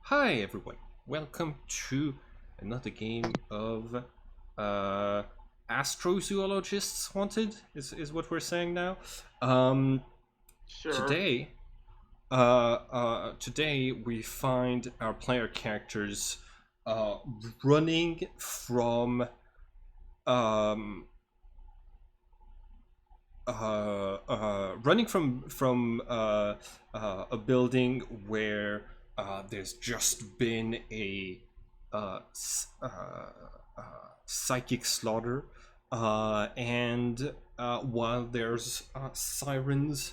Hi everyone, welcome to another game of Astrozoologists Wanted is what we're saying now. Um, Sure. today, today we find our player characters uh, running from um, a building where there's just been a uh, s- uh, uh, psychic slaughter, and while there's sirens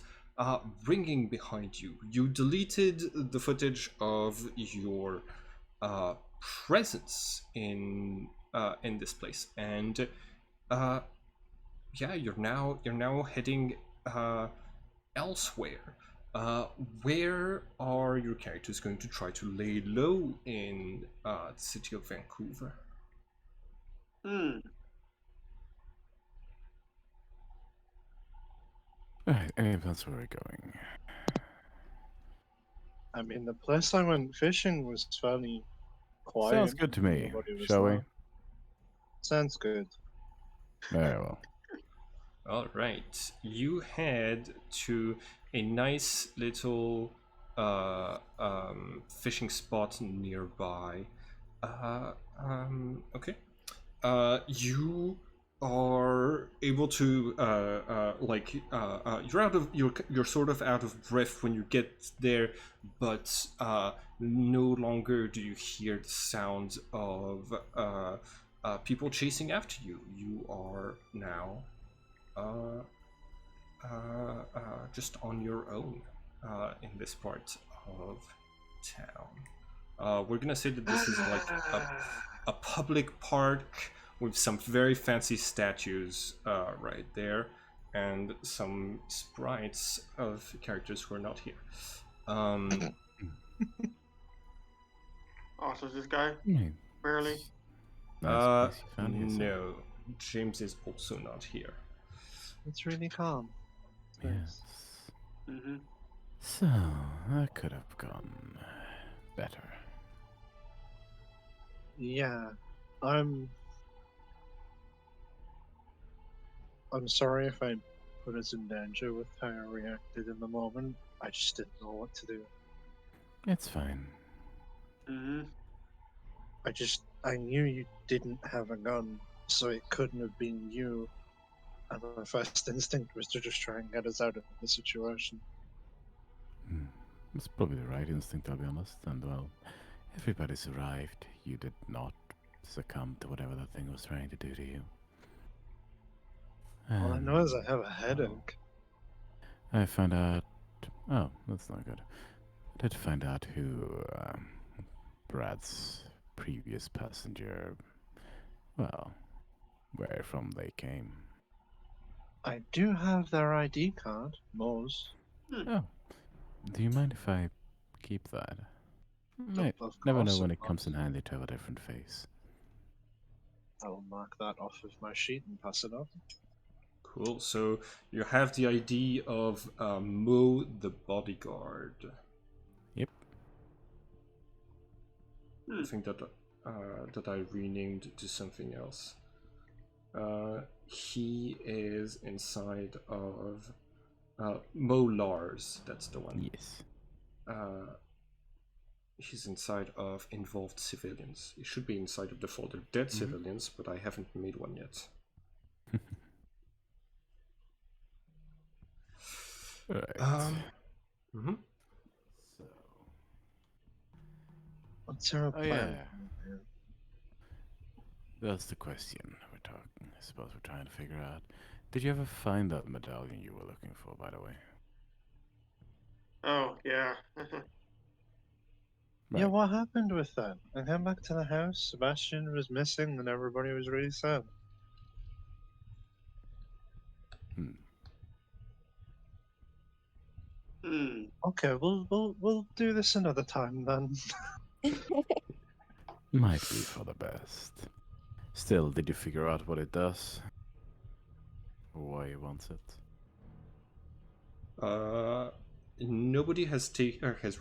ringing behind you, you deleted the footage of your uh, presence in this place, and uh, yeah, you're now heading uh, elsewhere. Uh, where are your characters going to try to lay low in the city of Vancouver? Hmm. Alright, that's where we're going. I mean, the place I went fishing was fairly Sounds quiet. good to me. Nobody was Shall we? there. Sounds good. Very well. All right, you head to a nice little fishing spot nearby. Okay. You are able to you're out of you're sort of out of breath when you get there, but no longer do you hear the sounds of people chasing after you. You are now uh, just on your own in this part of town. We're gonna say that this is like a public park with some very fancy statues right there, and some sprites of characters who are not here. Um, Oh, so this guy Hmm, barely. Nice place you found yourself. no, James is also not here. It's really calm. It's nice. Yes. Mm-hmm. So, that could have gone better. Yeah, I'm. I'm sorry if I put us in danger with how I reacted in the moment. I just didn't know what to do. It's fine. Mm-hmm. I knew you didn't have a gun, so it couldn't have been you. And my first instinct was to just try and get us out of the situation. Hmm. It's probably the right instinct, I'll be honest. And well, everybody survived. You did not succumb to whatever that thing was trying to do to you. All I know is I have a Oh, headache. I found out. Oh, that's not good. I did find out who Brad's previous passenger, well, where from they came. I do have their ID card, Mo's. Oh, do you mind if I keep that? Of Never know course, when of it comes in course. handy to have a different face. I'll mark that off of my sheet and pass it on. Cool. So you have the ID of Mo the bodyguard. Yep. I think that I renamed to something else. He is inside of Mo Lars. That's the one. Yes. He's inside of involved civilians. He should be inside of the folder dead civilians, but I haven't made one yet. Right. Mhm. So. What's our Oh plan? yeah. That's the question we're talking. I suppose we're trying to figure out. Did you ever find that medallion you were looking for, by the way? Oh, yeah. Yeah, Right. what happened with that? I came back to the house, Sebastian was missing, and everybody was really sad. Hmm. Hmm. Okay, we'll do this another time then. Might be for the best. Still, did you figure out what it does? Or why it wants it? nobody has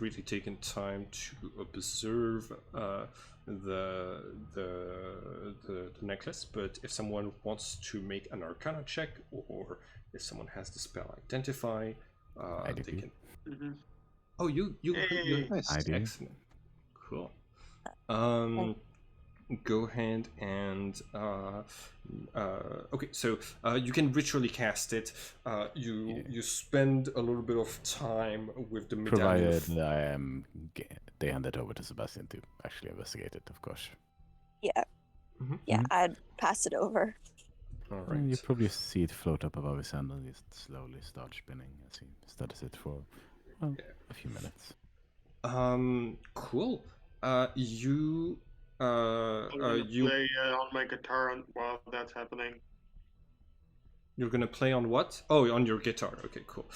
really taken time to observe the necklace. But if someone wants to make an Arcana check, or if someone has the spell Identify, I they do. can. Mm-hmm. Oh, you Hey. Nice. I do. excellent, cool. Go ahead and okay, so you can ritually cast it. You spend a little bit of time with the medallion. Provided they hand it over to Sebastian to actually investigate it, of course. Yeah. Mhm. Yeah, Mhm. I'd pass it over. All And right. you probably see it float up above his hand and just slowly start spinning as he studies it for a few minutes. Cool. You I'm gonna you play on my guitar while that's happening. you're gonna play on what? Oh, on your guitar. Okay, cool.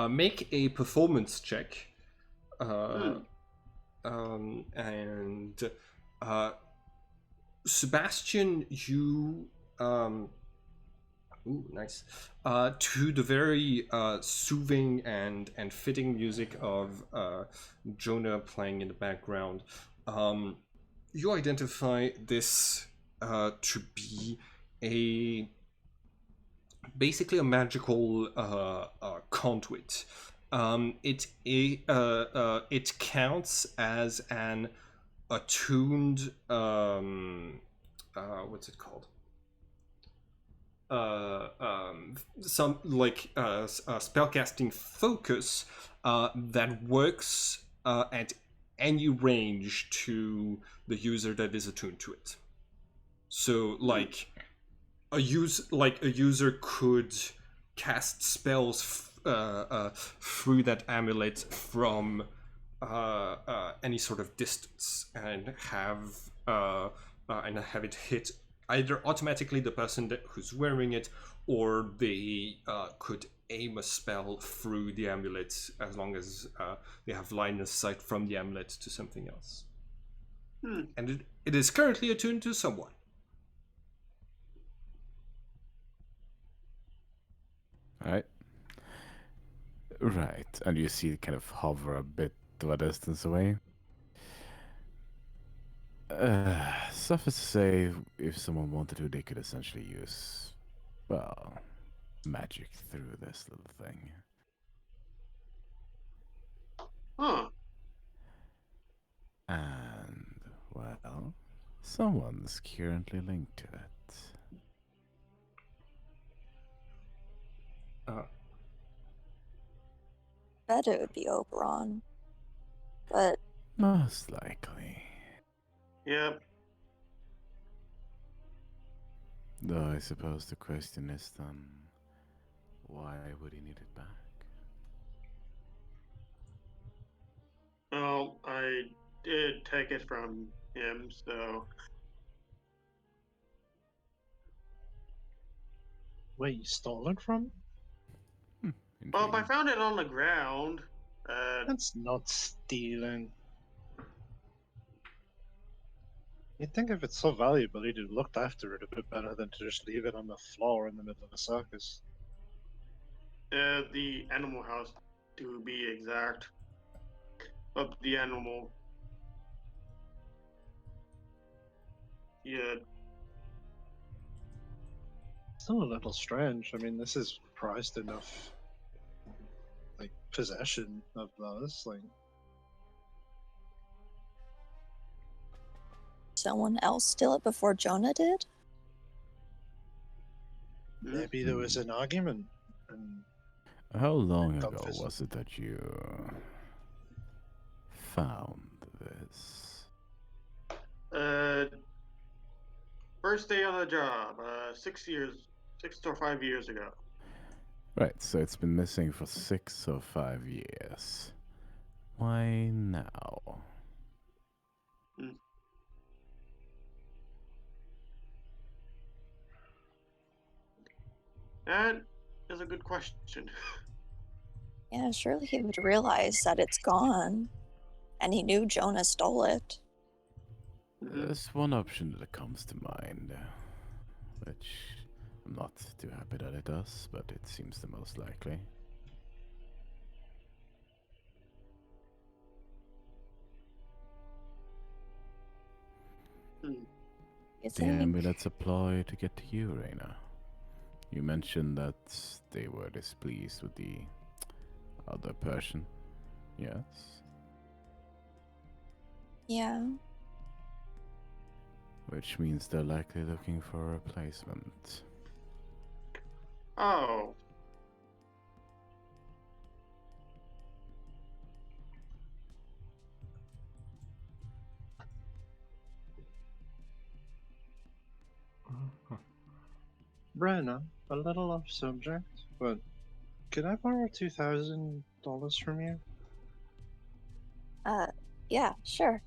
Make a performance check. And Sebastian, you ooh, nice. To the very soothing and fitting music of Jonah playing in the background, you identify this to be a basically a magical conduit. It counts as an attuned what's it called? Some like spellcasting focus that works at any range to the user that is attuned to it. So like a user could cast spells through that amulet from any sort of distance and have it hit either automatically the person who's wearing it, or they could aim a spell through the amulet as long as they have line of sight from the amulet to something else. And it is currently attuned to someone. Alright. Right. And you see it kind of hover a bit of a distance away. Suffice to say, if someone wanted to, they could essentially use, well, magic through this little thing. Huh. And, well, someone's currently linked to it. Bet it would be Oberon. But Most likely. Yep. Though I suppose the question is then, why would he need it back? Well, I did take it from him, so Wait, you stole it from? well, if I Intriguing. found it on the ground, That's not stealing. You'd think if it's so valuable, he'd have looked after it a bit better than to just leave it on the floor in the middle of a circus. the animal house, to be exact, of the animal. Yeah. Still a little strange. I mean, this is prized enough, like, possession of those. Like, someone else steal it before Jonah did? maybe there was an argument, and How long Don't ago visit. was it that you found this? First day on the job, 6 or 5 years ago. Right, so it's been missing for 6 or 5 years. Why now? That is a good question. Yeah, surely he would realize that it's gone. And he knew Jonah stole it. There's one option that comes to mind, which I'm not too happy that it does, but it seems the most likely. You The think? amulets apply to get to you, Reina. You mentioned that they were displeased with the other person. Yes? Yeah. Which means they're likely looking for a replacement. Oh. Brenna, a little off subject, but could I borrow $2,000 from you? Yeah, sure.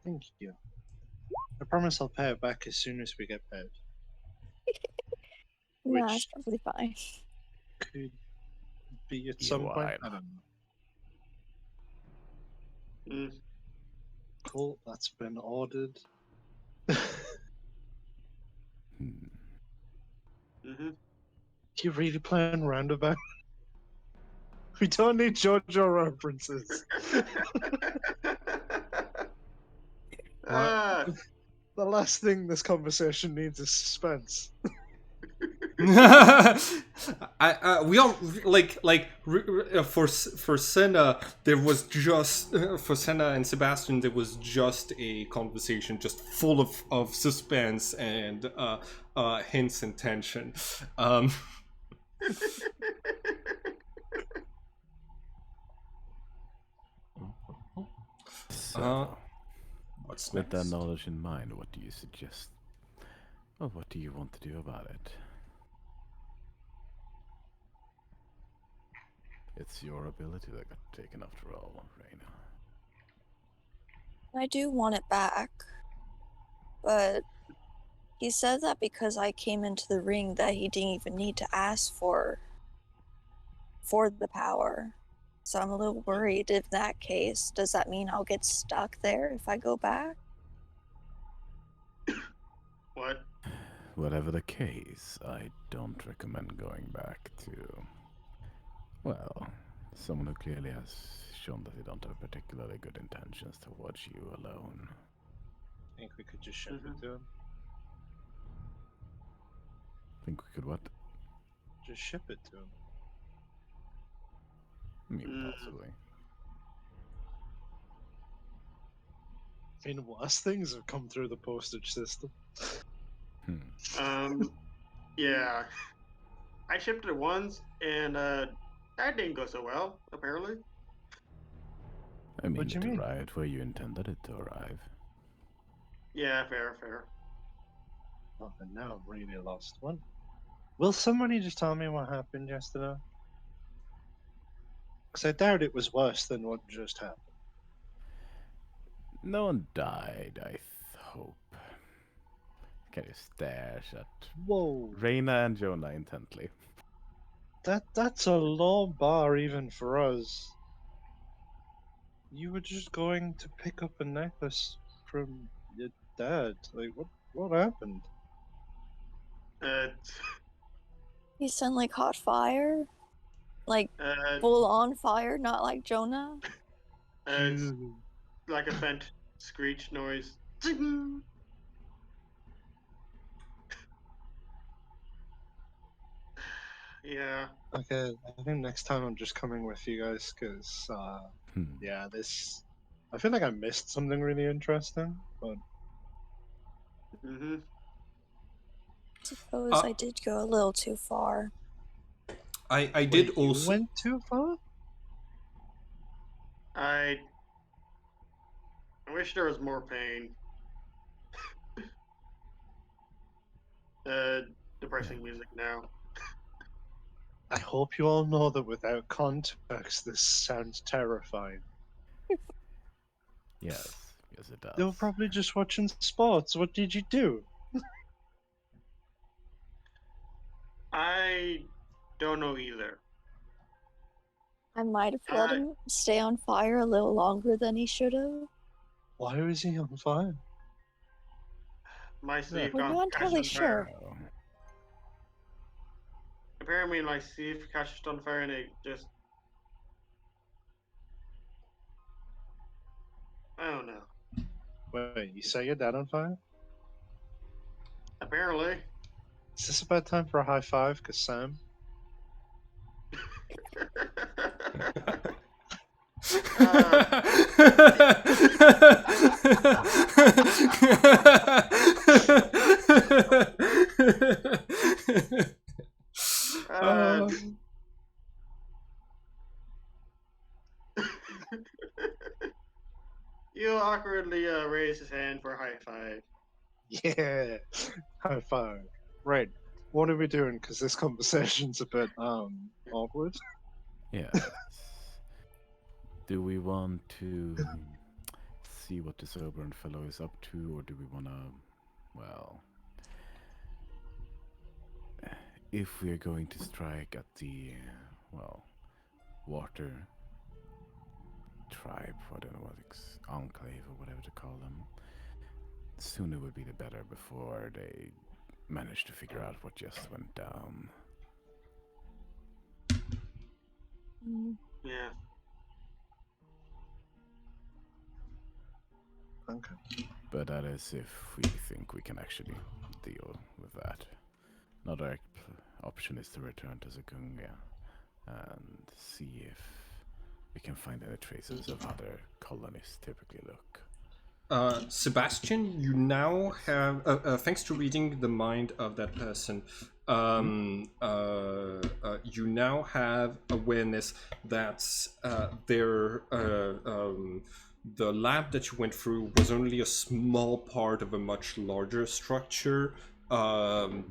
Thank you. I promise I'll pay it back as soon as we get paid. Nah, it's Which perfectly fine. could be at Be a some point. while. I don't know. Mm. Cool, that's been ordered. Hmm. Mm-hmm. You really playing roundabout? We don't need JoJo references. Ah, The last thing this conversation needs is suspense. We all for Senna there was just for Senna and Sebastian there was just a conversation just full of suspense and hints and tension. So, What's with that next? knowledge in mind, what do you suggest? Well, what do you want to do about it? It's your ability that got taken after all, Reina. I do want it back. But he said that because I came into the ring that he didn't even need to ask for the power. So I'm a little worried in that case. Does that mean I'll get stuck there if I go back? what? Whatever the case, I don't recommend going back to, well, someone who clearly has shown that they don't have particularly good intentions towards you alone. I think we could just ship Mhm. it to him. Think we could what? Just ship it to him. I mean, Mm. possibly. I mean, worse things have come through the postage system. Yeah. I shipped it once, and that didn't go so well, apparently. I mean, What do you it mean? arrived where you intended it to arrive. Yeah, fair. Oh, and now I'm really lost. What? Will somebody just tell me what happened yesterday? Because I doubt it was worse than what just happened. No one died, I hope. Can you stare at Whoa. Reina and Jonah intently? That's a low bar even for us. You were just going to pick up a necklace from your dad. Like, what happened? Uh, He suddenly caught fire? Like uh, full on fire, not like Jonah? it's like a faint screech noise. Yeah. Okay, I think next time I'm just coming with you guys because, yeah, this. I feel like I missed something really interesting, but Mm-hmm. Suppose Uh, I did go a little too far. I did wait, you also. went too far? I wish there was more pain. Depressing music now. I hope you all know that without context, this sounds terrifying. Yes, yes it They were does. probably just watching sports. What did you do? I don't know either. I might have let I him stay on fire a little longer than he should have. Why was he on fire? my sleeve We're got not catched entirely on fire. sure. Oh, Apparently, my sleeve catched on fire, and it just. I don't know. Wait, you set your dad on fire? Apparently. Is this a bad time for a high five? Cause Sam. uh, you awkwardly raise his hand for a high five. Yeah, high five. Right. What are we doing? Because this conversation's a bit awkward. Yes. Do we want to see what this Oberon fellow is up to, or do we want to, well, if we're going to strike at the, well, water tribe, I don't know what it's, enclave or whatever to call them, sooner would be the better before they manage to figure out what just went down. Yeah. Okay. But that is if we think we can actually deal with that. Another option is to return to Zakunga and see if we can find any traces of how their colonies typically look. Sebastian, you now have, thanks to reading the mind of that person, you now have awareness that the lab that you went through was only a small part of a much larger structure, and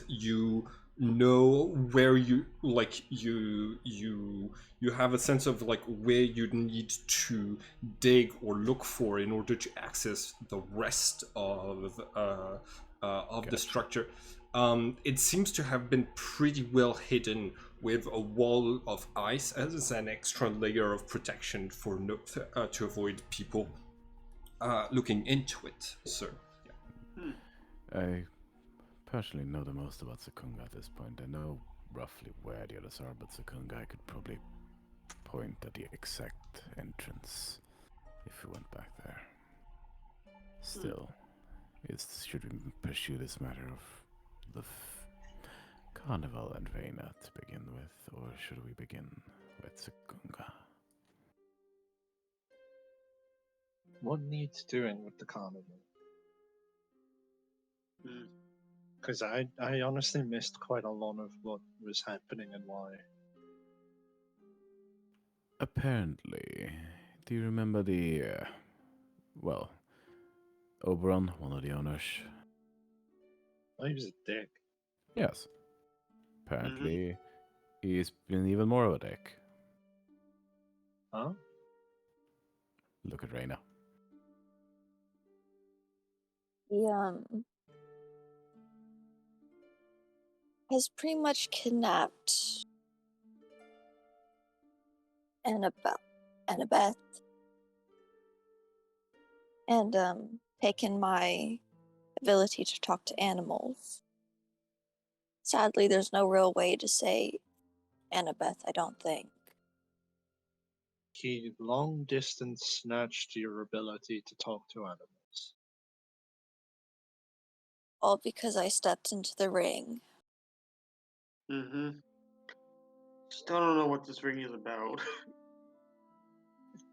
you know where you have a sense of like where you need to dig or look for in order to access the rest of the structure. It seems to have been pretty well hidden with a wall of ice as an extra layer of protection for to avoid people looking into it. So, yeah. I personally know the most about Zakunga at this point. I know roughly where the others are, but Zakunga I could probably point at the exact entrance if we went back there. Still, should we pursue this matter of the Carnival and Reina to begin with, or should we begin with Zakunga? What needs doing with the carnival? Because I honestly missed quite a lot of what was happening and why. Apparently, do you remember the, well, Oberon, one of the owners? Oh, he was a dick. Yes. Apparently, he's been even more of a dick. Huh? Look at Reina. He has pretty much kidnapped Annabeth and taken my ability to talk to animals. Sadly, there's no real way to say Annabeth, I don't think. He long distance snatched your ability to talk to animals. All because I stepped into the ring. Still don't know what this ring is about.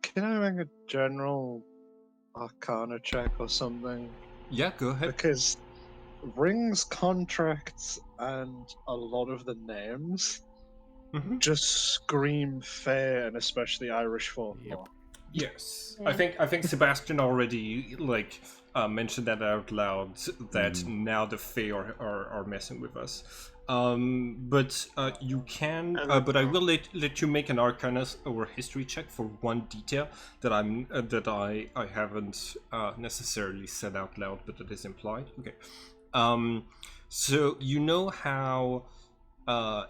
Can I make a general Arcana check or something? Yeah, go ahead. Because rings, contracts, and a lot of the names just scream fair, and especially Irish folklore. Yes, Yeah. I think Sebastian already mentioned that out loud. That now the Fae are messing with us. But you can. But I will let you make an Arcana or history check for one detail that I haven't necessarily said out loud, but that is implied. Okay. So you know how.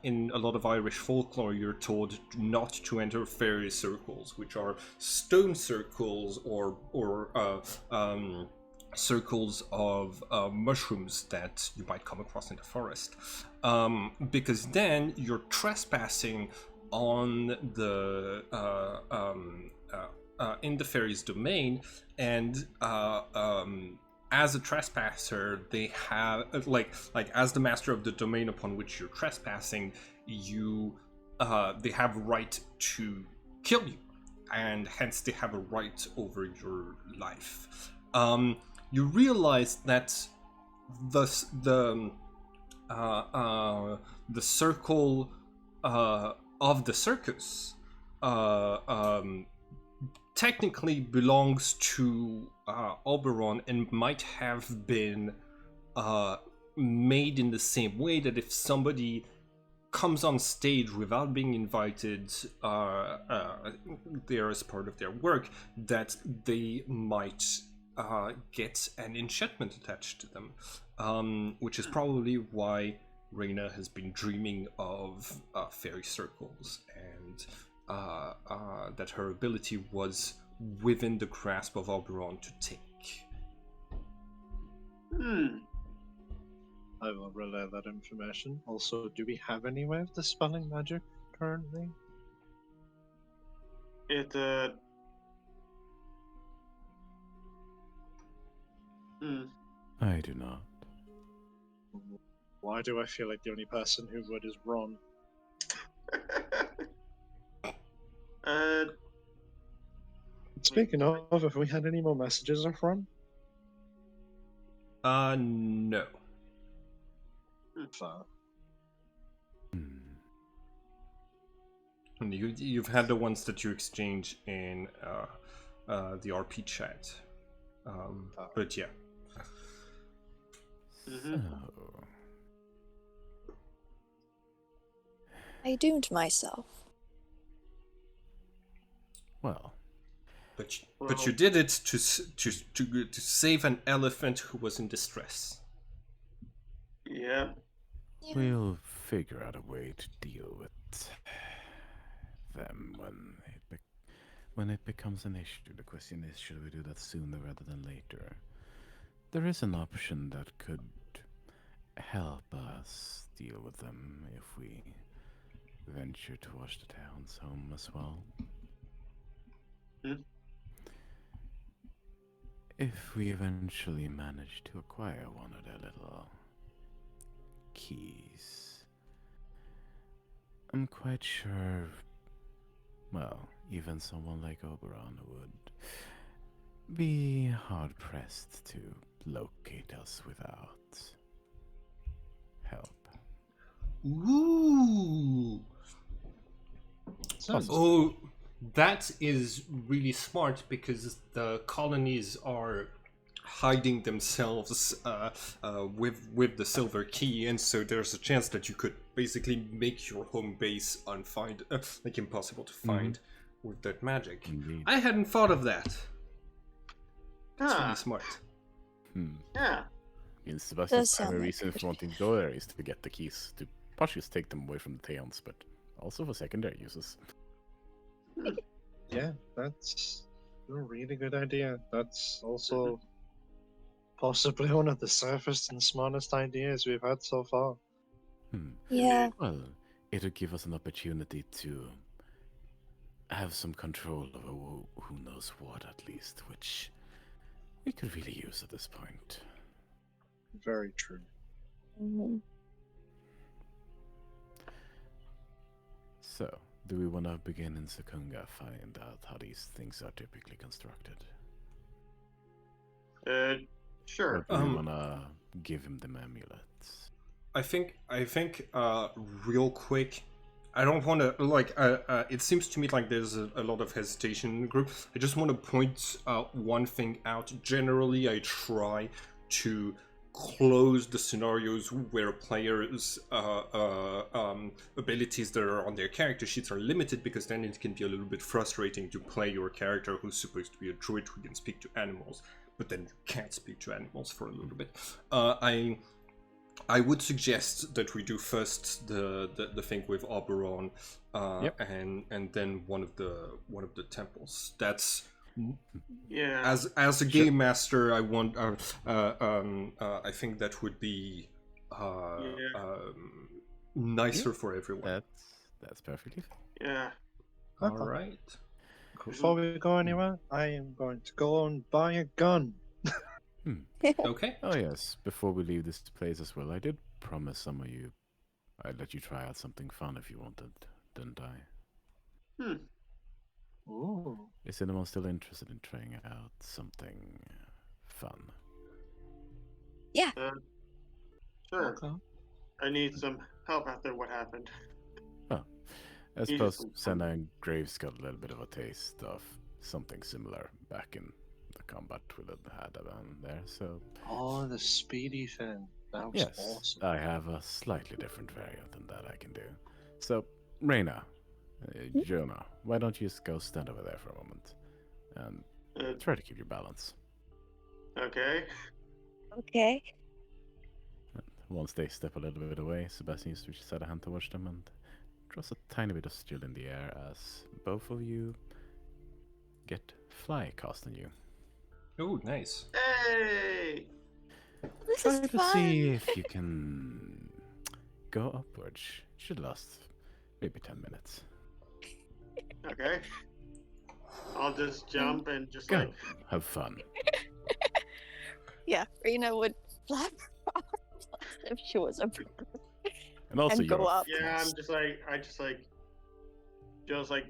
In a lot of Irish folklore, you're told not to enter fairy circles, which are stone circles or circles of mushrooms that you might come across in the forest, because then you're trespassing on the in the fairy's domain, and as a trespasser, they have like as the master of the domain upon which you're trespassing, they have a right to kill you, and hence they have a right over your life. You realize that the circle of the circus technically belongs to Oberon and might have been made in the same way that if somebody comes on stage without being invited there as part of their work, that they might get an enchantment attached to them, which is probably why Reyna has been dreaming of fairy circles, and that her ability was within the grasp of Oberon to take. I will relay that information. Also, do we have any way of dispelling magic currently? It I do not. Why do I feel like the only person who would is Ron? Speaking of, have we had any more messages of Ron? No. Fair. And you've had the ones that you exchange in the RP chat. But yeah. So, I doomed myself. well, But you did it to save an elephant who was in distress. Yeah. we'll figure out a way to deal with them when it becomes an issue. The question is, should we do that sooner rather than later? There is an option that could help us deal with them if we venture towards the town's home as well. If we eventually manage to acquire one of their little keys, I'm quite sure, well, even someone like Oberon would be hard-pressed to locate us without help. Ooh. Sounds Oh, that is really smart, because the colonies are hiding themselves with the silver key, and so there's a chance that you could basically make your home base like impossible to find with that magic. Indeed. I hadn't thought of that. That's really Ah, smart. yeah. Means Sebastian's Does sound primary like reason a for wanting to go there is to get the keys, to partially take them away from the towns, but also for secondary uses. Yeah, that's a really good idea. That's also possibly one of the safest and smartest ideas we've had so far. Yeah, Well, it'll give us an opportunity to have some control over who knows what, at least, which we could really use at this point. Very true. So, do we want to begin in Sakunga, find out how these things are typically constructed? Sure. Or do we want to give him them amulets? I think real quick, I don't want to it seems to me like there's a lot of hesitation in the group. I just want to point one thing out. Generally, I try to close the scenarios where players' abilities that are on their character sheets are limited, because then it can be a little bit frustrating to play your character who's supposed to be a druid who can speak to animals, but then you can't speak to animals for a little bit. I would suggest that we do first the thing with Oberon, and then one of the temples. That's Yeah. as a game master, I want I think that would be nicer for everyone. That's perfectly fine. Yeah. All right. Before we go anywhere, I am going to go and buy a gun. Okay. Oh yes, before we leave this place as well, I did promise some of you I'd let you try out something fun if you wanted, didn't I? Ooh. Is anyone still interested in trying out something fun? Sure. Okay. I need some help after what happened. Well, I Jesus, suppose Senna and Graves got a little bit of a taste of something similar back in the combat we had around there, so Oh, the speedy thing. That was yes, awesome. I have a slightly different variant than that I can do. So, Reina, Jonah, why don't you just go stand over there for a moment and Uh, try to keep your balance. okay. Okay. Once they step a little bit away, Sebastian stretches out a hand towards them and draws a tiny bit of steel in the air as both of you get fly cast on you. Oh, nice. Hey! This Try is to fun. see if you can go upwards. Should last maybe 10 minutes. Okay. I'll just jump and just Go, like have fun. Yeah, Rena would flap if she was a And also, And go you're up. yeah, fast. I'm just like Joe's like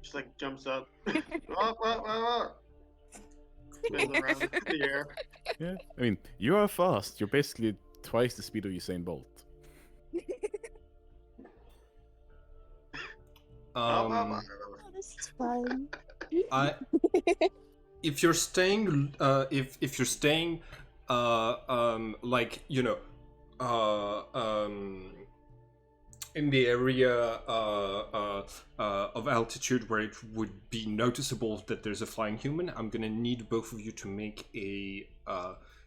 just like jumps up. Up. Spins around in the air. Yeah, I mean, you are fast. You're basically twice the speed of Usain Bolt. Oh, this is fun. I if you're staying if you're staying like you know in the area of altitude where it would be noticeable that there's a flying human, I'm gonna need both of you to make a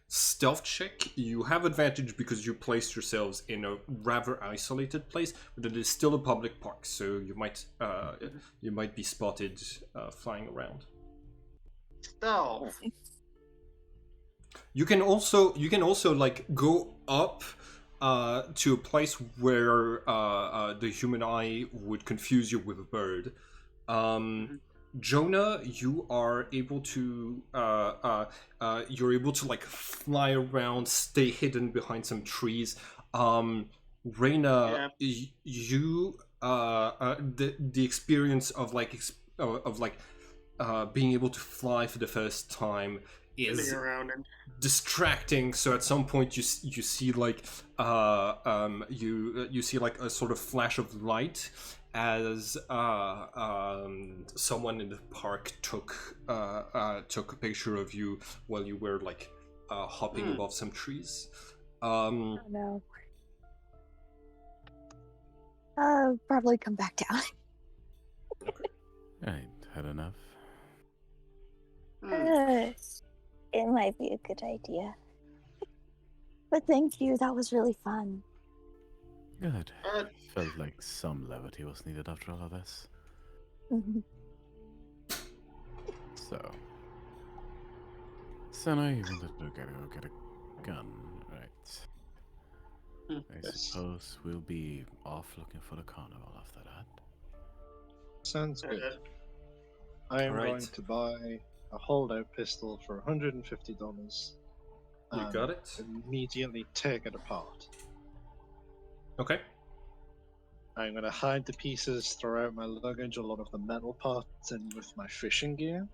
stealth check. You have advantage because you placed yourselves in a rather isolated place, but it is still a public park, so you might be spotted flying around. Stealth. You can also like go up to a place where the human eye would confuse you with a bird. Jonah, you are able to you're able to like fly around, stay hidden behind some trees. Reina, you the experience of like being able to fly for the first time is Spinning around and distracting. So at some point you see like you see like a sort of flash of light as someone in the park took a picture of you while you were like hopping above some trees. Oh no. I'll probably come back down. I had enough. It might be a good idea. But thank you, that was really fun. Good. Felt like some levity was needed after all of this. So now you wanted to go get a gun, right? I suppose we'll be off looking for the carnival after that. Sounds good. I am Alright. going to buy a holdout pistol for $150. You got it? Immediately take it apart. Okay. I'm going to hide the pieces throughout my luggage, a lot of the metal parts, and with my fishing gear.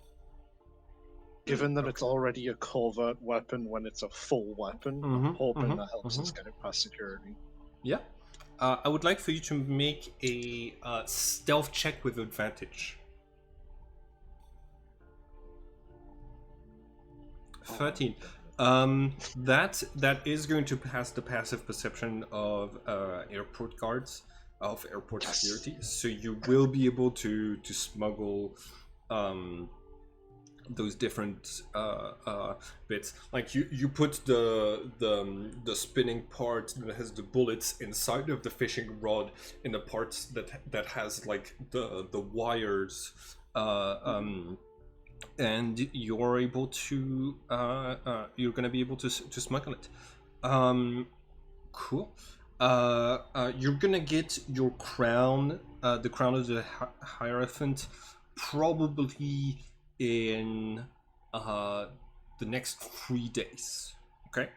Given that it's already a covert weapon when it's a full weapon, I'm hoping that helps us get it past security. Yeah. I would like for you to make a stealth check with advantage. 13. That is going to pass the passive perception of airport guards, of airport security. So you will be able to smuggle those different bits. Like you put the spinning part that has the bullets inside of the fishing rod in the parts that has like the wires. And you're able to you're gonna be able to smuggle it. Cool. You're gonna get your crown, the crown of the Hierophant, probably in the next 3 days. Okay.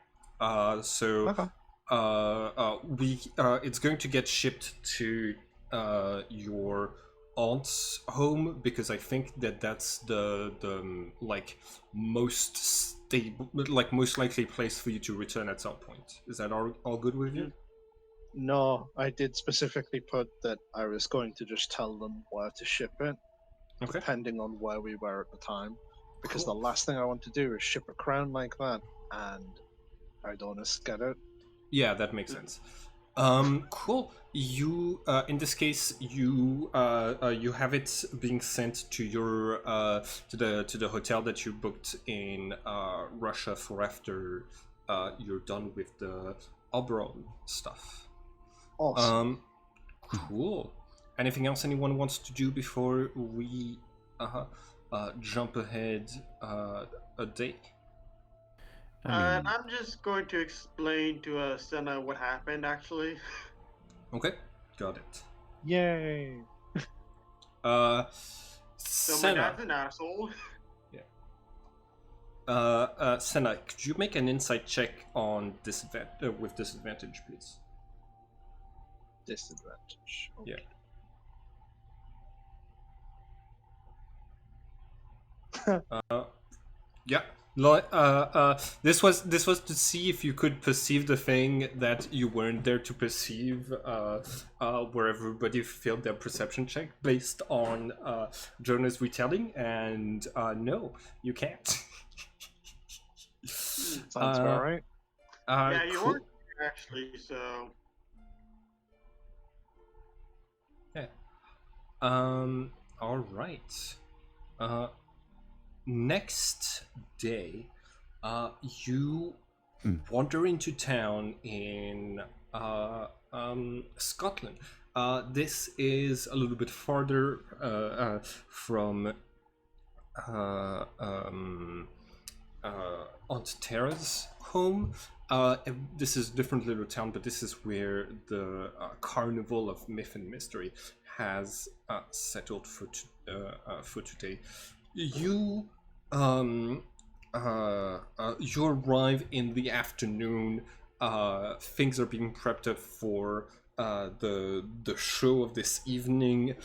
So Okay. it's going to get shipped to your aunt's home, because I think that's the like most stable, like most likely place for you to return at some point. Is that all good with you? No, I did specifically put that I was going to just tell them where to ship it, Okay. depending on where we were at the time. Because Cool. the last thing I want to do is ship a crown like that, and I don't want to get it. Yeah, that makes sense. Cool. You, in this case, you have it being sent to your to the hotel that you booked in Russia for after you're done with the Oberon stuff. Awesome. Cool. Anything else anyone wants to do before we jump ahead a day? I mean, I'm just going to explain to Senna what happened, actually. Okay, got it. Yay! So my Senna. dad's an asshole. Senna, could you make an insight check on with disadvantage, please? Disadvantage. Yeah. Yeah. This was to see if you could perceive the thing that you weren't there to perceive, where everybody failed their perception check based on Jonah's retelling, and no, you can't. Sounds about right. Yeah, you cool. weren't here, actually, so... Yeah. All right. Next day, you wander into town in Scotland. This is a little bit farther from Aunt Tara's home. This is a different little town, but this is where the Carnival of Myth and Mystery has settled for today. You you arrive in the afternoon. Things are being prepped up for the show of this evening.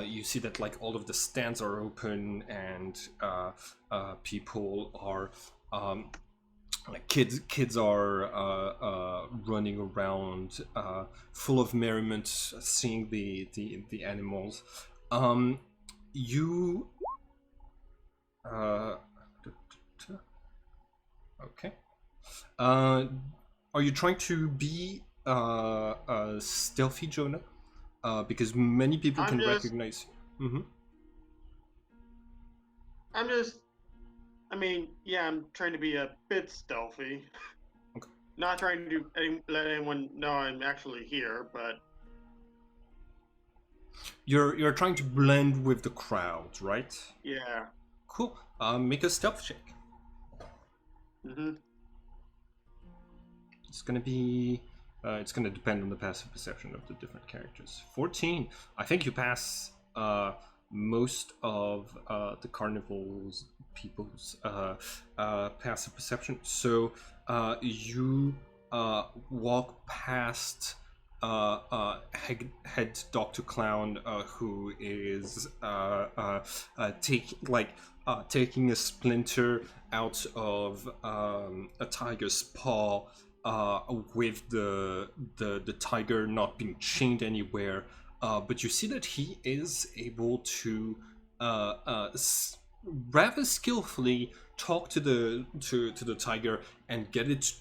You see that like all of the stands are open, and people are like kids are running around, full of merriment, seeing the animals. You okay. Are you trying to be stealthy, Jonah? Because many people can recognize you. I'm trying to be a bit stealthy. Okay. Not trying to let anyone know I'm actually here, but... You're trying to blend with the crowd, right? Yeah. Cool. Make a stealth check. It's gonna be. It's gonna depend on the passive perception of the different characters. 14. I think you pass most of the carnival's people's passive perception. So you walk past head Dr. Clown, who is taking a splinter out of a tiger's paw, with the tiger not being chained anywhere. But you see that he is able to rather skillfully talk to the tiger and get it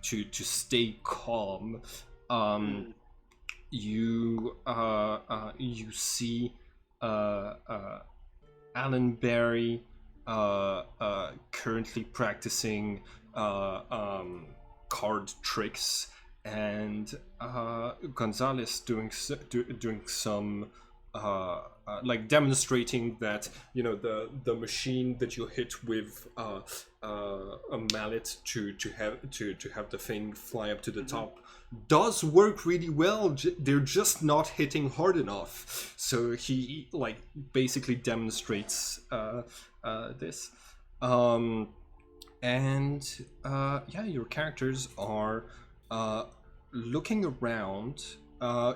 to stay calm. You see Alan Barry currently practicing card tricks, and Gonzalez doing some like demonstrating that, you know, the machine that you hit with a mallet to have the thing fly up to the top does work really well. They're just not hitting hard enough. So he basically demonstrates this, and yeah, your characters are looking around.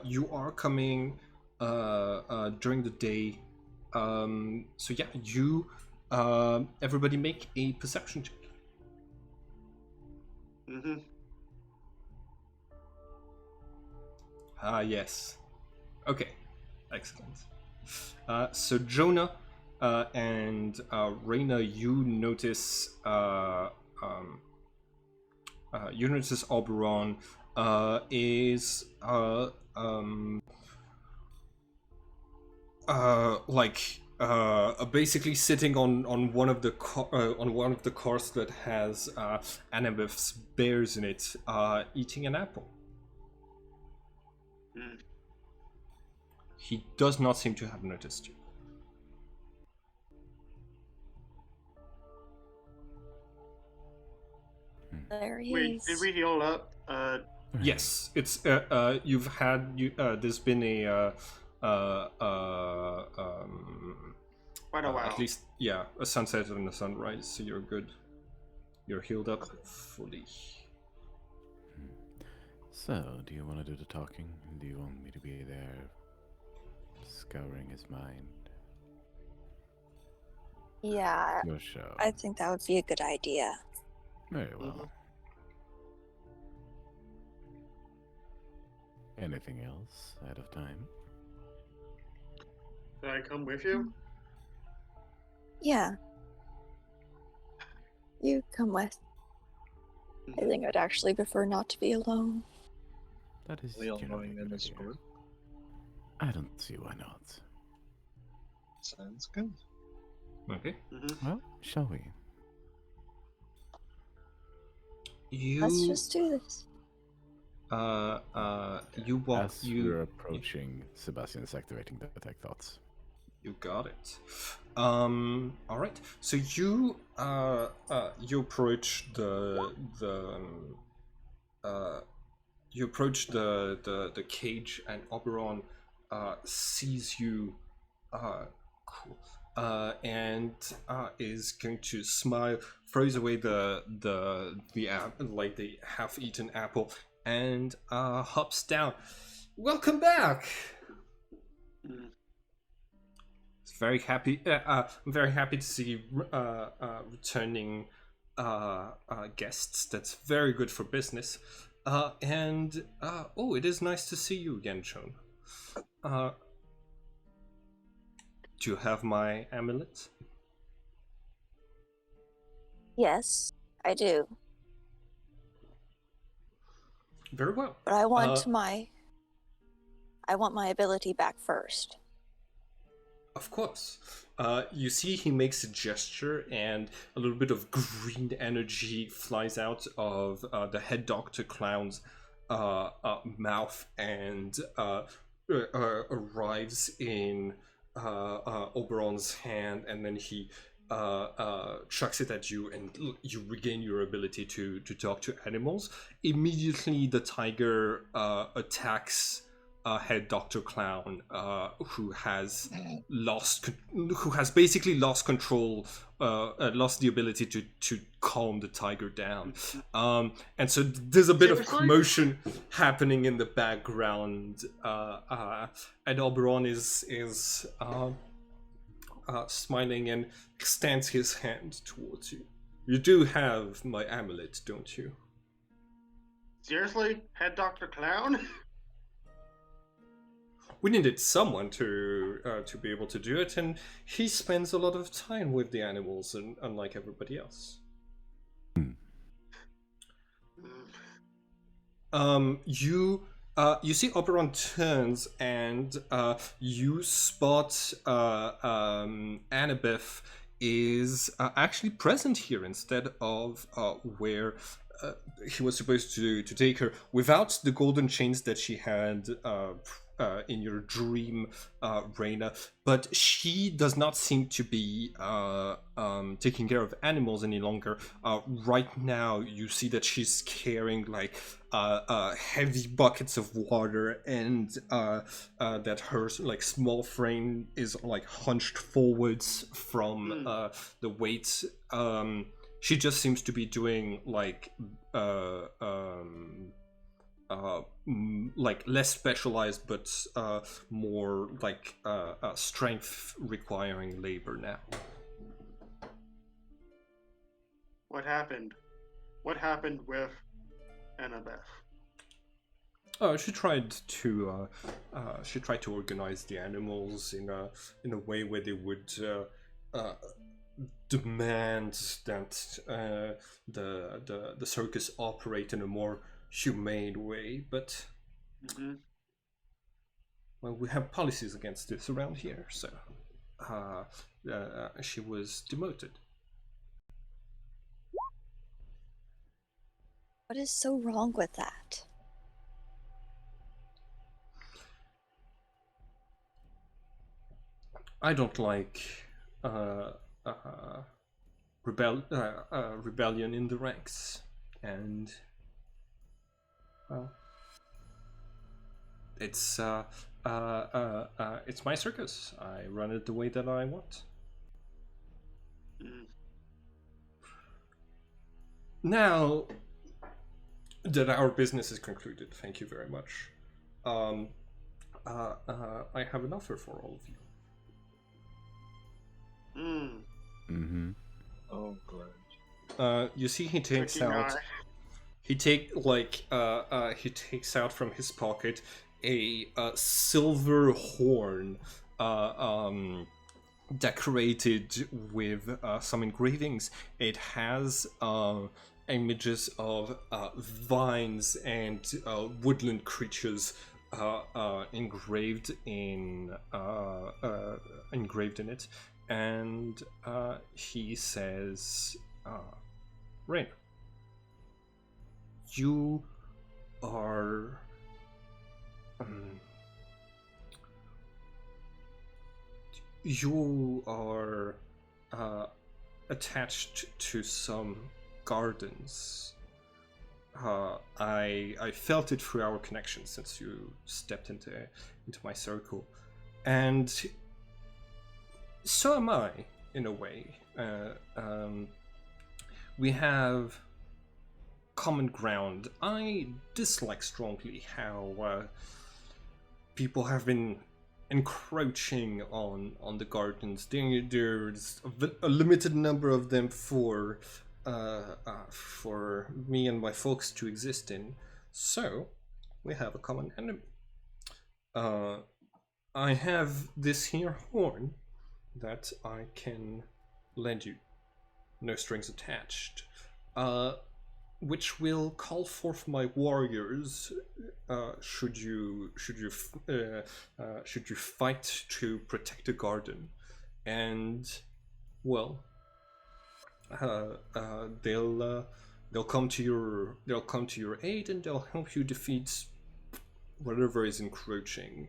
You are coming during the day. So yeah, you everybody make a perception check. Mm-hmm. Yes. Okay. Excellent. So Jonah and Reyna, you notice Oberon is basically sitting on one of the cars that has Annabeth's bears in it, eating an apple. Mm. He does not seem to have noticed you. There he Wait, is. did we heal up? Yes, it's you've had there's been a Quite a while. at least a sunset and a sunrise, so you're good. You're healed up fully. So, do you want to do the talking? Do you want me to be there scouring his mind? Yeah, Your show. I think that would be a good idea. Very well. Anything else out of time? Did I come with you? Yeah. You come with. I think I'd actually prefer not to be alone. That is We all generally going a in good this idea. group. I don't see why not. Sounds good. Okay. Mm-hmm. Well, shall we? Let's just do this. You walk. As we're approaching Sebastian's activating the attack thoughts. You got it. All right. So you approach you approach the cage, and Oberon sees you. Cool. And is going to smile, throws away the half-eaten apple, and hops down. Welcome back. Mm. Very happy. I'm very happy to see returning guests. That's very good for business. And it is nice to see you again, Joan. Do you have my amulet? Yes, I do. Very well. But I want my ability back first. Of course. You see he makes a gesture, and a little bit of green energy flies out of the head doctor clown's mouth and arrives in Oberon's hand, and then he chucks it at you, and you regain your ability to talk to animals. Immediately, the tiger attacks head Dr. Clown, who has basically lost control, lost the ability to calm the tiger down. And so there's a bit of commotion happening in the background, and Oberon is smiling and extends his hand towards you. You do have my amulet, don't you? Seriously? Head Dr. Clown? We needed someone to be able to do it, and he spends a lot of time with the animals, and unlike everybody else. You see Oberon turns, and you spot Annabeth is actually present here instead of where he was supposed to take her, without the golden chains that she had in your dream, Reyna. But she does not seem to be taking care of animals any longer. Right now, you see that she's carrying heavy buckets of water, and that her small frame is hunched forwards from the weight. She just seems to be doing like like less specialized but more like strength requiring labor now. What happened? What happened with Annabeth? She tried to organize the animals in a way where they would demand that the circus operate in a more humane way, but well, we have policies against this around here, so she was demoted. What is so wrong with that? I don't like rebellion in the ranks, and well, it's my circus. I run it the way that I want. Now that our business is concluded, thank you very much. I have an offer for all of you. Oh, great. You see, he takes Freaking out. eye. He takes out from his pocket a silver horn, decorated with some engravings. It has images of vines and woodland creatures engraved in it, and he says, "Rain, you are attached to some gardens. I felt it through our connection since you stepped into my circle, and so am I, in a way. We have common ground. I dislike strongly how people have been encroaching on the gardens. There's a limited number of them for me and my folks to exist in, so we have a common enemy. I have this here horn that I can lend you, no strings attached, which will call forth my warriors should you fight to protect the garden, and well, they'll come to your aid, and they'll help you defeat whatever is encroaching.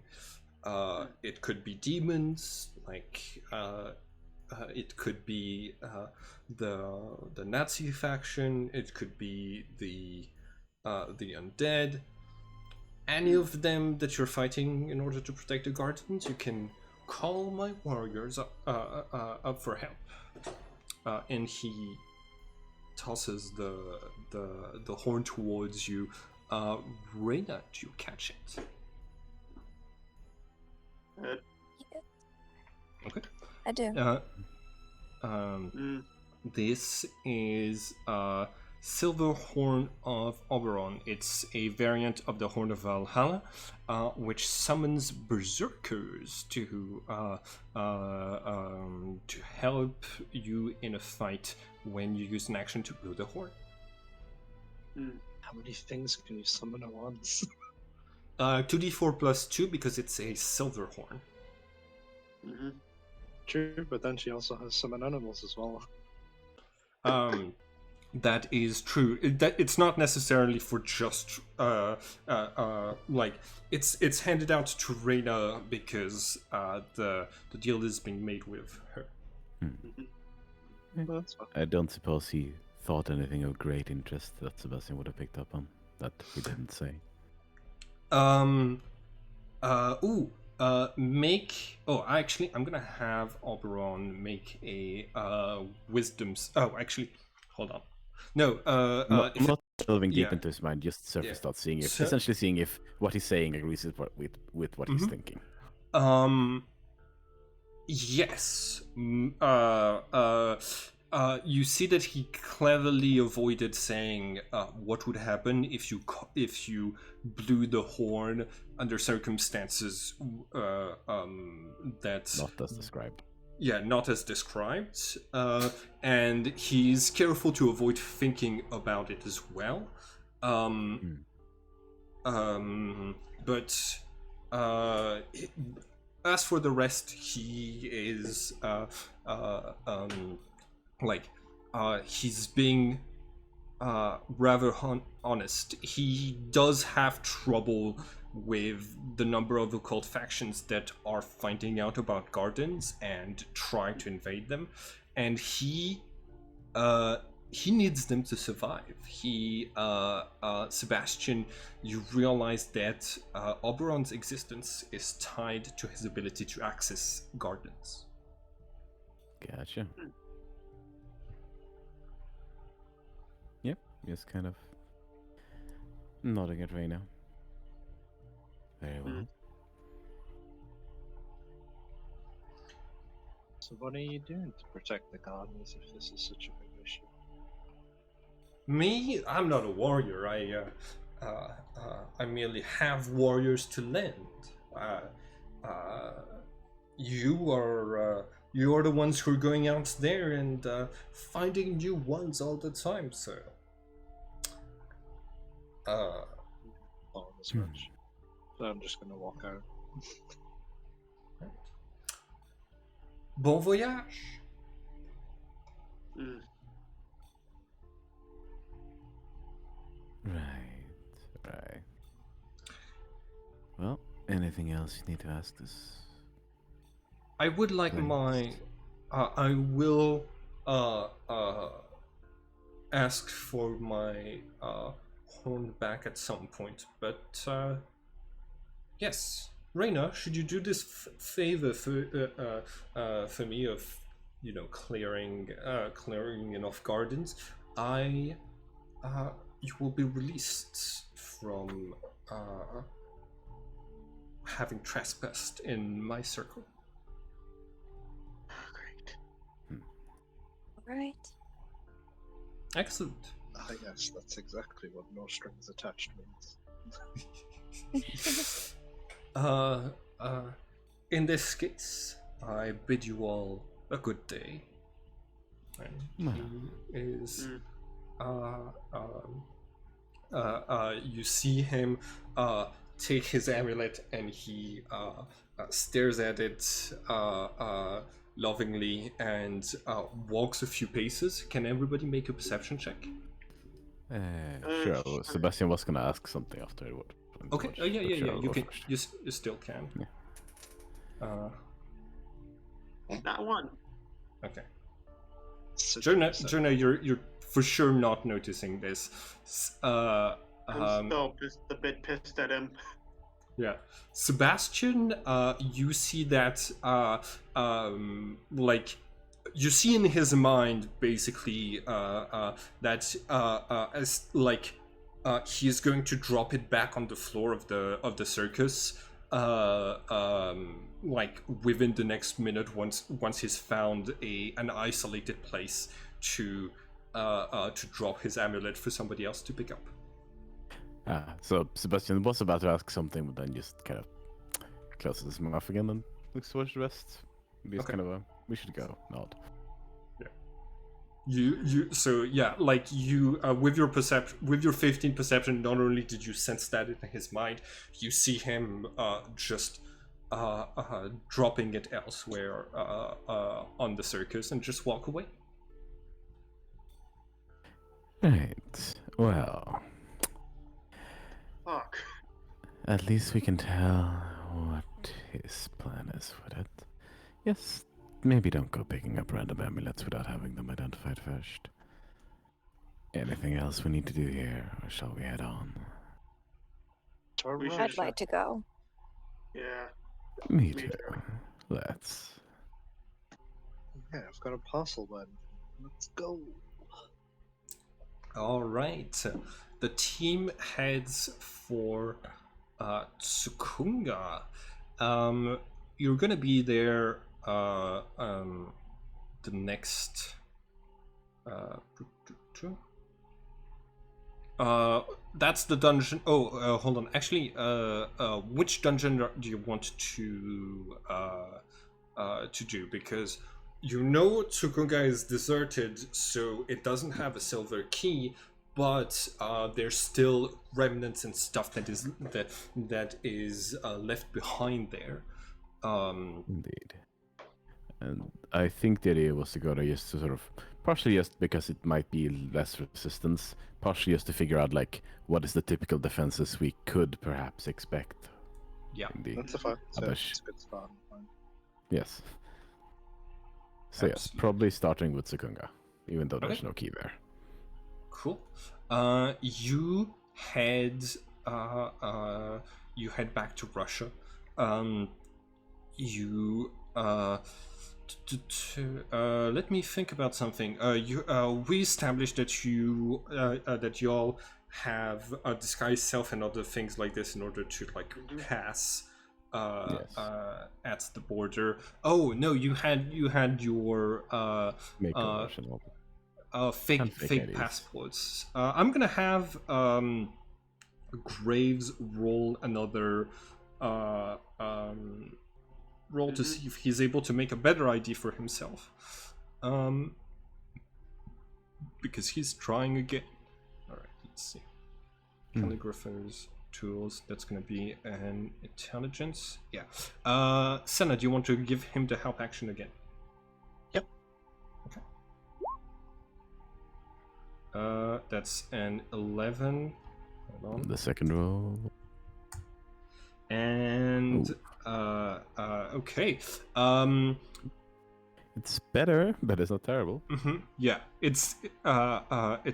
It could be demons, like it could be the Nazi faction. It could be the undead. Any of them that you're fighting in order to protect the gardens, you can call my warriors up for help. And he tosses the horn towards you. Reyna, do you catch it? Okay. I do. This is Silver Horn of Oberon. It's a variant of the Horn of Valhalla, which summons berserkers to help you in a fight when you use an action to blow the horn. How many things can you summon at once? 2d4 plus 2 because it's a silver horn. True, but then she also has summon animals as well. That is true. It's not necessarily for just like it's handed out to Reyna because the deal is being made with her. That's fine. I don't suppose he thought anything of great interest that Sebastian would have picked up on that he didn't say. Actually, I'm gonna have Oberon make a wisdom. Oh, actually, hold on. No, I'm not delving deep yeah. into his mind, just surface Yeah. thought, seeing if So- essentially seeing if what he's saying agrees with what he's Mhm. thinking. Yes. You see that he cleverly avoided saying what would happen if you blew the horn under circumstances that Not as described. not as described, and he's careful to avoid thinking about it as well. But as for the rest, he is he's being rather honest. He does have trouble with the number of occult factions that are finding out about gardens and trying to invade them, and he needs them to survive. Sebastian, you realize that Oberon's existence is tied to his ability to access gardens. Gotcha. Yep, just kind of nodding at Reyna. Very well. So what are you doing to protect the gardens if this is such a big issue? Me, I'm not a warrior. I merely have warriors to lend. You are the ones who are going out there and finding new ones all the time. So, Not as much. So I'm just gonna walk out. bon voyage. Right. Well, anything else you need to ask us? I would like Please. I will ask for my horn back at some point, but yes, Reyna, should you do this favor for me of clearing enough gardens, you will be released from having trespassed in my circle. Great. Right. Excellent. I guess that's exactly what no strings attached means. In this case, I bid you all a good day. And he is you see him take his amulet and he stares at it lovingly and walks a few paces. Can everybody make a perception check? Sure. Well, Sebastian was gonna ask something afterward. Okay. Yeah. Sure, You go can. first. You still can. Not one. Okay. Such Jonah, you're for sure not noticing this. I'm still a bit pissed at him. Yeah, Sebastian, you see that, you see in his mind basically that as he is going to drop it back on the floor of the circus, within the next minute once he's found an isolated place to drop his amulet for somebody else to pick up. So Sebastian was about to ask something, but then just kind of closes his mouth again and looks towards the rest. He's Okay. kind of we should go nod. With your perception, with your 15 perception, not only did you sense that in his mind, you see him just dropping it elsewhere on the circus and just walk away. Right. Well, Fuck. at least we can tell what his plan is with it. Yes, maybe don't go picking up random amulets without having them identified first. Anything else we need to do here, or shall we head on? We should- I'd like to go. Yeah. Me Me too. too. Let's. Yeah, I've got a parcel then. Let's go. All right. The team heads for Tsukunga. You're gonna be there the next. That's the dungeon. Oh, hold on. Actually, which dungeon do you want to do? Because you know Tsukunga is deserted, so it doesn't have a silver key, but there's still remnants and stuff that is left behind there. Indeed. And I think the idea was to go there just to sort of, partially just because it might be less resistance, partially just to figure out, like, what is the typical defenses we could perhaps expect. Yeah. In the That's a fun. other It's a good start. Yes. So yes, Absolutely. probably starting with Tsukunga, even though there's Okay. no key there. Cool. You head back to Russia. Let me think about something. We established that you all have a disguised self and other things like this in order to like pass Yes. at the border. Oh no, you had your Make a version of it. fake And fake fake IDs. passports. I'm gonna have Graves roll another roll to see if he's able to make a better ID for himself. Because he's trying again. Alright, let's see. Calligrapher's tools, that's gonna be an intelligence. Yeah. Senna, do you want to give him the help action again? Yep. Okay. That's an 11. Hold on. The second row. And okay. It's better, but it's not terrible. Yeah, it's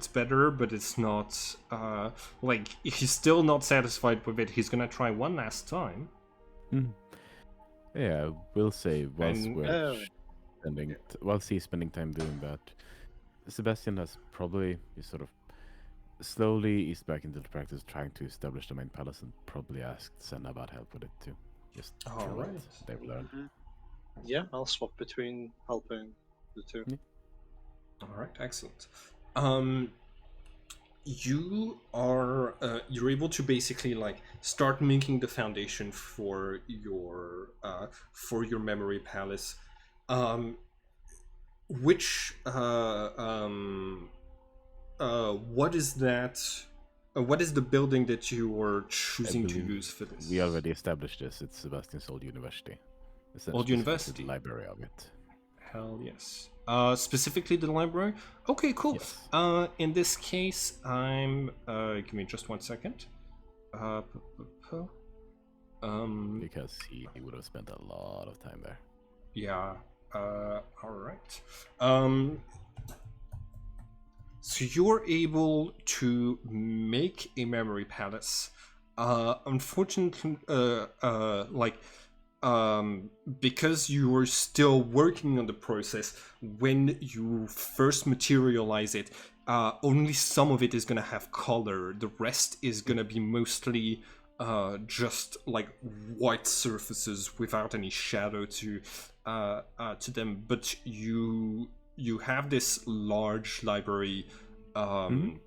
better, but it's not like he's still not satisfied with it. He's gonna try one last time. Yeah, we'll say whilst And- we're whilst he's spending time doing that, Sebastian has probably sort of slowly eased back into the practice, trying to establish the main palace, and probably asked Senna about help with it too. Just All from what right. they've learned. Yeah, I'll swap between helping the two. All right, excellent. You are you're able to basically like start making the foundation for your memory palace. What is that? What is the building that you are choosing to believe use for this? We already established this. It's Sebastian's old university. Essentially, Old it's university? the library of it. Hell yes. Specifically the library? Okay, cool. Yes. In this case, I'm give me just 1 second. Because he would have spent a lot of time there. Yeah. All right. So you're able to make a memory palace. Unfortunately, because you were still working on the process, when you first materialize it, only some of it is gonna have color. The rest is gonna be mostly just like white surfaces without any shadow to them. But you have this large library that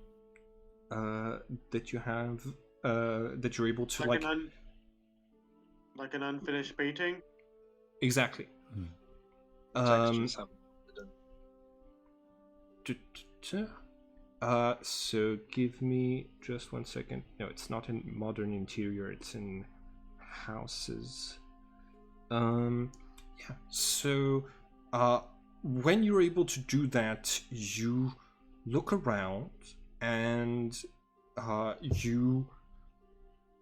you have that you're able to like like an unfinished painting. exactly. Textures haven't been done. So give me just 1 second. No, it's not in modern interior, it's in houses. Yeah, so when you're able to do that, you look around and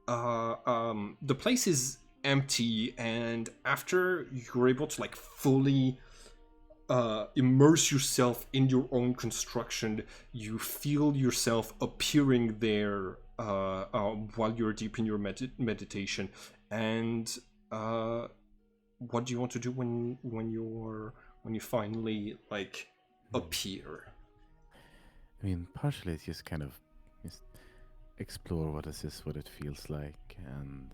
the place is empty, and after you're able to like fully immerse yourself in your own construction, you feel yourself appearing there while you're deep in your meditation. And what do you want to do when you finally like appear? I mean, partially it's just kind of just explore what is this, what it feels like, and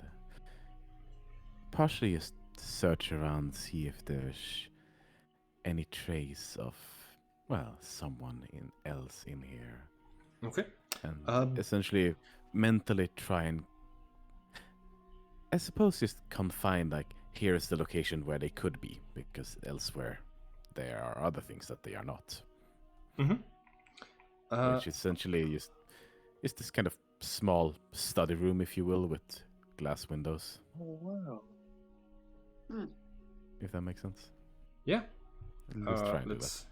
partially just search around, see if there's any trace of, well, someone else in here, Okay. and essentially mentally try and, I suppose, just confine, like, here is the location where they could be, because elsewhere there are other things that they are not. Which essentially is this kind of small study room, if you will, with glass windows. Oh wow. If that makes sense. Yeah. Let's try and do Let's.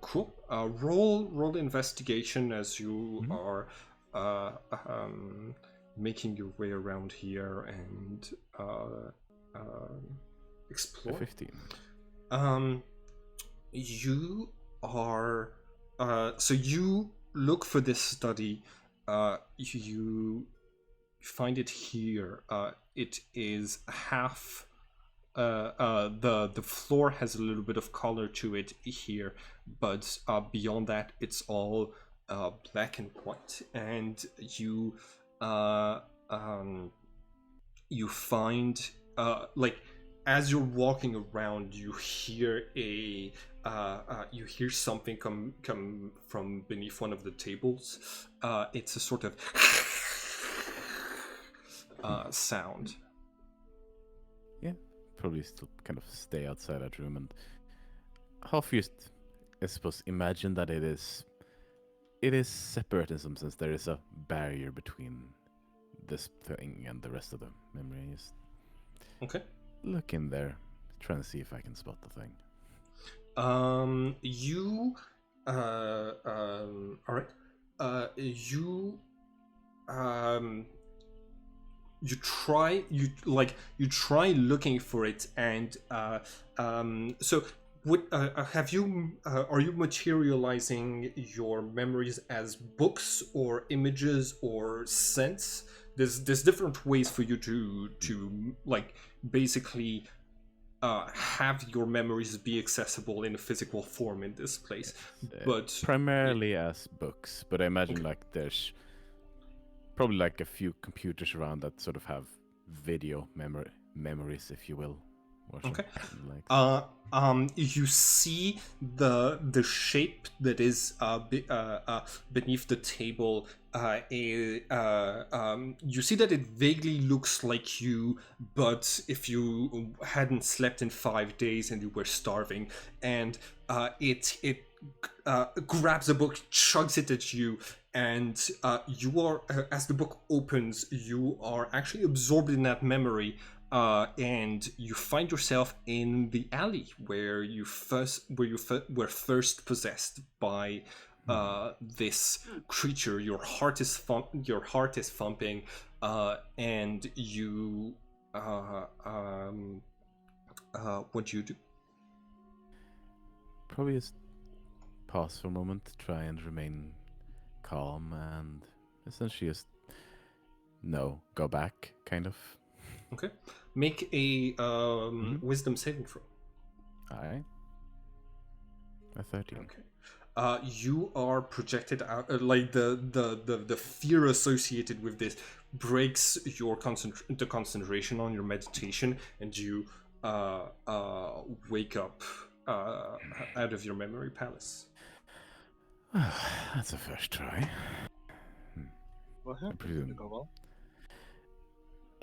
Cool. Roll investigation as you are making your way around here and explore. 15. You are so you look for this study. You find it here. It is half. The floor has a little bit of color to it here, but beyond that, it's all black and white. And you you find like as you're walking around, you hear you hear something come from beneath one of the tables. It's a sort of sound. Yeah, probably still kind of stay outside that room and half just, I suppose, imagine that it is separate in some sense. There is a barrier between this thing and the rest of the memory. Just Okay. look in there, try and see if I can spot the thing. You all right. You you try looking for it, and so what have you are you materializing your memories as books or images or scents? There's different ways for you to like basically have your memories be accessible in a physical form in this place, but primarily as books, but I imagine like there's probably like a few computers around that sort of have video memories, if you will. Or okay. Like You see the shape that is beneath the table. You see that it vaguely looks like you, but if you hadn't slept in 5 days and you were starving, and it grabs a book, chugs it at you, and you are as the book opens, you are actually absorbed in that memory. And you find yourself in the alley where you were first possessed by this creature. Your heart is thumping, and you what do you do? probably just pause for a moment to try and remain calm and essentially just go back, kind of. Okay, make a wisdom saving throw. Alright. A 13. Okay. You are projected out, like the fear associated with this breaks your the concentration on your meditation, and you wake up out of your memory palace. That's a first try. What happened? Did presume- it go well?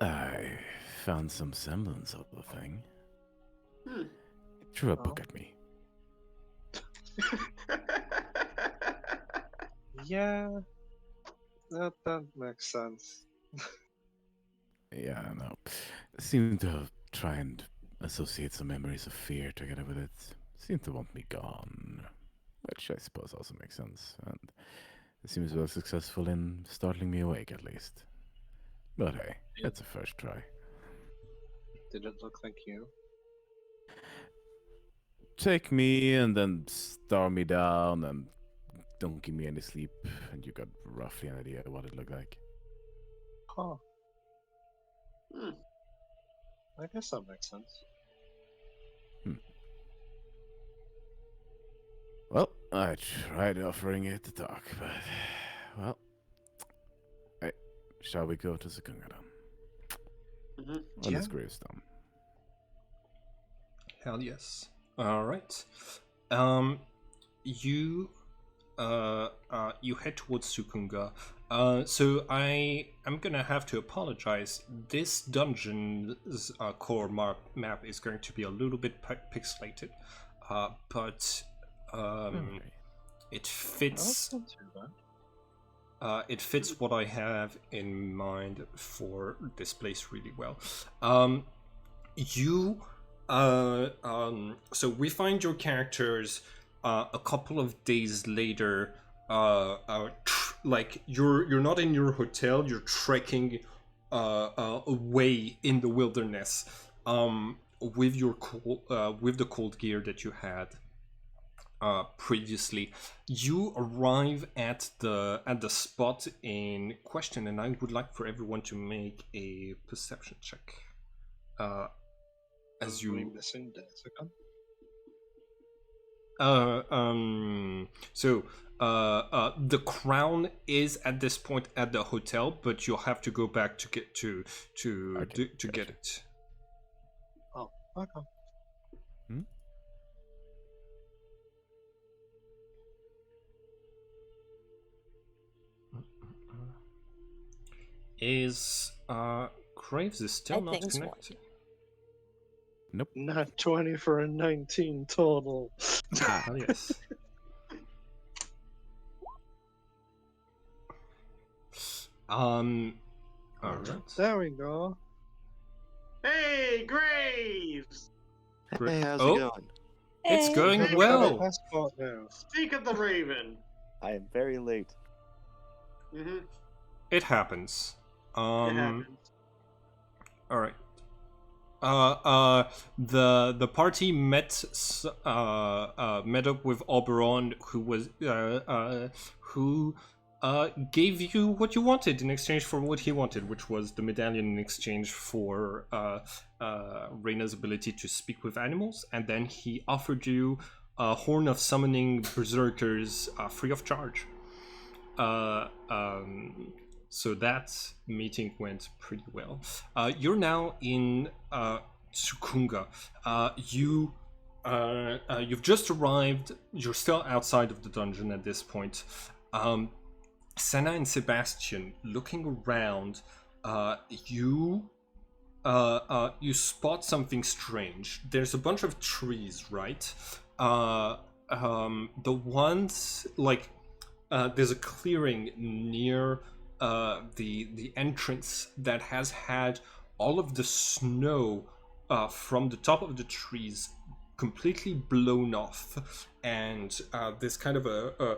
I found some semblance of the thing. Threw a book at me. Yeah, that makes sense. Yeah, I know. Seemed to try and associate some memories of fear together with it. Seemed to want me gone, which I suppose also makes sense. And it seems well successful in startling me awake, at least. But hey, it's a first try. Did it look like you? Take me and then star me down and don't give me any sleep, and you got roughly an idea of what it looked like. Huh. I guess that makes sense. Well, I tried offering it to talk, but well, shall we go to Sukunga then? Mm-hmm. On Yeah. this gravestone. Hell yes. All right. You you head towards Sukunga. So I'm gonna have to apologize. This dungeon's core map is going to be a little bit pixelated, but Alright. it Oh, fits. that's not too bad. It fits what I have in mind for this place really well. So we find your characters a couple of days later. Like you're not in your hotel. You're trekking away in the wilderness with your with the cold gear that you had previously. You arrive at the spot in question, and I would like for everyone to make a perception check. As Are we you missing Deathicon? the crown is at this point at the hotel, but you'll have to go back to get to Okay, get gotcha. it. Oh, okay. Is Graves is still I not think so. connected? Not 20 for a 19 total. Hell yes. Alright. There we go. Hey, Graves! Hey, how's Oh. it going? It's Hey. going Hey, We've got a well. passport now. Speak of the Raven. I am very late. Mm-hmm. It happens. It happens. All right. The party met up with Oberon, who was who gave you what you wanted in exchange for what he wanted, which was the medallion in exchange for Reyna's ability to speak with animals, and then he offered you a horn of summoning berserkers free of charge. So that meeting went pretty well. You're now in Sukunga. You've just arrived. You're still outside of the dungeon at this point. Senna and Sebastian, looking around, you spot something strange. There's a bunch of trees, right? The ones like there's a clearing near the entrance that has had all of the snow from the top of the trees completely blown off, and there's kind of a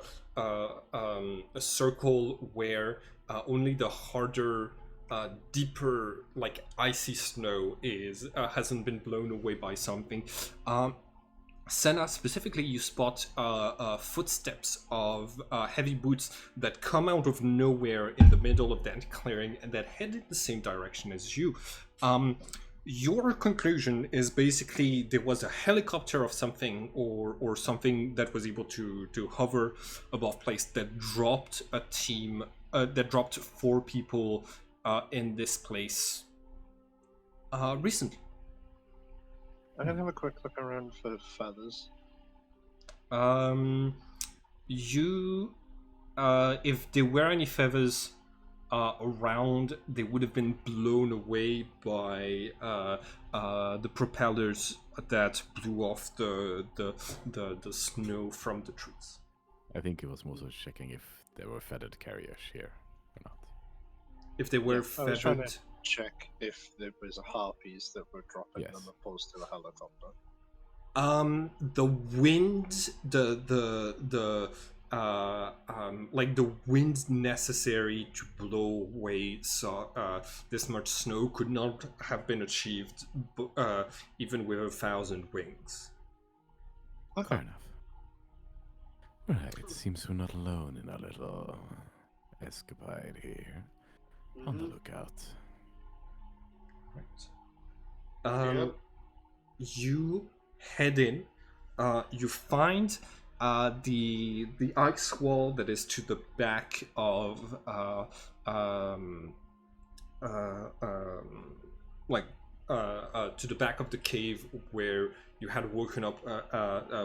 circle where only the harder, deeper, like icy snow is hasn't been blown away by something. Senna, specifically, you spot footsteps of heavy boots that come out of nowhere in the middle of that clearing and that head in the same direction as you. Your conclusion is basically there was a helicopter of something or something that was able to hover above place that dropped a team, that dropped 4 people in this place recently. I'm gonna have a quick look around for feathers. You, if there were any feathers around, they would have been blown away by the propellers that blew off the snow from the trees. I think it was more so checking if there were feathered carriers here or not. If they were I was trying feathered, to check if there was harpies that were dropping Yes. them opposed to a helicopter. the wind, like the wind necessary to blow away this much snow could not have been achieved even with 1,000 wings. Okay. Fair enough. Right, it seems we're not alone in our little escapade here. On the Mhm. lookout. Right. Yep. You head in. You find the ice wall that is to the back of to the back of the cave where you had woken up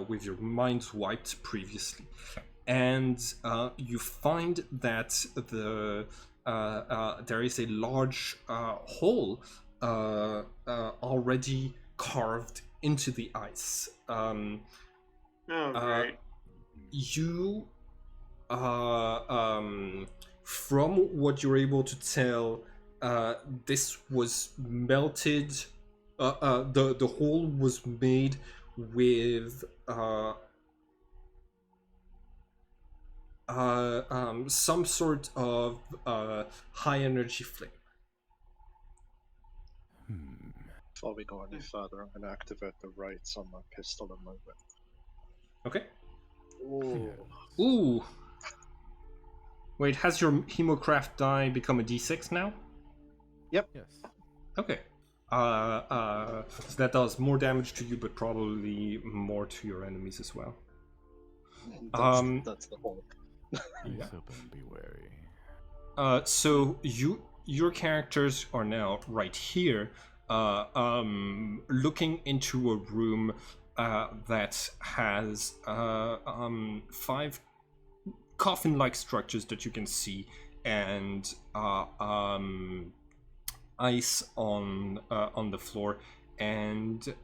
with your minds wiped previously, and you find that there is a large hole already carved into the ice. Oh, great. You, from what you're able to tell, this was melted. The hole was made with some sort of high energy flame. Before we go any further, I'm going to activate the rights on my pistol and my whip. Okay. Ooh. Ooh. Wait, has your Hemocraft die become a D6 now? Yes. Okay. So that does more damage to you, but probably more to your enemies as well. That's the whole. Please open, be wary. So your characters are now right here, looking into a room that has 5 coffin-like structures that you can see, and ice on the floor, and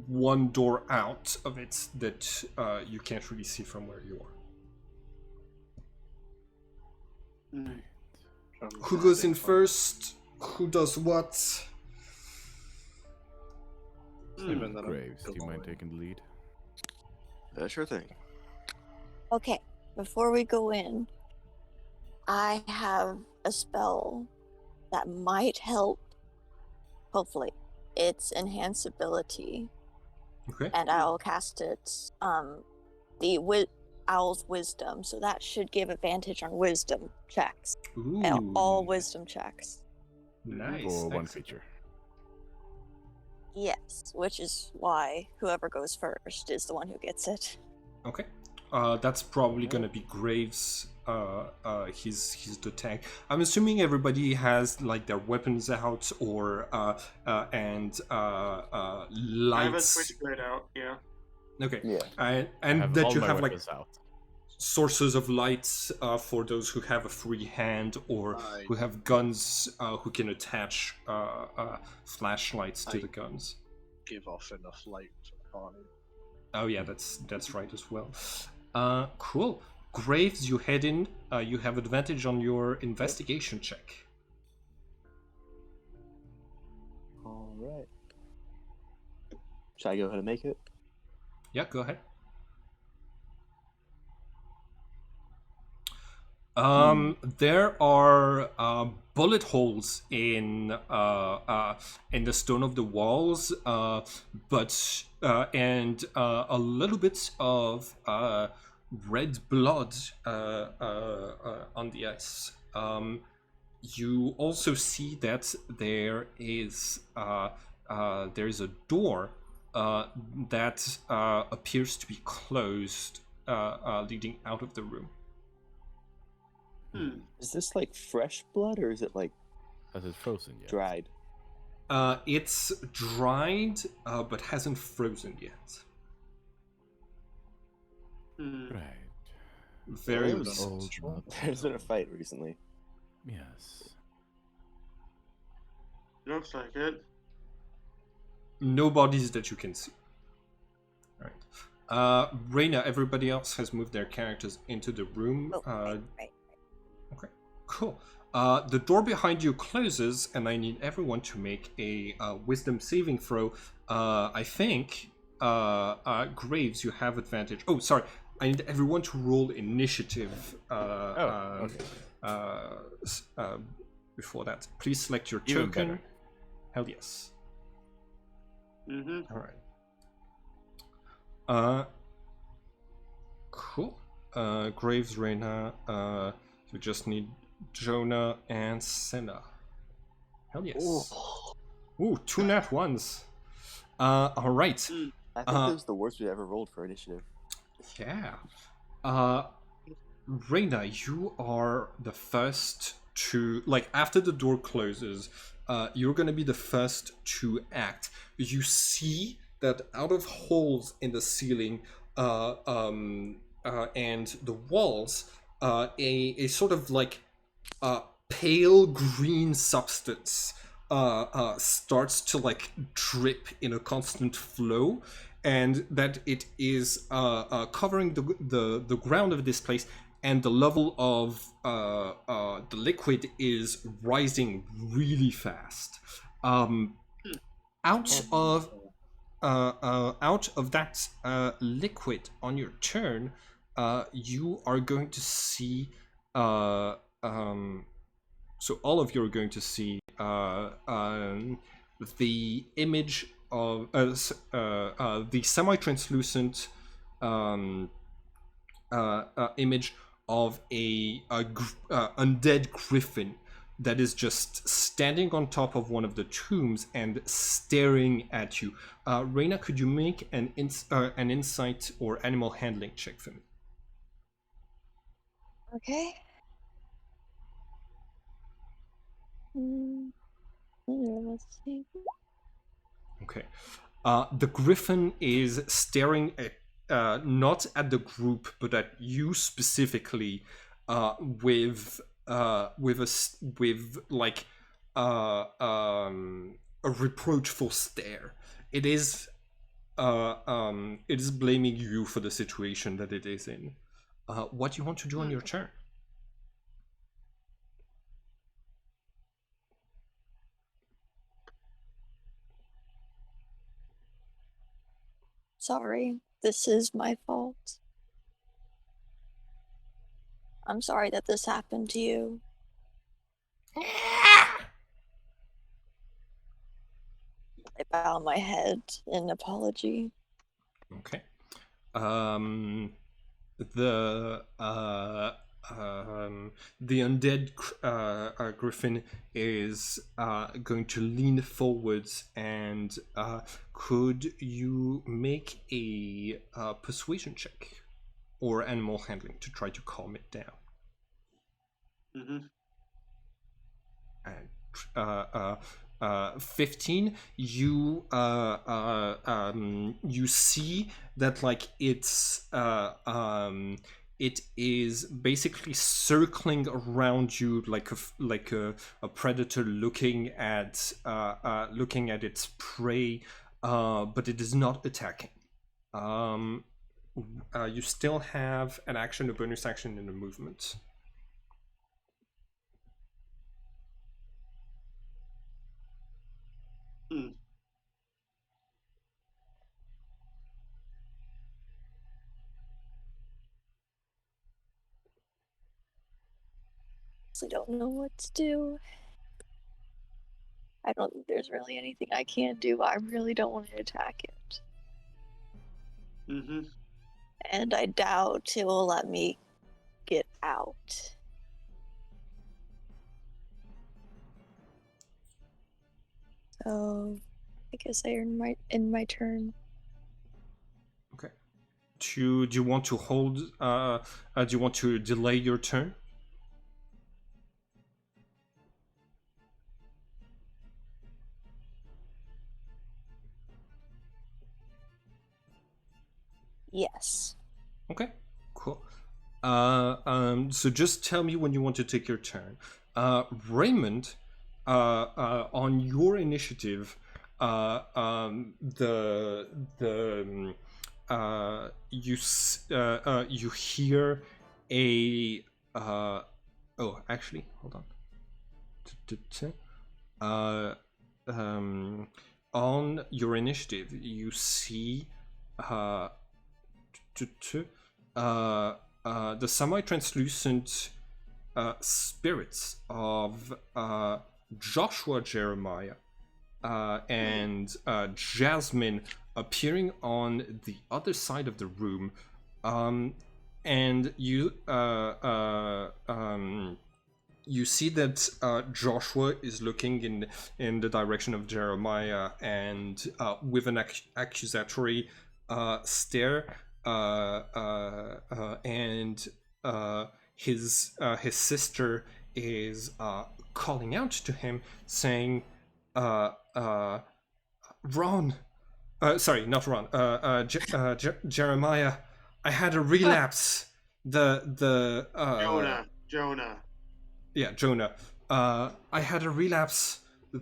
one door out of it that you can't really see from where you are. Who goes in first? Who does what? Even then, Graves, do you mind taking the lead? Sure thing. Okay, before we go in, I have a spell that might help. Hopefully, it's enhance ability, Okay. and I'll cast it. Owl's wisdom, so that should give advantage on wisdom checks. Ooh. And all wisdom checks. Nice. For one Excellent. creature. Yes, which is why whoever goes first is the one who gets it. Okay. That's probably gonna be Graves. He's the tank. I'm assuming everybody has like their weapons out or and I have a lights. switchblade out, yeah. Okay. Yeah. And that all you my have like weapons out. sources of lights for those who have a free hand or who have guns who can attach flashlights to I- the guns. Give off enough light for the party. Oh yeah, that's right as well. Cool. Graves, you head in. You have advantage on your investigation check. All right. Should I go ahead and make it? Yeah, go ahead. There are bullet holes in the stone of the walls, but and a little bit of red blood on the ice. You also see that there is a door that appears to be closed, leading out of the room. Is this like fresh blood or is it like Has it frozen yet? dried? It's dried, but hasn't frozen yet. Right. Very Old recent. There's been a fight recently. Yes. Looks like it. No bodies that you can see. Alright. Reyna, everybody else has moved their characters into the room. Oh, right. Okay, cool. The door behind you closes, and I need everyone to make a wisdom saving throw. I think, Graves, you have advantage. Oh, sorry. I need everyone to roll initiative. Okay. Before that, please select your Even token. better. Hell yes. Mm-hmm. All right. Cool. Graves, Reyna. You just need Jonah and Senna. Hell yes. Ooh, 2 nat ones. All right. I think this was the worst we ever rolled for initiative. Yeah. Reina, you are the first to, like, after the door closes, you're gonna be the first to act. You see that out of holes in the ceiling and the walls, a sort of like pale green substance starts to like drip in a constant flow, and that it is covering the ground of this place, and the level of the liquid is rising really fast. Out of that liquid on your turn, you are going to see. So all of you are going to see the image of the semi-translucent image of a undead griffin that is just standing on top of one of the tombs and staring at you. Reina, could you make an insight or animal handling check for me? Okay. Let's see. Okay. The griffin is staring at not at the group, but at you specifically, with like a reproachful stare. It is blaming you for the situation that it is in. What do you want to do on your turn? Sorry, this is my fault. I'm sorry that this happened to you. I bow my head in apology. Okay. The undead griffin is going to lean forwards, and could you make a persuasion check or animal handling to try to calm it down? And 15, you you see that like it is basically circling around you like a predator looking at its prey, but it is not attacking. You still have an action, a bonus action, and a movement. I don't know what to do. I don't think there's really anything I can do. I really don't want to attack it. And I doubt it will let me get out. So I guess I earned my turn. Okay. Do you want to hold? Do you want to delay your turn? Yes. Okay, cool. So just tell me when you want to take your turn. Raymond, on your initiative, you hear a oh, actually, hold on. On your initiative, you see the semi-translucent spirits of Joshua Jeremiah and Jasmine appearing on the other side of the room, and you you see that Joshua is looking in the direction of Jeremiah, and with an accusatory stare, and his sister is calling out to him, saying, "Ron, sorry, not Ron. Jeremiah, I had a relapse. Jonah. Yeah, Jonah. I had a relapse. We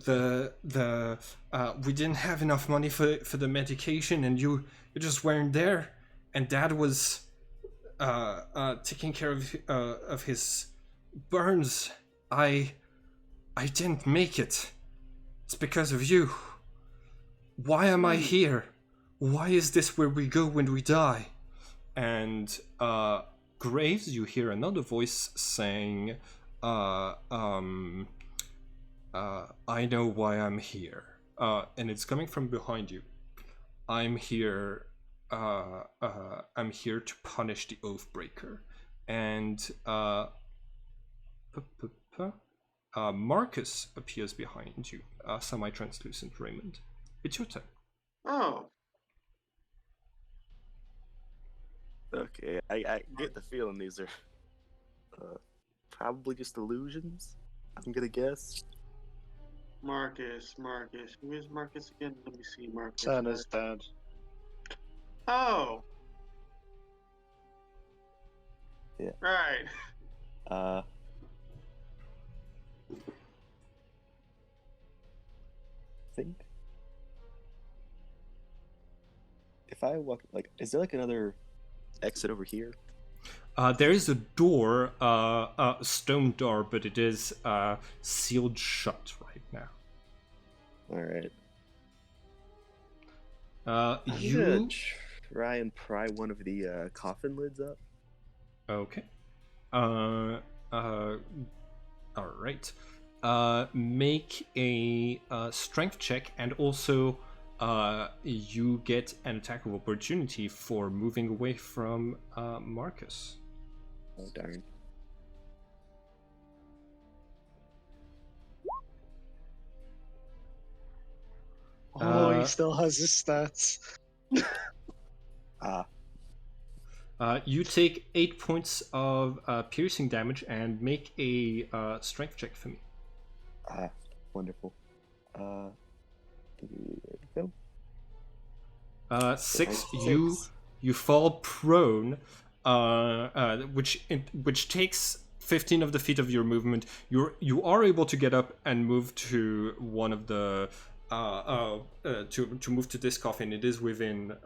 didn't have enough money for the medication, and you just weren't there. And Dad was taking care of his burns. I didn't make it. It's because of you. Why am I here? Why is this where we go when we die?" And Graves, you hear another voice saying, I know why I'm here. And it's coming from behind you. I'm here to punish the Oathbreaker. And Marcus appears behind you, semi-translucent Raymond. It's your turn. Oh, Okay, I get the feeling these are probably just illusions. I'm gonna guess. Marcus. Who is Marcus again? Let me see, Marcus. Santa's dad. Oh. Yeah. Right. Think if I walk, like, is there like another exit over here? There is a door, a stone door, but it is sealed shut right now. All right. I'm You gonna try and pry one of the coffin lids up. okay? All right. Make a strength check, and also you get an attack of opportunity for moving away from Marcus. Oh darn. Oh, he still has his stats. You take 8 points of piercing damage and make a strength check for me. Wonderful. There we go. 6. Six. You fall prone, which takes 15 of the feet of your movement. You are able to get up and move to one of the to move to this coffin. It is within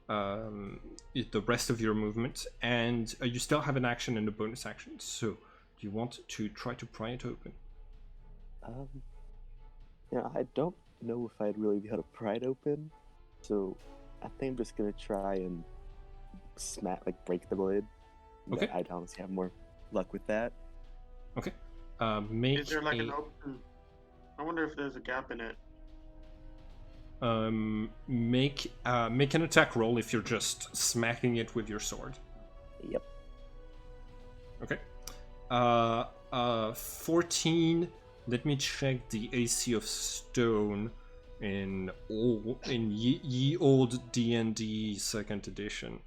the rest of your movement, and you still have an action and a bonus action. So, do you want to try to pry it open? Yeah, I don't know if I'd really be able to pry it open, so I think I'm just gonna try and break the lid. Okay. I'd honestly have more luck with that. Okay. Make Is there like a, an open? I wonder if there's a gap in it. make an attack roll if you're just smacking it with your sword. Yep. Okay. 14. Let me check the AC of stone in ye old D&D second edition.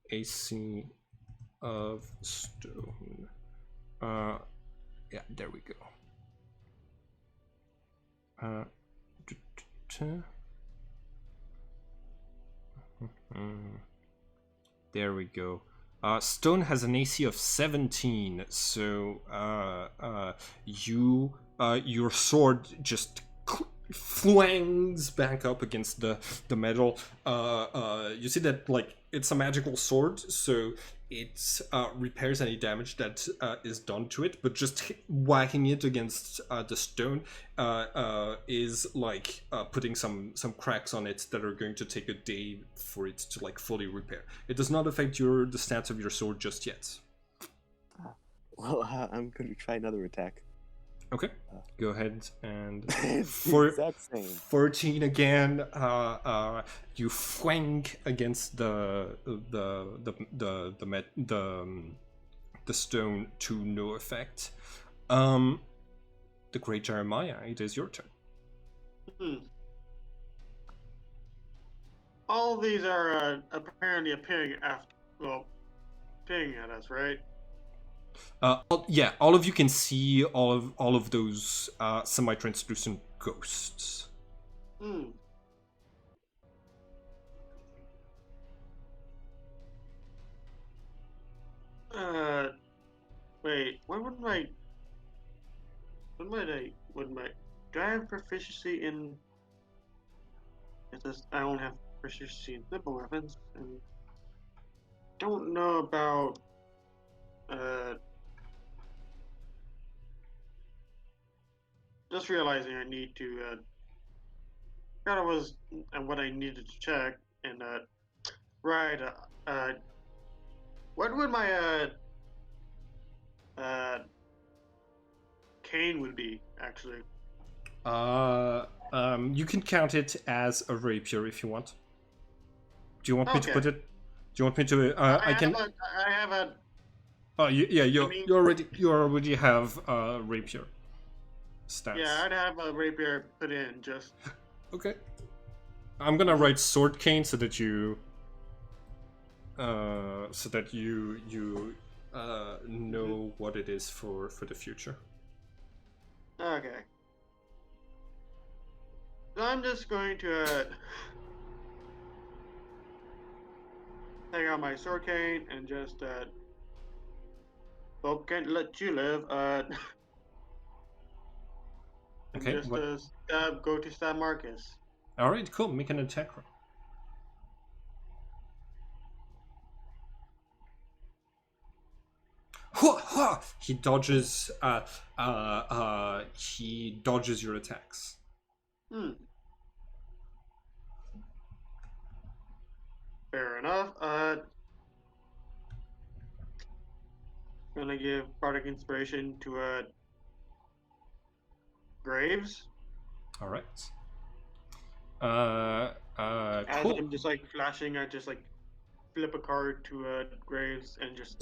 AC of stone. Yeah, there we go. There we go. Stone has an AC of 17, so your sword just flangs back up against the metal. You see that it's a magical sword, so it repairs any damage that is done to it, but just whacking it against the stone is putting some cracks on it that are going to take a day for it to fully repair. It does not affect the stats of your sword just yet. Well, I'm going to try another attack. Okay, go ahead and for 14 again. You flank against the the stone to no effect. The Great Jeremiah, it is your turn. All these are apparently appearing at us, right? Yeah, all of you can see all of those semi-translucent ghosts. Wait, do I have proficiency in? It says I don't have proficiency in simple weapons, and don't know about just realizing I need to kind of was and what I needed to check and right what would my cane would be actually? You can count it as a rapier if you want. Do you want me to put it? Do you want me to? I can. I have a. Oh, you already have rapier stats. Yeah, I'd have a rapier put in just. Okay. I'm gonna write sword cane so that you know what it is for the future. Okay. So I'm just going to take out my sword cane and just well, can't let you live. Okay. Just go to stab Marcus. All right, cool. Make an attack roll. He dodges. He dodges your attacks. Fair enough. Gonna give bardic inspiration to Graves. All right. As Cool. I'm just like flashing, I just like flip a card to Graves and just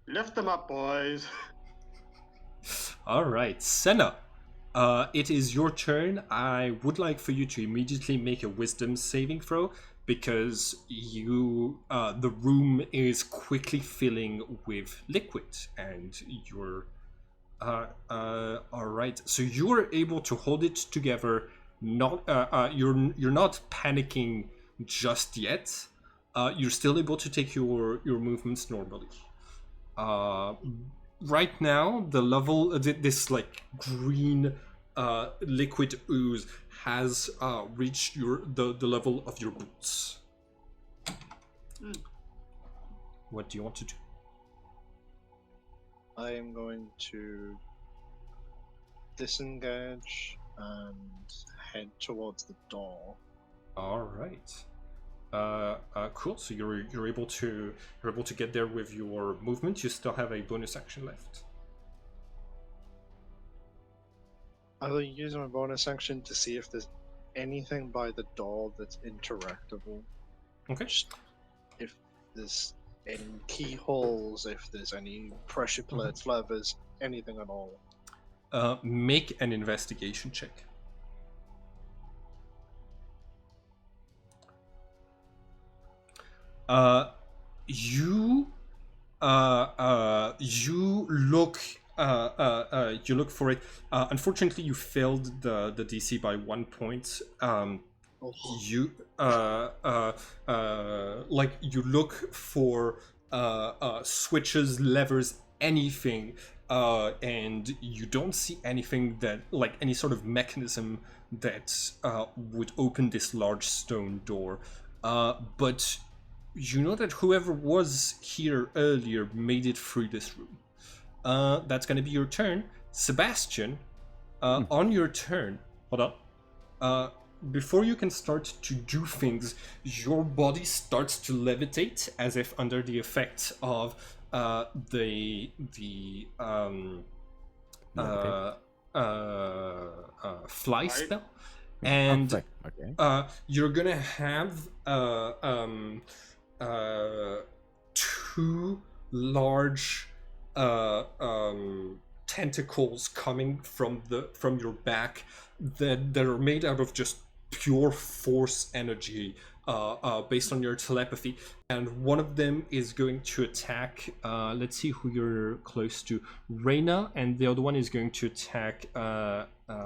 lift them up, boys. All right, Senna. It is your turn. I would like for you to immediately make a wisdom saving throw because the room is quickly filling with liquid and you're all right. So you are able to hold it together. Not you're not panicking just yet. You're still able to take your movements normally. Right now, the level this like green liquid ooze has reached the level of your boots. What do you want to do? I am going to disengage and head towards the door. All right. Cool. So you're able to get there with your movement. You still have a bonus action left. I'll use my bonus action to see if there's anything by the door that's interactable. Okay. If there's any keyholes, if there's any pressure plates, levers, anything at all. Make an investigation check. You look for it. Unfortunately, you failed the DC by 1 point. You you look for switches, levers, anything, and you don't see anything that like any sort of mechanism that would open this large stone door. But you know that whoever was here earlier made it through this room. That's going to be your turn. Sebastian, on your turn, hold on. Before you can start to do things, your body starts to levitate as if under the effect of the fly spell. And okay. You're going to have 2 large tentacles coming from your back that are made out of just pure force energy based on your telepathy, and one of them is going to attack, let's see who you're close to, Reyna, and the other one is going to attack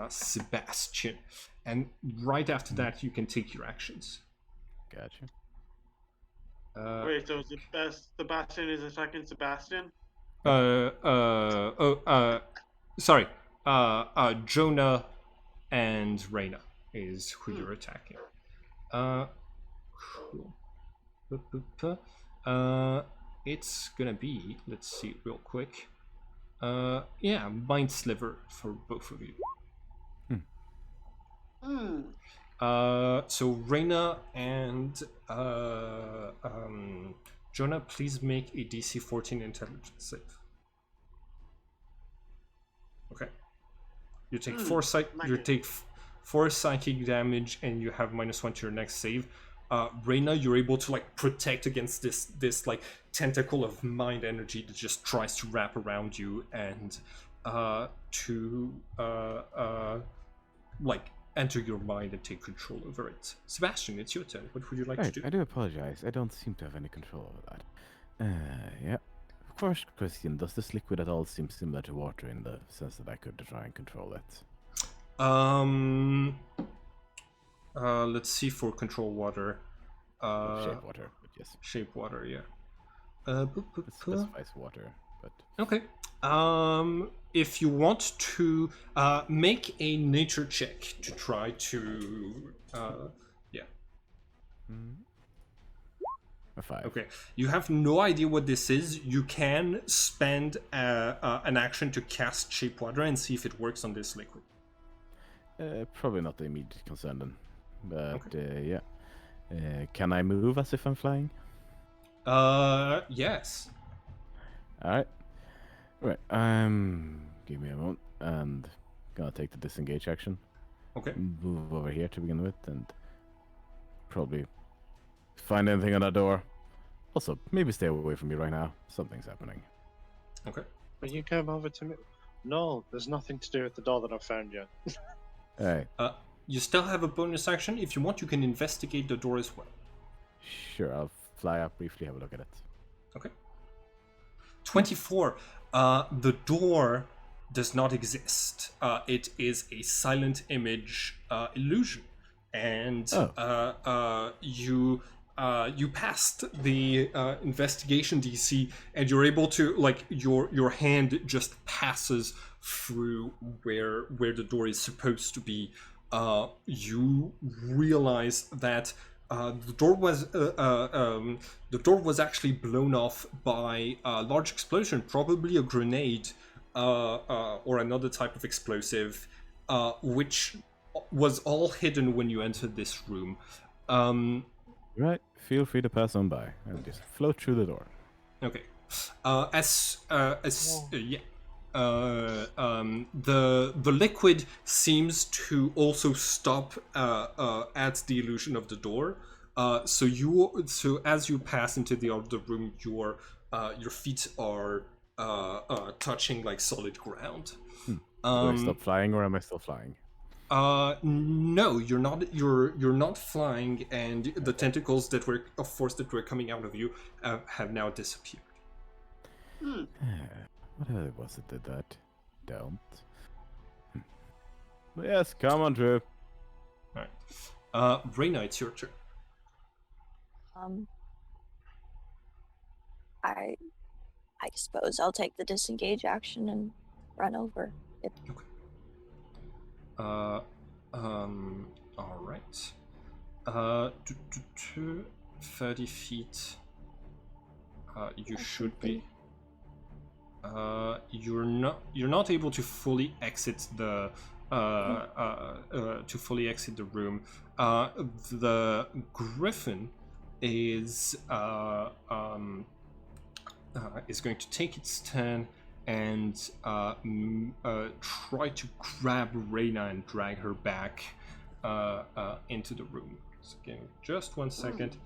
Sebastian, and right after that you can take your actions. Gotcha. Wait, so Sebastian is attacking Sebastian? Sorry, Jonah and Reyna is who you're attacking. Cool. It's gonna be, let's see real quick. Yeah, Mind Sliver for both of you. So Reyna and Jonah, please make a DC 14 intelligence save. Okay. You take four psychic damage, and you have -1 to your next save. Reyna, you're able to like protect against this like tentacle of mind energy that just tries to wrap around you and like enter your mind and take control over it. Sebastian, it's your turn. What would you like to do? I do apologize. I don't seem to have any control over that. Yeah. First question, does this liquid at all seem similar to water in the sense that I could try and control it? Let's see for control water. Shape water, but yes. Shape water, yeah. It specifies water, but... Okay. If you want to make a nature check to try to, yeah. A 5. Okay. You have no idea what this is. You can spend an action to cast shape water and see if it works on this liquid. Probably not the immediate concern then, but okay. Yeah. Can I move as if I'm flying? Yes. Alright. Right, give me a moment, and gonna take the disengage action. Okay. Move over here to begin with, and probably find anything on that door. Also, maybe stay away from me right now. Something's happening. Okay. Will you come over to me? No, there's nothing to do with the door that I found yet. Alright. You still have a bonus action. If you want, you can investigate the door as well. Sure, I'll fly up briefly, have a look at it. Okay. 24. The door does not exist. It is a silent image illusion, and you passed the investigation DC, and you're able to like your hand just passes through where the door is supposed to be. You realize that the door was actually blown off by a large explosion, probably a grenade or another type of explosive, which was all hidden when you entered this room. Right, feel free to pass on by and just float through the door. Okay. The liquid seems to also stop at the illusion of the door. So as you pass into the other room, your feet are touching like solid ground. Do I stop flying, or am I still flying? No, you're not. You're not flying, and the tentacles that were of force that were coming out of you have now disappeared. What was it that don't? Yes, come on, Drew. Alright. Reyna, it's your turn. I suppose I'll take the disengage action and run over. Okay. All right. 30 feet. You should be. You're not able to fully exit the room. The Griffin is going to take its turn and try to grab Reyna and drag her back into the room. So, again, just 1 second.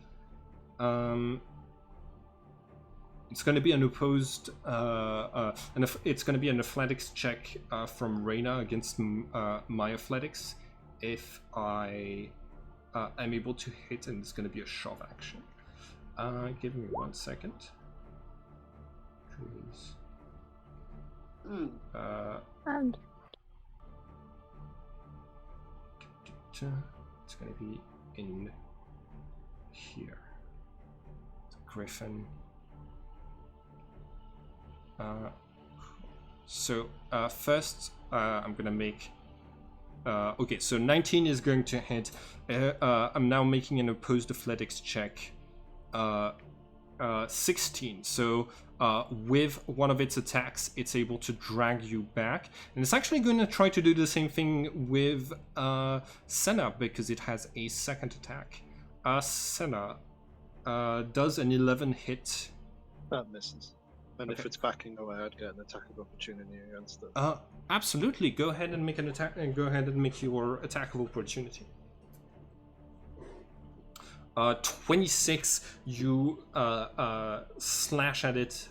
It's going to be an opposed, it's going to be an athletics check from Reyna against my athletics. If I am able to hit, and it's going to be a shove action. Give me 1 second. Please. And It's going to be in here. Griffin. First, I'm gonna make. Okay, so 19 is going to hit. I'm now making an opposed athletics check. 16. So with one of its attacks, it's able to drag you back, and it's actually going to try to do the same thing with Senna because it has a second attack. Senna does an 11 hit. That misses. And if Okay. it's backing away, I'd get an attack of opportunity against it. Absolutely. Go ahead and make an attack, and go ahead and make your attack of opportunity. 26. You slash at it.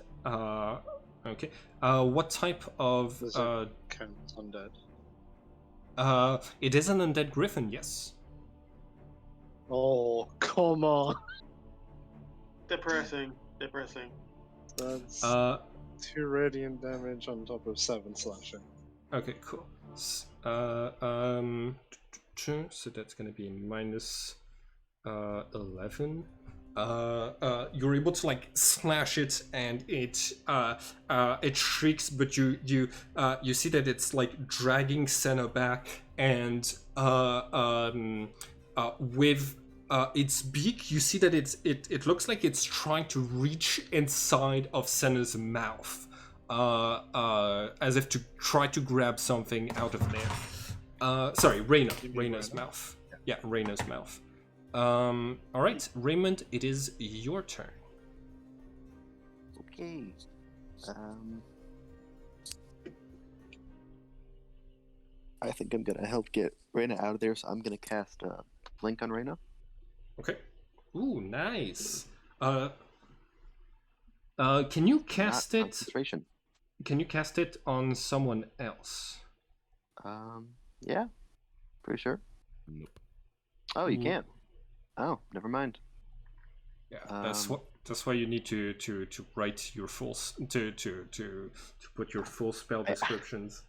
Okay. What type of? Does it count undead? It is an undead griffin. Yes. Oh, come on. Depressing. That's 2 radiant damage on top of 7 slashing. Okay. Cool. So that's gonna be minus 11. You're able to like slash it, and it shrieks, but you see that it's like dragging Senna back, and with its beak, you see that it looks like it's trying to reach inside of Senna's mouth, as if to try to grab something out of there. Sorry, Reyna's mouth. Yeah, Reyna's mouth. All right, Raymond, it is your turn. Okay. I think I'm gonna help get Reyna out of there, so I'm gonna cast Blink on Reyna. Okay. Ooh, nice. Can you cast Not it? concentration. Can you cast it on someone else? Yeah. Pretty sure. Nope. Oh, you Ooh. can't. Oh, never mind. Yeah, that's why you need to write your full to put your full spell descriptions.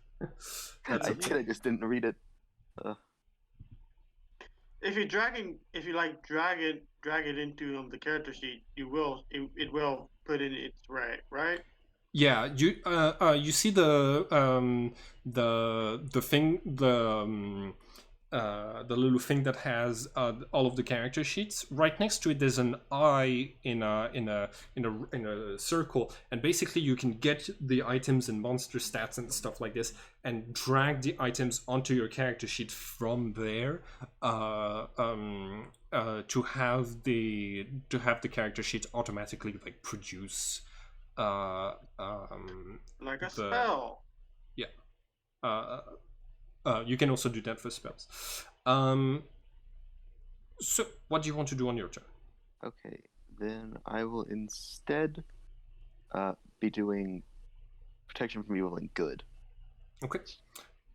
That's I okay. did. I just didn't read it. If you drag it into the character sheet, it will put in its right? Yeah, you see the thing, the little thing that has all of the character sheets. Right next to it, there's an eye in a circle, and basically you can get the items and monster stats and stuff like this, and drag the items onto your character sheet from there, to have the character sheet automatically like produce. Like a spell. Yeah. You can also do that for spells. So, what do you want to do on your turn? Okay, then I will instead be doing protection from evil and good. Okay.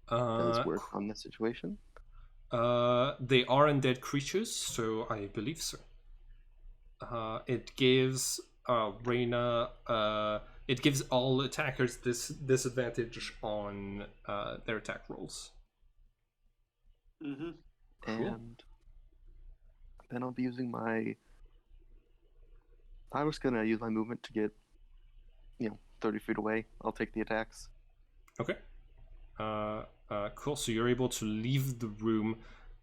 Does work on this situation? They are undead creatures, so I believe so. It gives Reyna. It gives all attackers this disadvantage on their attack rolls. Mm-hmm. And then I'll be using my. I was gonna use my movement to get, 30 feet away. I'll take the attacks. Okay. Cool. So you're able to leave the room.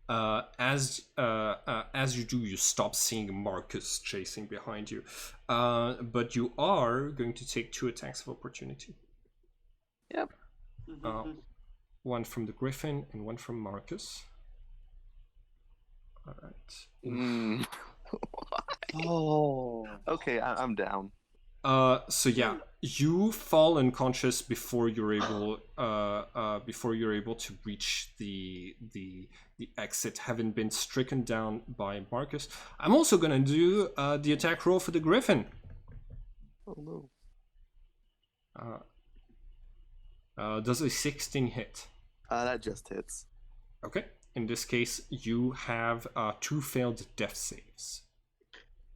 As you do, you stop seeing Marcus chasing behind you, but you are going to take 2 attacks of opportunity. Yep. One from the Griffin and one from Marcus. All right. Oh. Okay, I'm down. So yeah, you fall unconscious before you're able to reach the exit, having been stricken down by Marcus. I'm also gonna do the attack roll for the Griffin. Oh no. Does a 16 hit? That just hits. Okay. In this case, you have 2 failed death saves.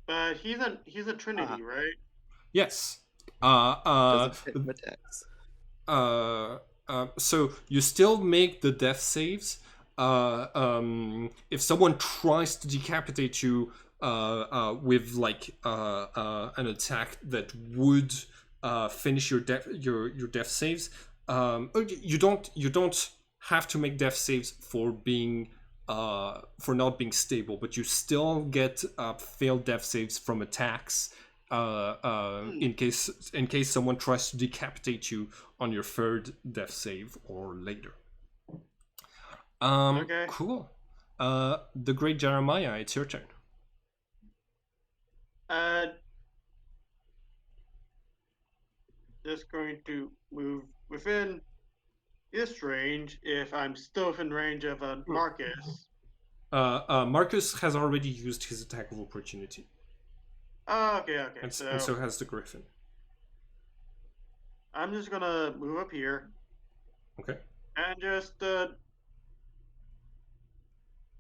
But he's a Trinity, right? Yes. Doesn't hit my attacks. So you still make the death saves. If someone tries to decapitate you with like an attack that would finish your death saves, you don't have to make death saves for being for not being stable, but you still get failed death saves from attacks. In case someone tries to decapitate you on your 3rd death save or later. Okay. Cool. The Great Jeremiah, it's your turn. Just going to move within this range if I'm still within range of Marcus. Marcus has already used his attack of opportunity. Oh, okay. And so has the Griffin. I'm just gonna move up here. Okay. And just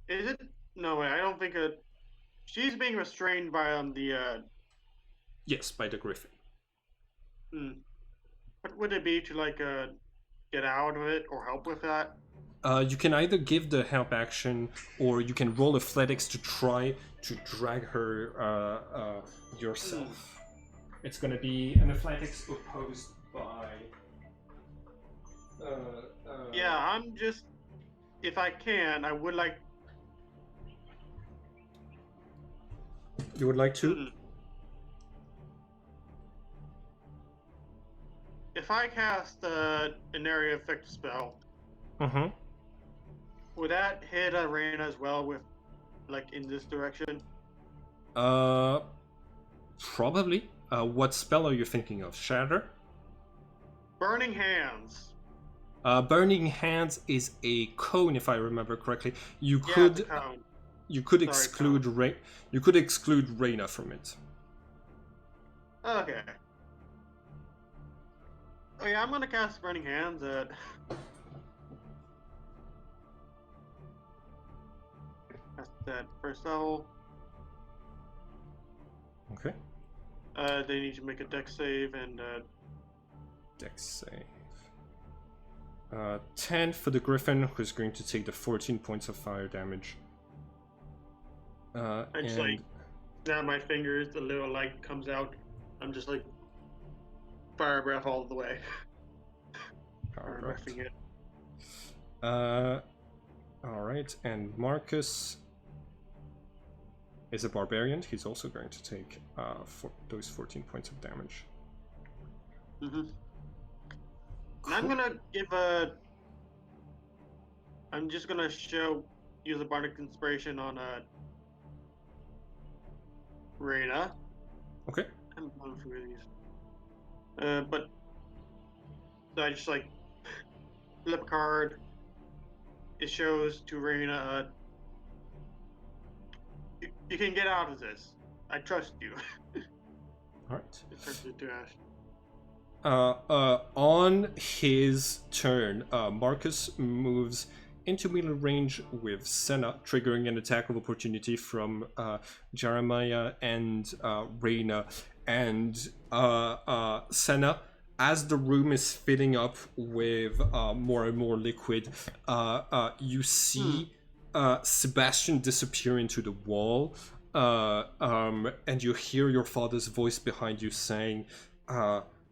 is it? No way. I don't think she's being restrained by the. Yes, by the Griffin. What would it be to like get out of it or help with that? You can either give the help action, or you can roll athletics to try to drag her yourself. It's going to be an athletics opposed by. Yeah, I'm just. If I can, I would like. You would like to? If I cast an area effect spell, would that hit Arena as well with, like, in this direction? Probably. What spell are you thinking of? Shatter? Burning Hands. Burning Hands is a cone, if I remember correctly. You Yeah, could it's a cone. you could Sorry, exclude cone. You could exclude Reyna from it. Okay. Oh yeah, I'm gonna cast Burning Hands at. That's that first level. Okay. They need to make a dex save and. Dex save. 10 for the Griffin, who's going to take the 14 points of fire damage. I just like snap my fingers, the little light comes out. I'm just like fire breath all the way. Fire breathing it. Alright, and Marcus is a barbarian. He's also going to take those 14 points of damage. And I'm gonna give I'm just gonna use a bardic inspiration on Reyna. Okay. I'm going through these. But so I just like flip a card. It shows to Reyna, you can get out of this. I trust you. Alright. It turns into Ash. On his turn, Marcus moves into melee range with Senna, triggering an attack of opportunity from Jeremiah and Reyna. And Senna, as the room is filling up with more and more liquid, you see Sebastian disappear into the wall, and you hear your father's voice behind you saying,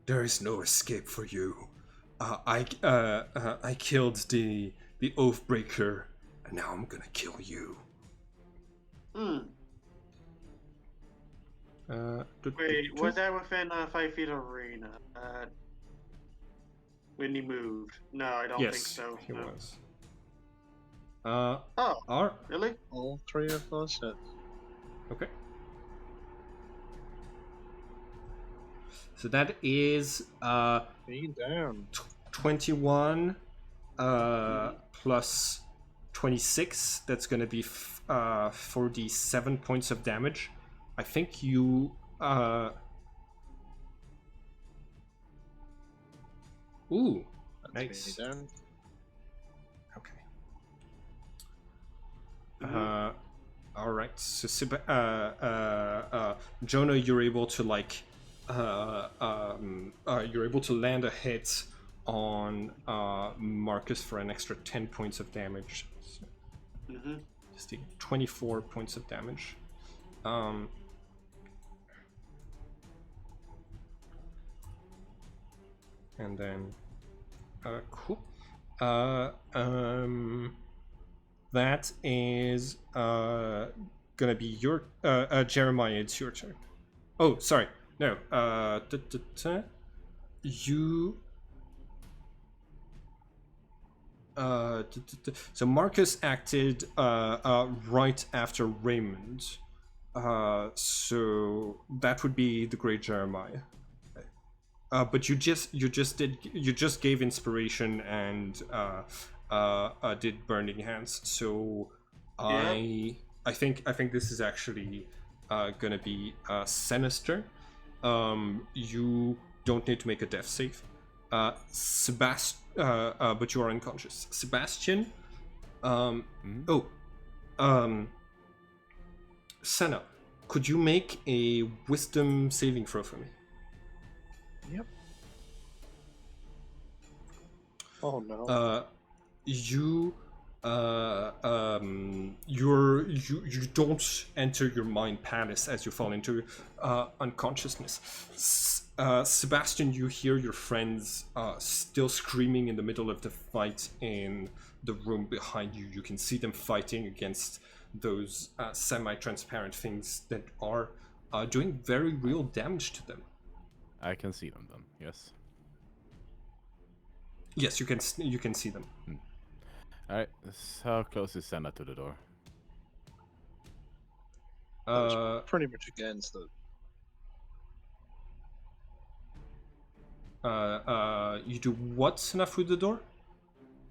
"There is no escape for you. I killed the Oathbreaker, and now I'm gonna kill you." Wait, was that within 5 feet of Reyna? When he moved? No, I don't think so. Yes, he no. was. Really? All 3 of those hit. Okay. So that is Be down. 21 plus 26. That's going to be 47 points of damage. I think you Ooh, That's nice. me down. Okay. Mhm. All right. So, Jonah, you're able to you're able to land a hit on Marcus for an extra 10 points of damage. So Mhm. just take 24 points of damage. And then, cool. That is gonna be your Jeremiah. It's your turn. Oh, sorry. No. You. So Marcus acted right after Raymond. So that would be the Great Jeremiah. But you just gave inspiration and did Burning Hands. So Yeah. I think this is actually gonna be sinister. You don't need to make a death save. But you are unconscious. Sebastian. Senna, could you make a Wisdom saving throw for me? Yep. Oh no. You don't enter your mind palace as you fall into unconsciousness. Sebastian, you hear your friends still screaming in the middle of the fight in the room behind you. You can see them fighting against those semi-transparent things that are doing very real damage to them. I can see them then, yes. Yes, you can see them. Alright, how close is Senna to the door? Pretty much against it. You do what, Senna, through the door?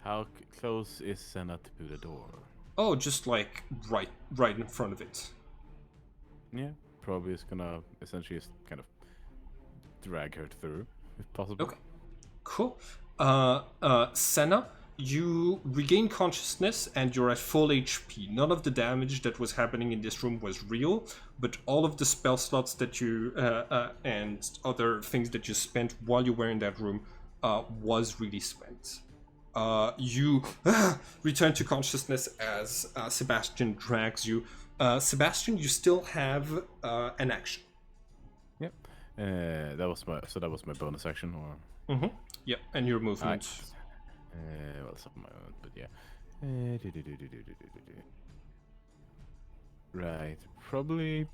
How close is Senna to the door? Oh, just like right in front of it. Yeah, probably is gonna essentially just kind of drag her through, if possible. Okay, cool. Senna, you regain consciousness and you're at full HP. None of the damage that was happening in this room was real, but all of the spell slots that you and other things that you spent while you were in that room was really spent. You return to consciousness as Sebastian drags you. Sebastian, you still have an action. Yep. That was my bonus action, or. Mm-hmm. Yep, and your movement. Well, some of my own, but yeah. Right, probably.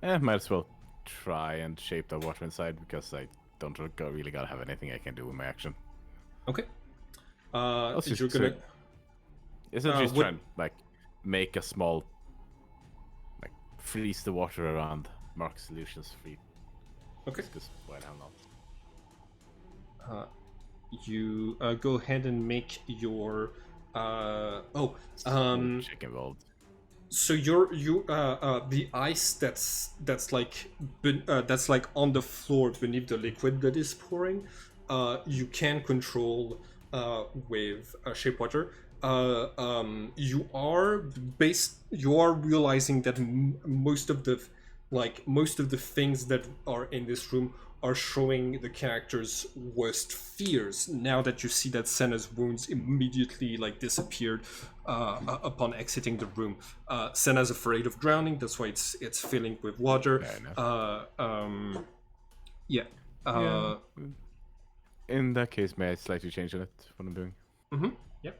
Might as well try and shape the water inside because I don't really gotta have anything I can do with my action. Okay. You're gonna. Essentially, just try and make a small, freeze the water around Mark Solutions' feet. Okay. Because why the hell not? You go ahead and make your. Check involved. So the ice that's like on the floor beneath the liquid that is pouring, you can control with shapewater. You are realizing that most of the things that are in this room are showing the character's worst fears. Now that you see that Senna's wounds immediately disappeared upon exiting the room. Senna's afraid of drowning, that's why it's filling with water. In that case, may I slightly change it? What I'm doing? Mm-hmm. Yeah.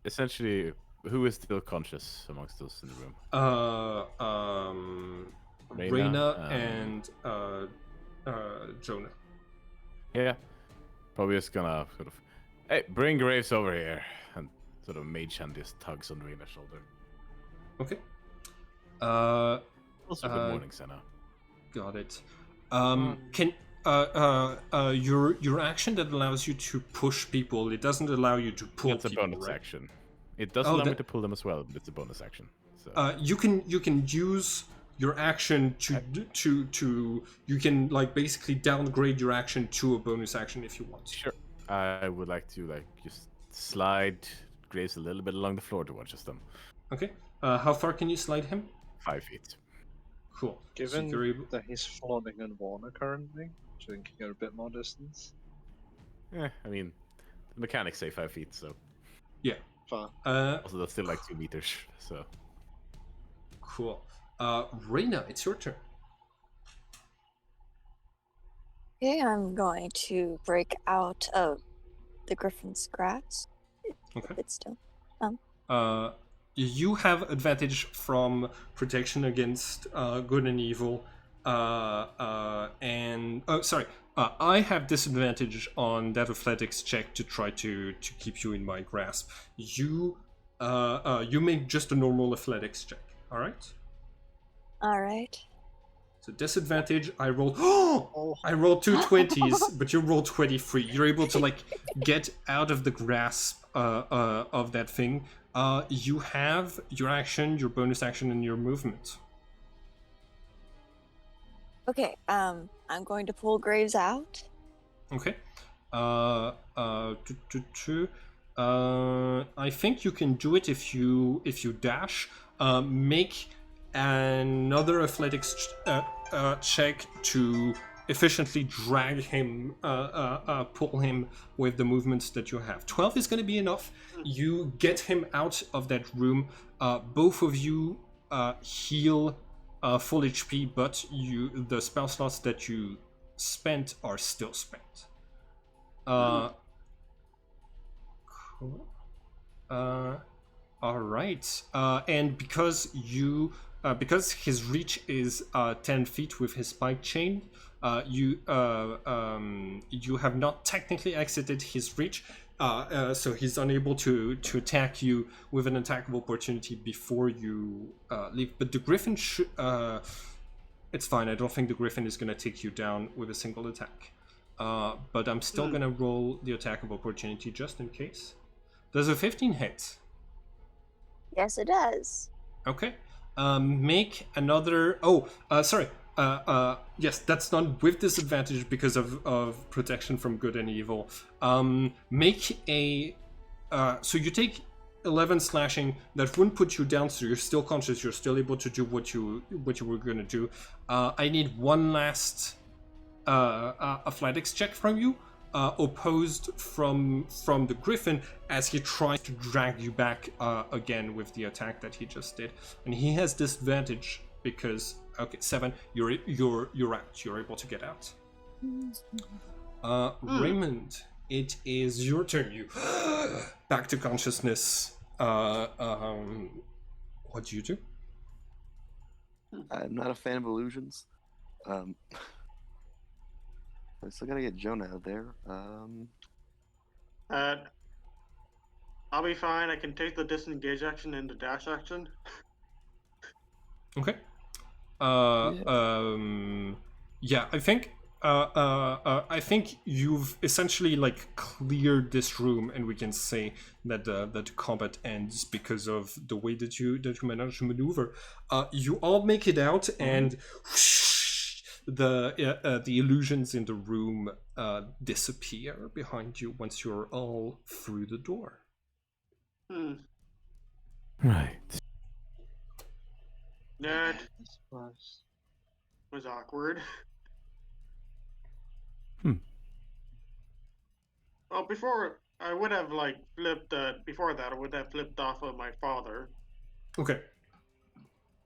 Essentially, who is still conscious amongst us in the room? Reyna and Jonah. Yeah. Probably just gonna sort of, hey, bring Graves over here, and sort of mage hand just tugs on Reyna's shoulder. Okay. Also, good morning, Senna. Got it. Can your action that allows you to push people, it doesn't allow you to pull It's a people, bonus right? action. It does allow me to pull them as well, but it's a bonus action. So. You can use your action to you can like basically downgrade your action to a bonus action if you want. Sure. I would like to just slide Graves a little bit along the floor towards them. Okay. How far can you slide him? 5 feet. Cool. Given so you're able... that he's floating in water currently, do you think he got a bit more distance? I mean, the mechanics say 5 feet, so. Yeah. Far. Also, that's still like 2 meters, so. Cool. Reyna, it's your turn. Okay, I'm going to break out of the griffin's grasp. Okay. It's still. You have advantage from protection against good and evil, and I have disadvantage on that athletics check to try to keep you in my grasp. You make just a normal athletics check. All right. All right. So disadvantage. I rolled. I rolled 2 20s, but you rolled 23. You're able to like get out of the grasp of that thing. You have your action, your bonus action, and your movement. Okay. I'm going to pull Graves out. Okay. I think you can do it if you dash. Make another athletics check to efficiently drag him, pull him with the movements that you have. 12 is going to be enough. You get him out of that room. Both of you heal full HP, but the spell slots that you spent are still spent. Cool. All right. And because his reach is 10 feet with his spike chain, you have not technically exited his reach, so he's unable to attack you with an attack of opportunity before you leave. But the Griffin it's fine. I don't think the Griffin is going to take you down with a single attack. But I'm still going to roll the attack of opportunity just in case. Does a 15 hit? Yes, it does. Okay. Make another... sorry. Yes, that's not with disadvantage because of protection from good and evil. Make a... so you take 11 slashing. That wouldn't put you down, so you're still conscious. You're still able to do what you were going to do. I need one last athletics check from you. Opposed from the Griffin as he tries to drag you back again with the attack that he just did, and he has disadvantage because 7. You're out. You're able to get out. Raymond, it is your turn. You back to consciousness. What do you do? I'm not a fan of illusions. I still gotta get Jonah out of there. I'll be fine. I can take the disengage action and the dash action. Okay. Yeah, I think you've essentially like cleared this room, and we can say that that combat ends because of the way that you manage to maneuver. You all make it out, and the illusions in the room disappear behind you once you're all through the door. Right. That was awkward. Well, before I would have like flipped. Before that, I would have flipped off of my father. Okay.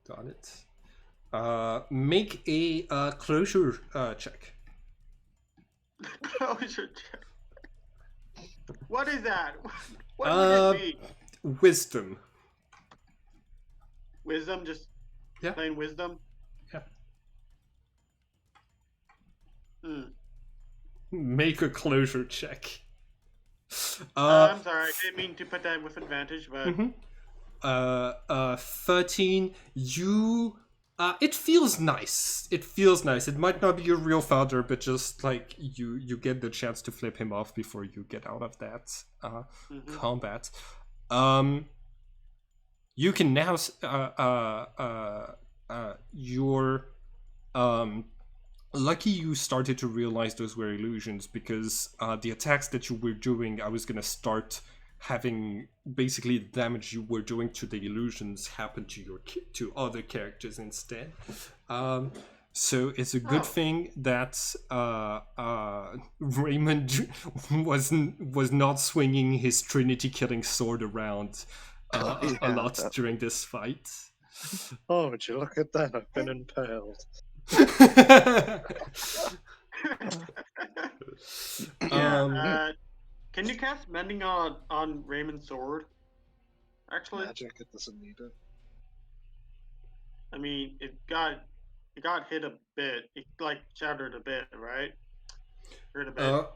Got it. Make a closure check. Closure check. What is that? What would it be? Wisdom. Wisdom, just plain wisdom. Yeah. Hmm. Make a closure check. I'm sorry, I didn't mean to put that with advantage, but 13. You it feels nice. It feels nice. It might not be your real father, but just like you get the chance to flip him off before you get out of that combat. You can now you're lucky you started to realize those were illusions, because the attacks that you were doing, I was gonna start having basically the damage you were doing to the illusions happen to to other characters instead. So it's a good thing that Raymond was not swinging his Trinity killing sword around a Yeah, lot that- during this fight. Oh, would you look at that? I've been impaled. Yeah. Can you cast mending on Raymond's sword? Actually, Magic, it doesn't need it. I mean, it got hit a bit. It like shattered a bit, right? Hurt a bit.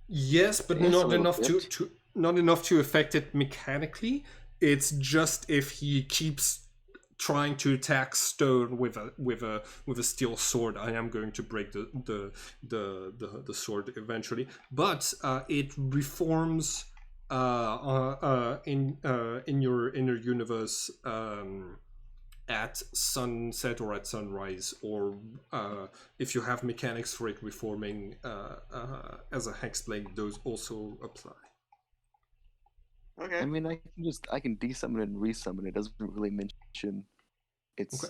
Yes, but Yes, a not little enough bit. to not enough to affect it mechanically. It's just if he keeps trying to attack stone with a steel sword, I am going to break the sword eventually. But it reforms in your inner universe at sunset or at sunrise, or if you have mechanics for it reforming as a hex blade, those also apply. Okay. I mean, I can desummon it and resummon it. It doesn't really mention its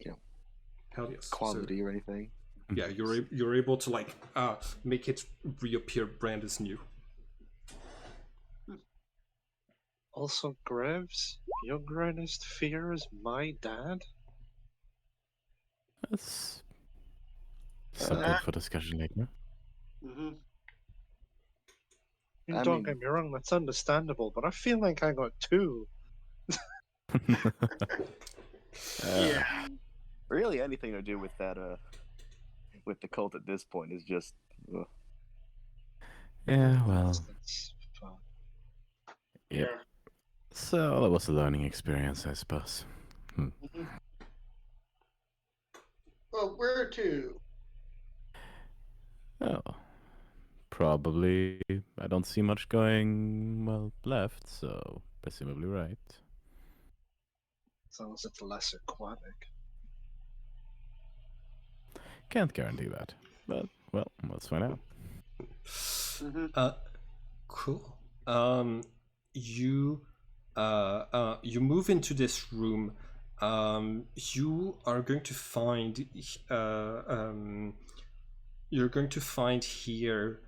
Okay. Hell yes. quality or anything. So, yeah, you're able to like make it reappear brand as new. Also, Graves, your greatest fear is my dad? That's something for discussion later. Mm-hmm. I Don't mean- get me wrong, that's understandable, but I feel like I got two. Yeah. Really, anything to do with that with the cult at this point is just ugh. Yeah, well, That's fine. yep. Yeah. So that was a learning experience, I suppose. Well, where to? Oh, probably. I don't see much going left, so presumably right. As long as it's less aquatic. Can't guarantee that, but well, let's find out. Cool. You move into this room. You are going to find you're going to find here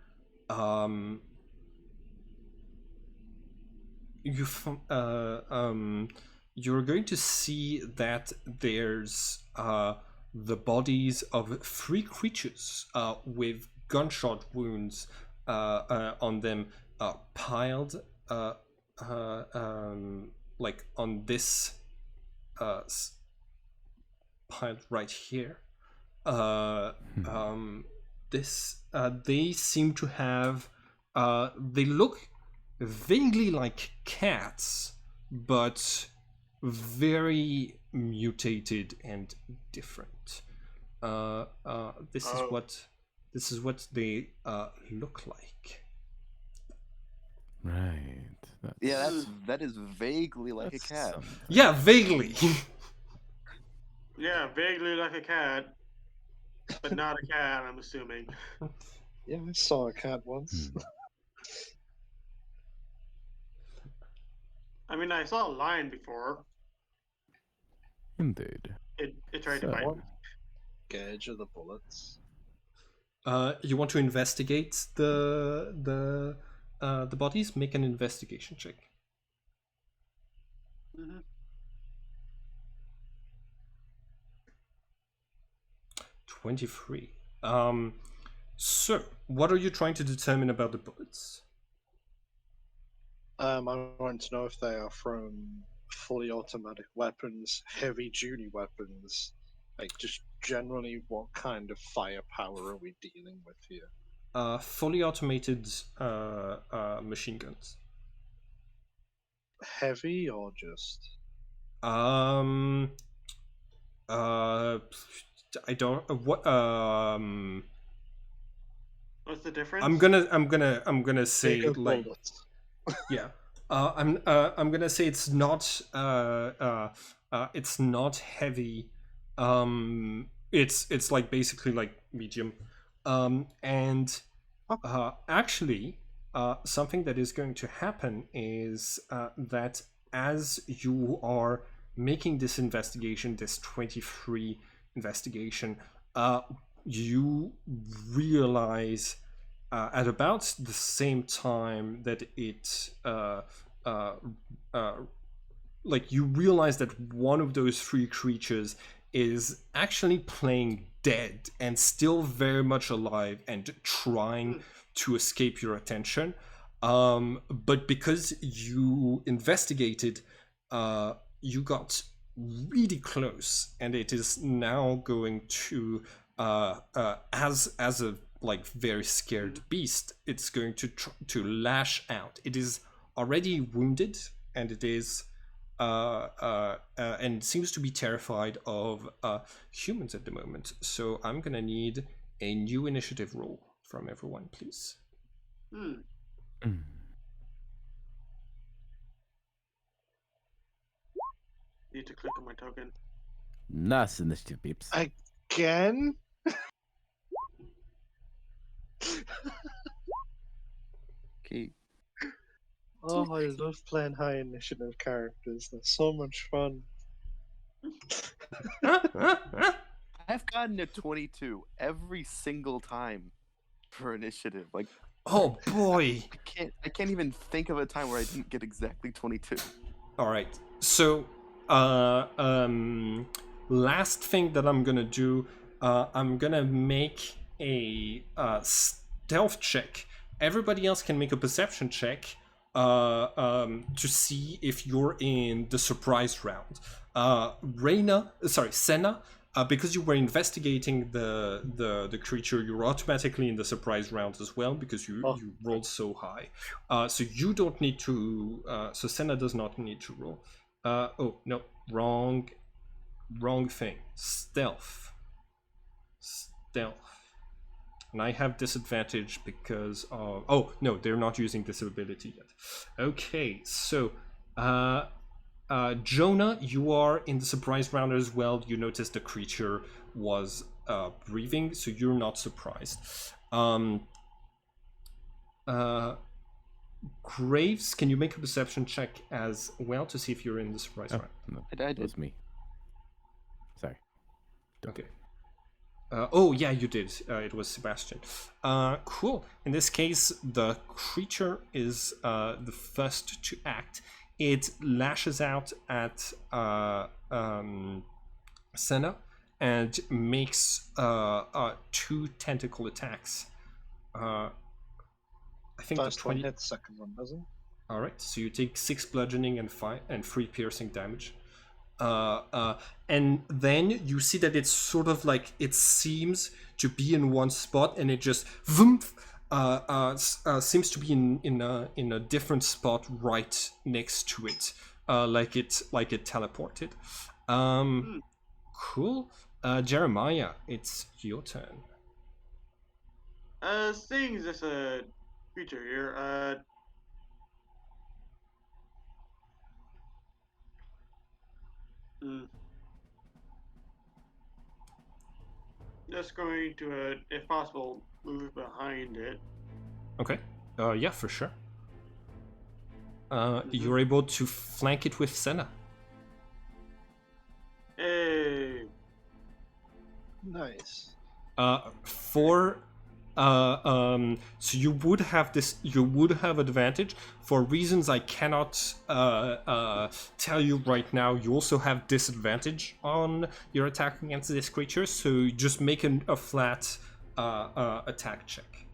you're going to see that there's the bodies of three creatures with gunshot wounds on them, piled like on this piled right here. This they seem to have they look vaguely like cats, but very mutated and different. This is what they look like. Right. Yeah, that is vaguely like a that's cat. something. Yeah, vaguely. Yeah, vaguely like a cat, but not a cat, I'm assuming. Yeah, I saw a cat once. I mean, I saw a lion before. Indeed. It tried to So- bite me. Gauge of the bullets. You want to investigate the bodies? Make an investigation check. Mm-hmm. 23. So, what are you trying to determine about the bullets? I want to know if they are from fully automatic weapons, heavy duty weapons, like just generally what kind of firepower are we dealing with here? Fully automated machine guns. Heavy or just I don't. What? What's the difference? I'm gonna say bigger like bullets? yeah. I'm gonna say it's not heavy. It's like basically like medium. And actually, something that is going to happen is that as you are making this investigation, this 23 investigation, you realize at about the same time that like you realize that one of those three creatures is actually playing dead and still very much alive and trying to escape your attention. But because you investigated, you got really close, and it is now going to, as a like very scared beast, it's going to lash out. It is already wounded, and it is and seems to be terrified of humans at the moment. So I'm gonna need a new initiative roll from everyone, please. Need to click on my token. Nice initiative, peeps. Again? Okay. Oh, I love playing high initiative characters. They're so much fun. I've gotten a 22 every single time for initiative. Like, Oh boy! I can't even think of a time where I didn't get exactly 22. All right. So, last thing that I'm gonna do, I'm gonna make a stealth check. Everybody else can make a perception check to see if you're in the surprise round. Senna, because you were investigating the creature, you're automatically in the surprise round as well because you rolled so high. So you don't need to. So Senna does not need to roll. Oh no, wrong thing. Stealth. And I have disadvantage because of... Oh, no, they're not using this ability yet. Okay, so... Jonah, you are in the surprise round as well. You notice the creature was breathing, so you're not surprised. Graves, can you make a perception check as well to see if you're in the surprise round? No, I did. it was me. Sorry. Okay. Oh, yeah, you did. It was Sebastian. Cool. In this case, the creature is the first to act. It lashes out at Senna and makes 2 tentacle attacks. I think First the 20... one hits, second one doesn't. All right, so you take 6 bludgeoning and 3 piercing damage. And then you see that it's sort of like it seems to be in one spot, and it just seems to be in a different spot right next to it, like it teleported. Cool. Jeremiah, it's your turn. Seeing this creature here, just going to, if possible, move behind it. Okay. Yeah, for sure. You're able to flank it with Senna. Hey. Nice. So you would have advantage for reasons I cannot tell you right now. You also have disadvantage on your attack against this creature, so just make a flat attack check.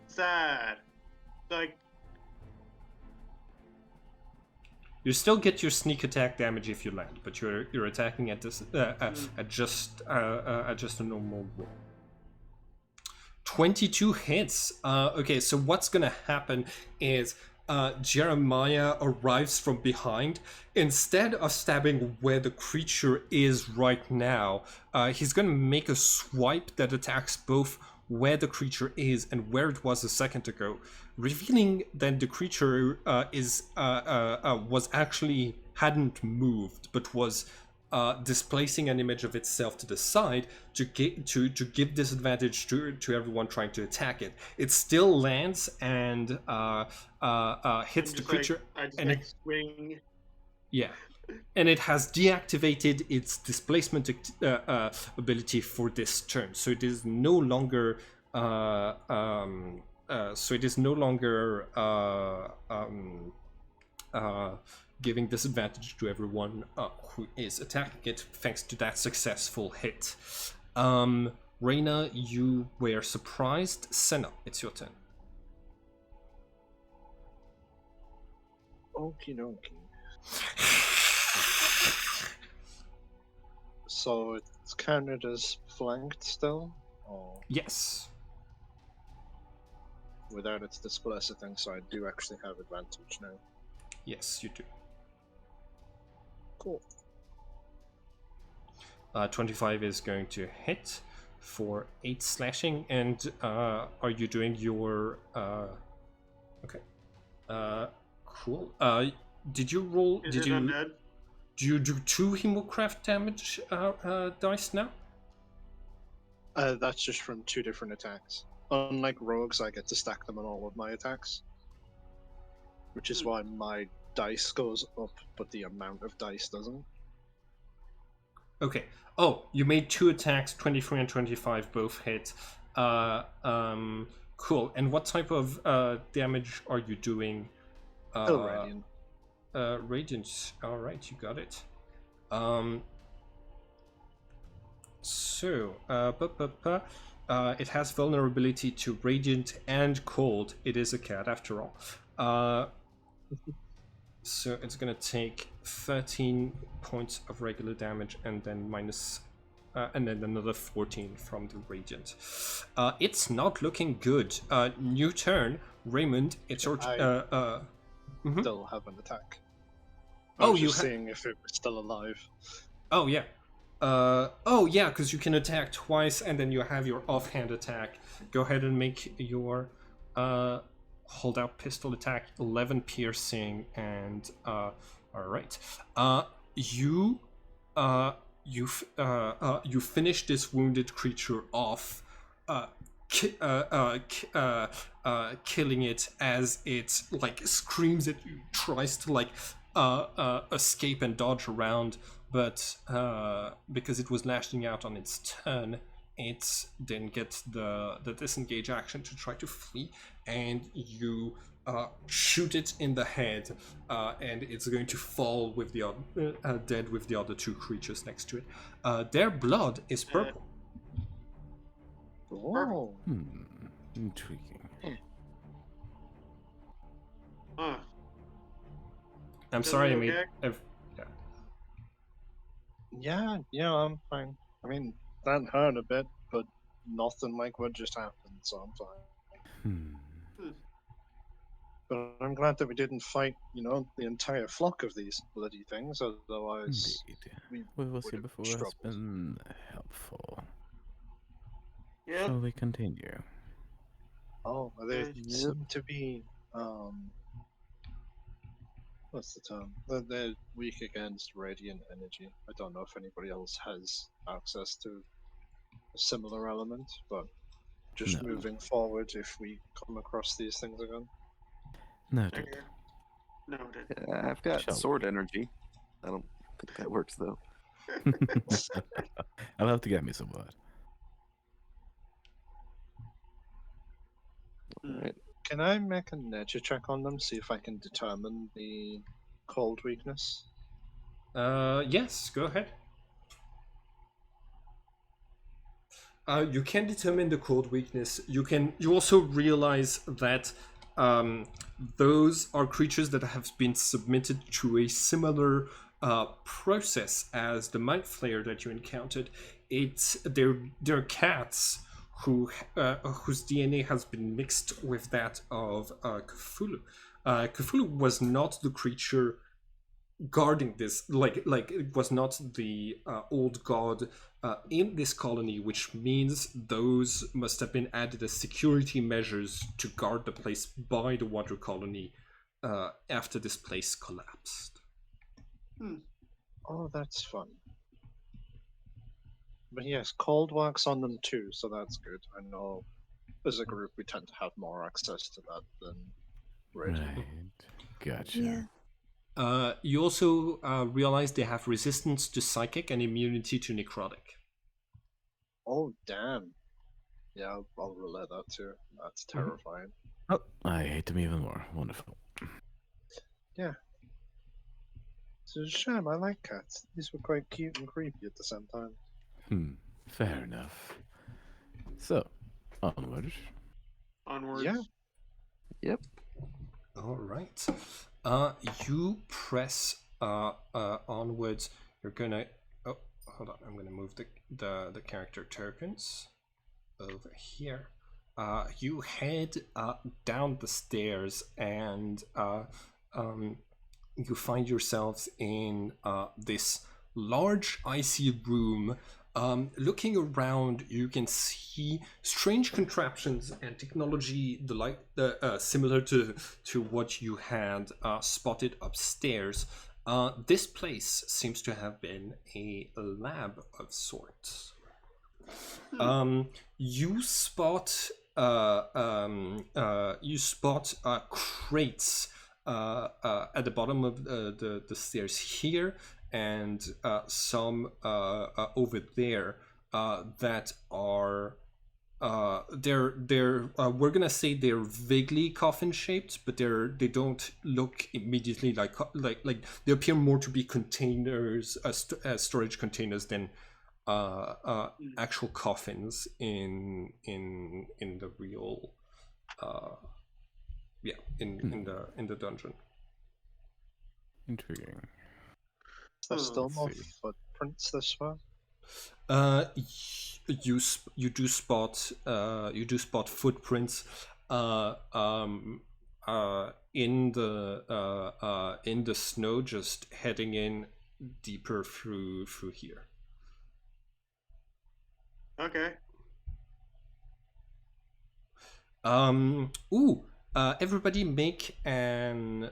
Sad. Like, you still get your sneak attack damage if you land, but you're attacking at this at just a normal roll. 22 hits. Okay, so what's gonna happen is Jeremiah arrives from behind. Instead of stabbing where the creature is right now, he's gonna make a swipe that attacks both where the creature is and where it was a second ago, revealing that the creature was actually hadn't moved, but was displacing an image of itself to the side to give disadvantage to everyone trying to attack it. It still lands and hits the creature, I just and like swing. yeah, and it has deactivated its displacement ability for this turn, so it is no longer giving disadvantage to everyone who is attacking it, thanks to that successful hit. Reyna, you were surprised. Senna, it's your turn. Okie dokie. So it's counted as flanked still? Or Yes. without its displacer thing, so I do actually have advantage now. Yes, you do. Cool. 25 is going to hit for 8 slashing, and are you doing your... Okay. Cool. Did you roll... Is Did it you... undead? Do you do 2 Hemocraft damage dice now? That's just from 2 different attacks. Unlike rogues, I get to stack them on all of my attacks. Which is why my dice goes up, but the amount of dice doesn't. Okay. Oh, you made 2 attacks, 23 and 25 both hit. Cool. And what type of damage are you doing? Still radiant. Radiant. All right, you got it. It has vulnerability to radiant and cold. It is a cat after all. So it's gonna take 13 points of regular damage and then and then another 14 from the radiant. It's not looking good. New turn, Raymond. It's your Still have an attack. Oh, was you just seeing if it was still alive. Oh yeah. Because you can attack twice and then you have your offhand attack. Go ahead and make your hold out pistol attack, 11 piercing, and all right. You finish this wounded creature off, killing it as it like screams at you, tries to like escape and dodge around, but because it was lashing out on its turn, it didn't get the disengage action to try to flee, and you shoot it in the head, and it's going to fall with the dead with the other 2 creatures next to it. Their blood is purple. Oh. Intriguing. Huh. I'm Is sorry, I it made. okay? Yeah, I'm fine. I mean, that hurt a bit, but nothing like what just happened, so I'm fine. But I'm glad that we didn't fight, the entire flock of these bloody things, otherwise Indeed. What was here would've before has struggled. been helpful. Yep. Shall we continue? Oh, they Yep. seem to be, what's the term? They're weak against radiant energy. I don't know if anybody else has access to a similar element, but just No. moving forward, if we come across these things again. Noted. Okay. Noted. I've got Shall sword energy. I don't think that works though. I'll have to get me some blood. Alright. Can I make a nature check on them, see if I can determine the cold weakness? Yes, go ahead. You can determine the cold weakness. You also realize that those are creatures that have been submitted to a similar process as the Mind Flayer that you encountered. They're cats whose DNA has been mixed with that of Cthulhu. Cthulhu was not the creature guarding this, like it was not the old god in this colony, which means those must have been added as security measures to guard the place by the water colony after this place collapsed. Oh, that's fun. But yes, cold wax on them too, so that's good. I know as a group we tend to have more access to that than Red. Right. Gotcha. Yeah. You also realize they have resistance to psychic and immunity to necrotic. Oh, damn. Yeah, I'll relay that too. That's terrifying. Oh, I hate them even more. Wonderful. It's a shame, I like cats. These were quite cute and creepy at the same time. Fair enough. So, onwards. Onwards. Yeah. Yep. All right. You press onwards. You're gonna. Oh, hold on. I'm gonna move the character tokens over here. You head down the stairs and you find yourselves in this large icy room. Looking around, you can see strange contraptions and technology similar to what you had spotted upstairs. This place seems to have been a lab of sorts. You spot crates at the bottom of the stairs here, and some over there that are they're we're gonna say they're vaguely coffin shaped, but they don't look immediately like they appear more to be containers, storage containers than actual coffins in the real in the dungeon. Intriguing. There's still let's more see. footprints this way. You do spot footprints in the snow, just heading in deeper through here. Okay. Everybody make an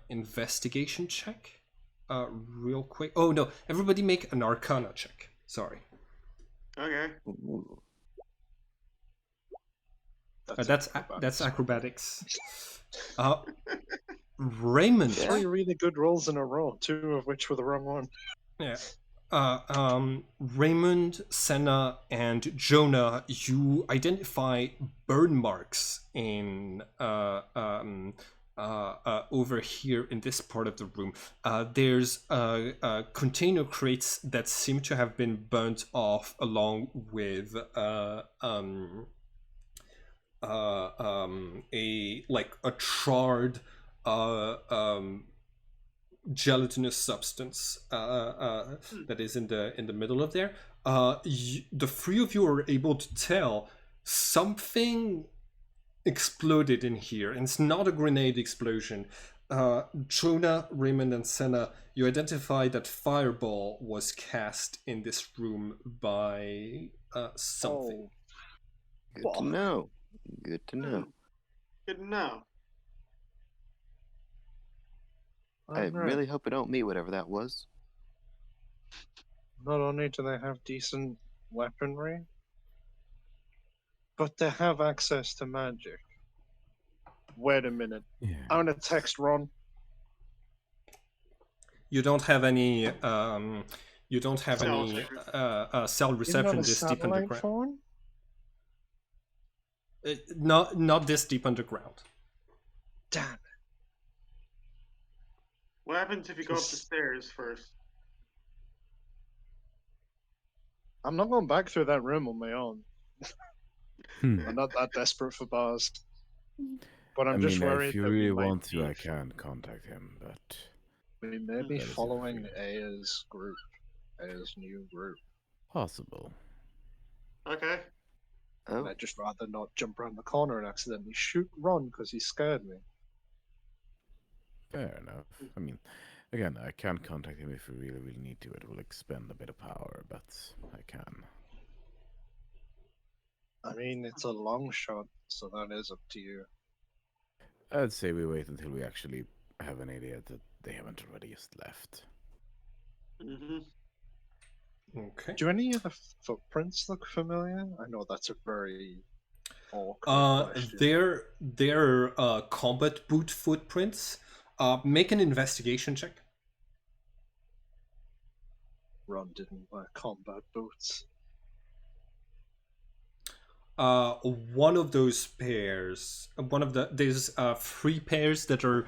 investigation check. Real quick. Oh no! Everybody make an Arcana check. Sorry. Okay. Ooh. That's acrobatics. Raymond. Yeah. 3 really good rolls in a row, 2 of which were the wrong one. Yeah. Raymond, Senna, and Jonah, you identify burn marks in over here in this part of the room. There's container crates that seem to have been burnt off, along with a charred gelatinous substance that is in the middle of there. The three of you are able to tell something exploded in here, and it's not a grenade explosion. Jonah, Raymond, and Senna, you identify that fireball was cast in this room by something. Good to know. Good to know. Good to know. I really hope I don't meet whatever that was. Not only do they have decent weaponry, but they have access to magic. Wait a minute. Yeah. I'm gonna text Ron. You don't have any. Cell reception this deep underground. Phone? Not this deep underground. Damn it. What happens if you go up the stairs first? I'm not going back through that room on my own. I'm not that desperate for bars. But I'm just worried if you that really we might want to, be, I can contact him, but we may be That is following free. Aya's group. Aya's new group. possible. Okay. Oh, And I'd just rather not jump around the corner and accidentally shoot Ron because he scared me. Fair enough. I mean, again, I can contact him if we really, really need to. It will expend a bit of power, but I can. I mean, it's a long shot, so that is up to you. I'd say we wait until we actually have an idea that they haven't already just left. Mm-hmm. Okay. Do any of the footprints look familiar? I know that's a very awkward question. They're combat boot footprints. Make an investigation check. Ron didn't wear combat boots. One of those pairs, there's 3 pairs that are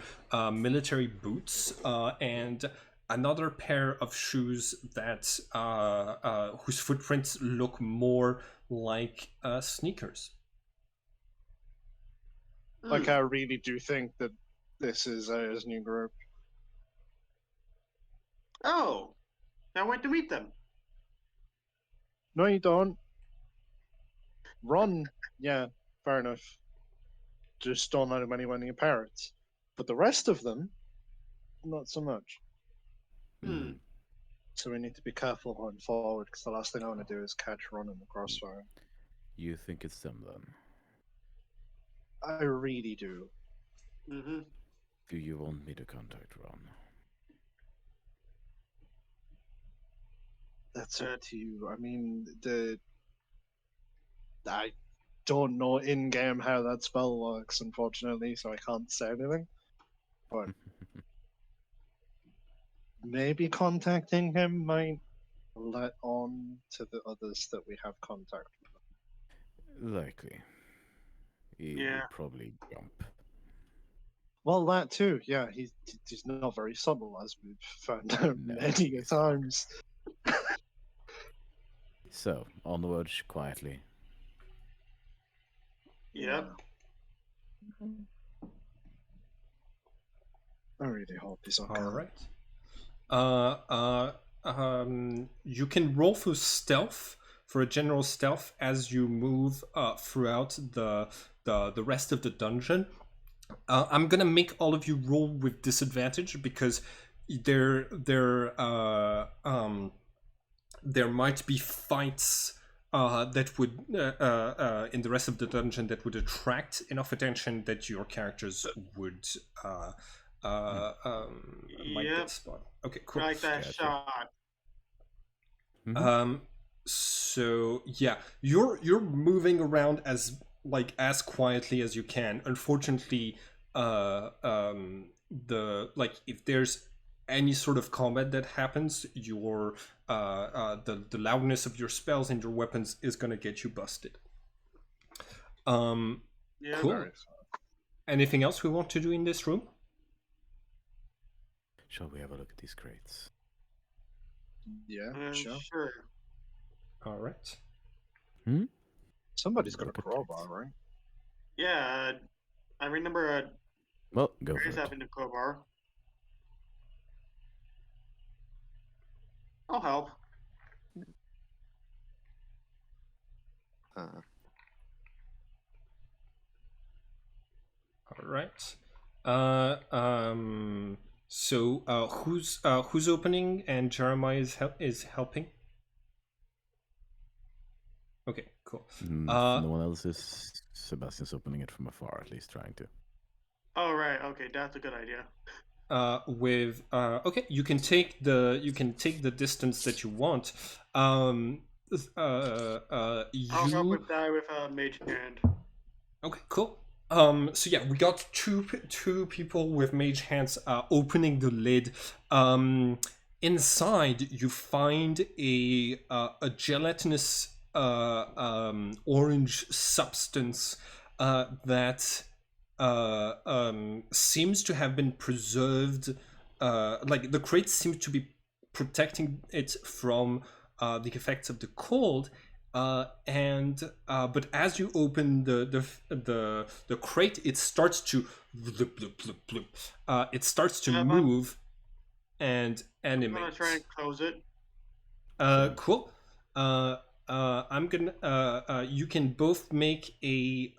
military boots, and another pair of shoes that whose footprints look more like sneakers. Like, I really do think that this is his new group. Oh, now wait to meet them. No, you don't. Ron, yeah, fair enough. Just don't let him anywhere near parrots. But the rest of them, not so much. Hmm. So we need to be careful going forward, because the last thing I want to do is catch Ron in the crossfire. You think it's them then? I really do. Mm-hmm. Do you want me to contact Ron? That's up to you. I mean, I don't know in-game how that spell works, unfortunately, so I can't say anything. But maybe contacting him might let on to the others that we have contact with. Likely. He'll Yeah. probably jump. Well, that too, yeah. He's not very subtle, as we've found out No, many he's not. times. So, onward quietly. Yep. I really hope he's okay. All right. You can roll for stealth, for a general stealth, as you move throughout the rest of the dungeon. I'm gonna make all of you roll with disadvantage because there might be fights that would in the rest of the dungeon that would attract enough attention that your characters would might Yep. get spotted. Okay, cool. Like that Gotcha. shot. Mhm. So yeah, you're moving around as quietly as you can. Unfortunately, if there's any sort of combat that happens, your the loudness of your spells and your weapons is gonna get you busted. Yeah. Cool. Very Anything else we want to do in this room? Shall we have a look at these crates? Yeah, sure. Sure. All right. Somebody's got a Open crowbar, crates. right? Yeah. I remember Well, go for Grace it. having a crowbar. I'll help. All right. So who's opening and Jeremiah is helping? Okay, cool. No one else is. Sebastian's opening it from afar, at least trying to. Oh right. Okay, that's a good idea. Okay, you can take the distance that you want. I'll help You with that with a mage hand. okay, cool. So yeah, we got two people with mage hands opening the lid. Inside you find a gelatinous orange substance that seems to have been preserved. Like the crate seems to be protecting it from the effects of the cold. But as you open the crate, it starts to bloop, bloop, bloop, bloop. It starts to Yeah, move and I'm animate. gonna try and close it. Cool. I'm gonna. You can both make a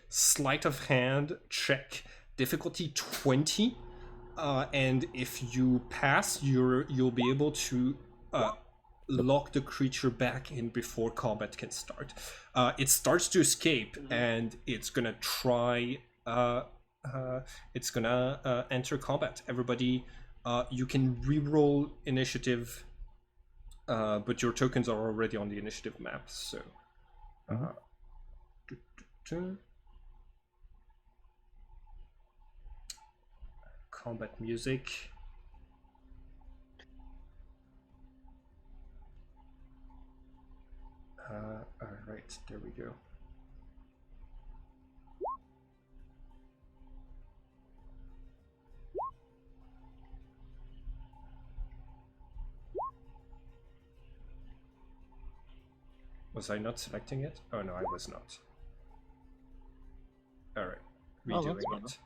sleight of hand check, difficulty 20. and if you pass, you'll be able to lock the creature back in before combat can start. It starts to escape, and it's gonna try. It's gonna enter combat. Everybody, you can re-roll initiative, but your tokens are already on the initiative map. So, combat music. All right, there we go. Was I not selecting it? Oh no, I was not. All right, redoing it.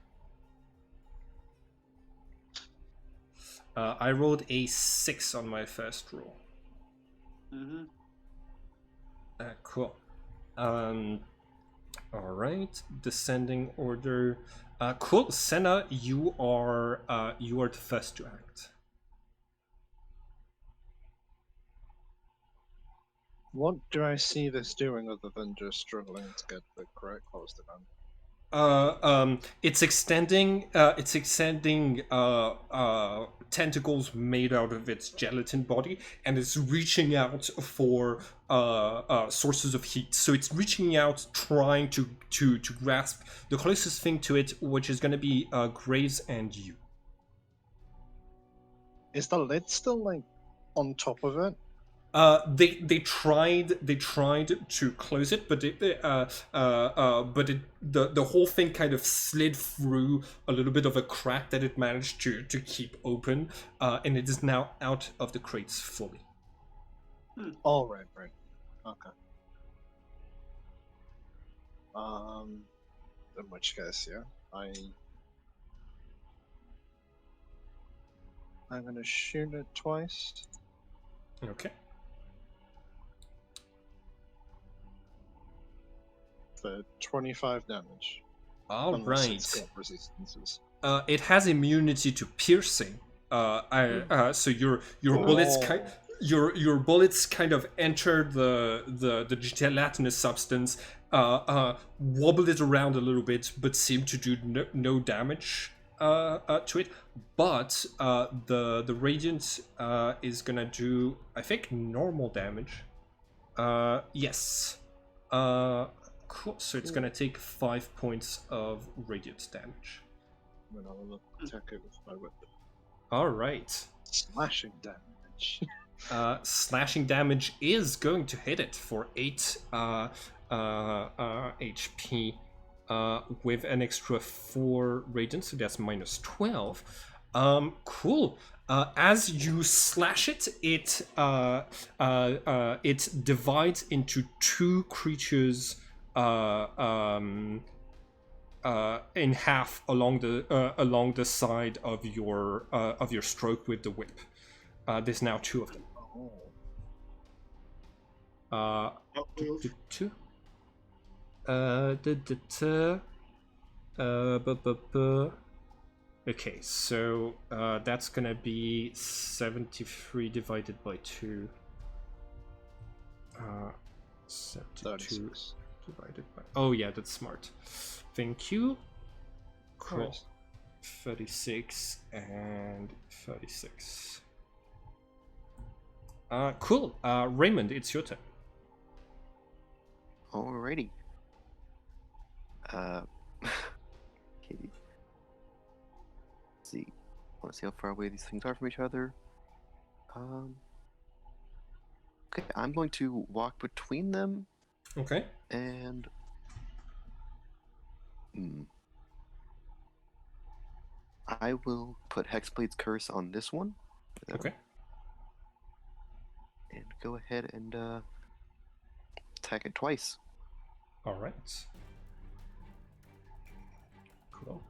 I rolled a 6 on my first roll. Cool. All right, descending order. Cool, Senna, you are the first to act. What do I see this doing other than just struggling to get the correct close to them? It's extending tentacles made out of its gelatin body, and it's reaching out for sources of heat. So it's reaching out, trying to grasp the closest thing to it, which is going to be Graves and you. Is the lid still like on top of it? They tried to close it, but the whole thing kind of slid through a little bit of a crack that it managed to keep open, and it is now out of the crates fully. Oh, right. Okay. In which case, yeah, I'm gonna shoot it twice. Okay. For 25 damage. All Unless right. It's got resistances. It has immunity to piercing. So your bullets your bullets kind of enter the gelatinous substance, wobble it around a little bit, but seem to do no damage to it. But the radiant is gonna do, I think, normal damage. Yes. Cool. So it's gonna take 5 points of radiant damage. Then I'll attack it with my weapon. All right. Slashing damage. Slashing damage is going to hit it for 8 HP with an extra 4 radiant, so that's minus 12. Cool. As you slash it, it divides into 2 creatures in half along the side of your stroke with the whip. There's now 2 of them. Two. Okay, so that's gonna be 73 divided by 2. 72 36. divided by. Oh yeah, that's smart. Thank you. Cool. Nice. 36 and 36. Cool. Raymond, it's your turn. Alrighty. Okay. Let's see. I want to see how far away these things are from each other. Okay, I'm going to walk between them Okay. and I will put Hexblade's Curse on this one. Okay. And go ahead and attack it twice. All right. Cool.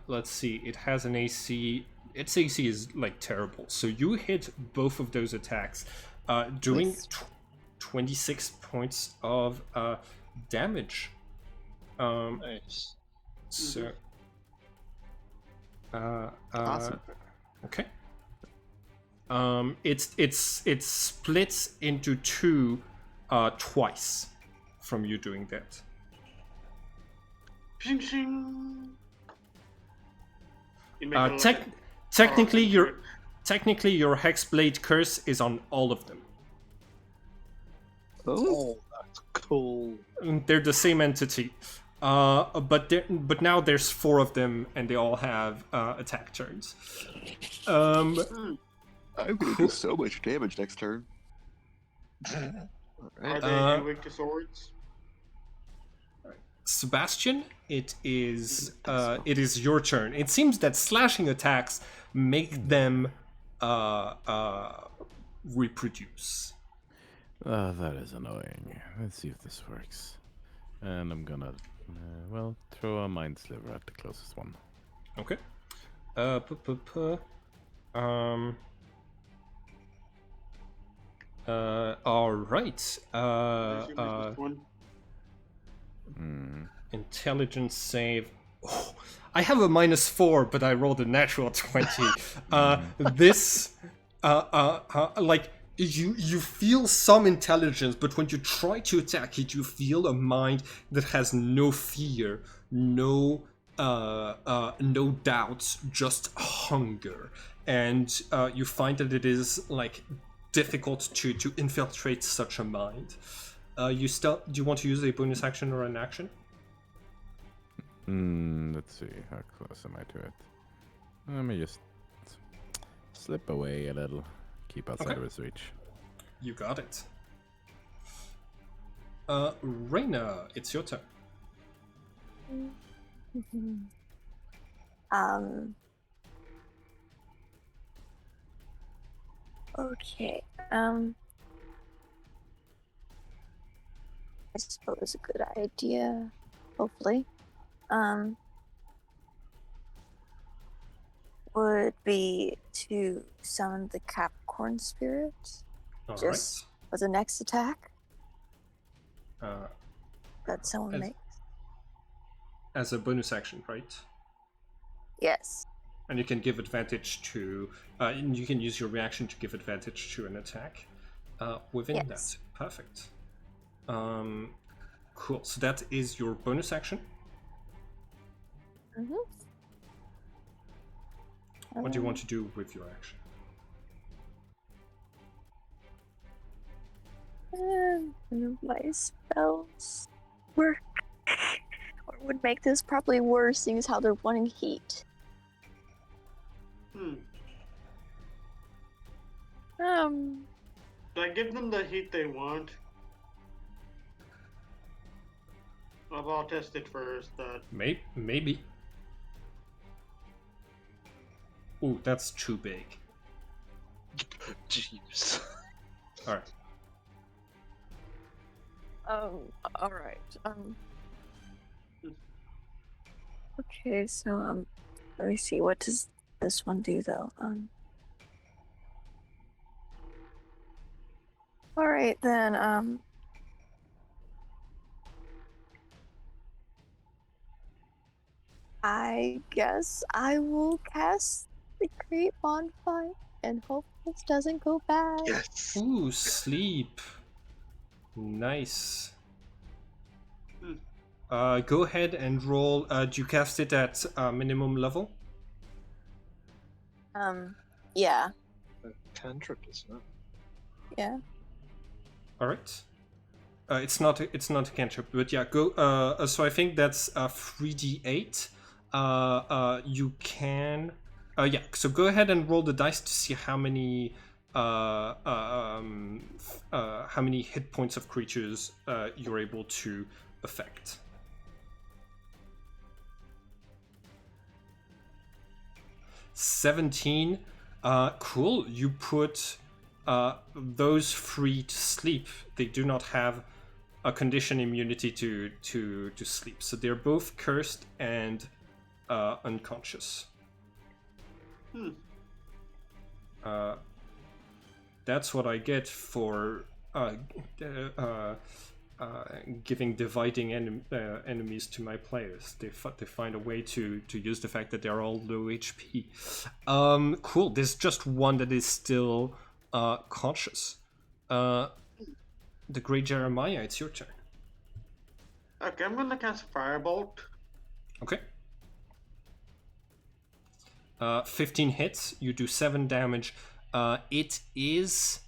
Let's see. It has an AC. Its AC is like terrible. So you hit both of those attacks, doing Nice. 26 points of damage. Nice. So Awesome. Okay. It splits into two twice from you doing that. Shing shing. You make Uh, it look tech- like- technically, Oh, your technically your Hexblade curse is on all of them. Oh, that's cool. They're the same entity, but now there's 4 of them, and they all have attack turns. Hmm. I'm gonna do so much damage next turn. Are Alright. they weak to swords? Sebastian, it is your turn. It seems that slashing attacks make them reproduce. That is annoying. Let's see if this works. And I'm gonna, throw a Mind Sliver at the closest one. Okay. All right. One. Intelligence save. Oh, I have a -4, but I rolled a natural 20. This, like you feel some intelligence, but when you try to attack it, you feel a mind that has no fear, no doubts, just hunger, and you find that it is like difficult to infiltrate such a mind. Do you want to use a bonus action or an action? Let's see, how close am I to it? Let me just slip away a little. Keep outside of his reach. You got it. Reyna, it's your turn. Okay. I suppose a good idea, hopefully, would be to summon the Capricorn Spirit All just for the next attack right. that someone as- makes. As a bonus action, right? Yes. And you can give advantage to. You can use your reaction to give advantage to an attack. Within Yes. that, perfect. Cool. So that is your bonus action. Mm-hmm. What do you want to do with your action? My spells work. Or would make this probably worse, seeing as how they're wanting heat. Hmm. Um, Do I give them the heat they want? I'll test it first. Maybe. Ooh, that's too big. Jeez. All right. all right. Okay, so, let me see, what does this one do, though? All right, then, I guess I will cast the Great Bonfire and hope this doesn't go bad. Yes. Ooh, sleep. Nice. Go ahead and roll. Do you cast it at minimum level? Yeah. A cantrip, isn't it? Yeah. All right. It's not a cantrip, but yeah, go. So I think that's 3d8. You can. Yeah. So go ahead and roll the dice to see how many hit points of creatures you're able to affect. 17. Cool. You put those free to sleep. They do not have a condition immunity to sleep, so they're both cursed and unconscious. That's what I get for giving dividing enemies to my players. They find a way to use the fact that they're all low HP. Cool. There's just one that is still conscious. The Great Jeremiah, it's your turn. Okay, I'm gonna cast Firebolt. Okay. 15 hits. You do 7 damage. It is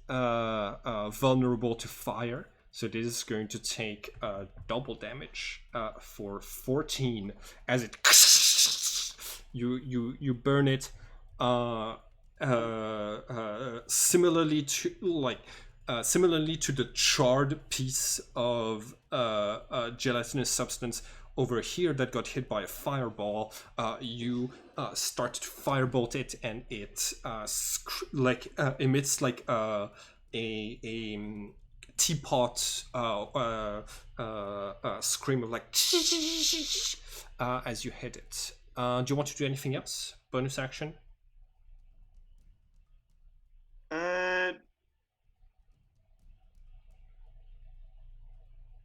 vulnerable to fire, so it is going to take double damage for 14 as it you burn it. Similarly to the charred piece of gelatinous substance over here that got hit by a fireball, you start to firebolt it, and it emits like a teapot scream of like as you hit it. Do you want to do anything else? Bonus action?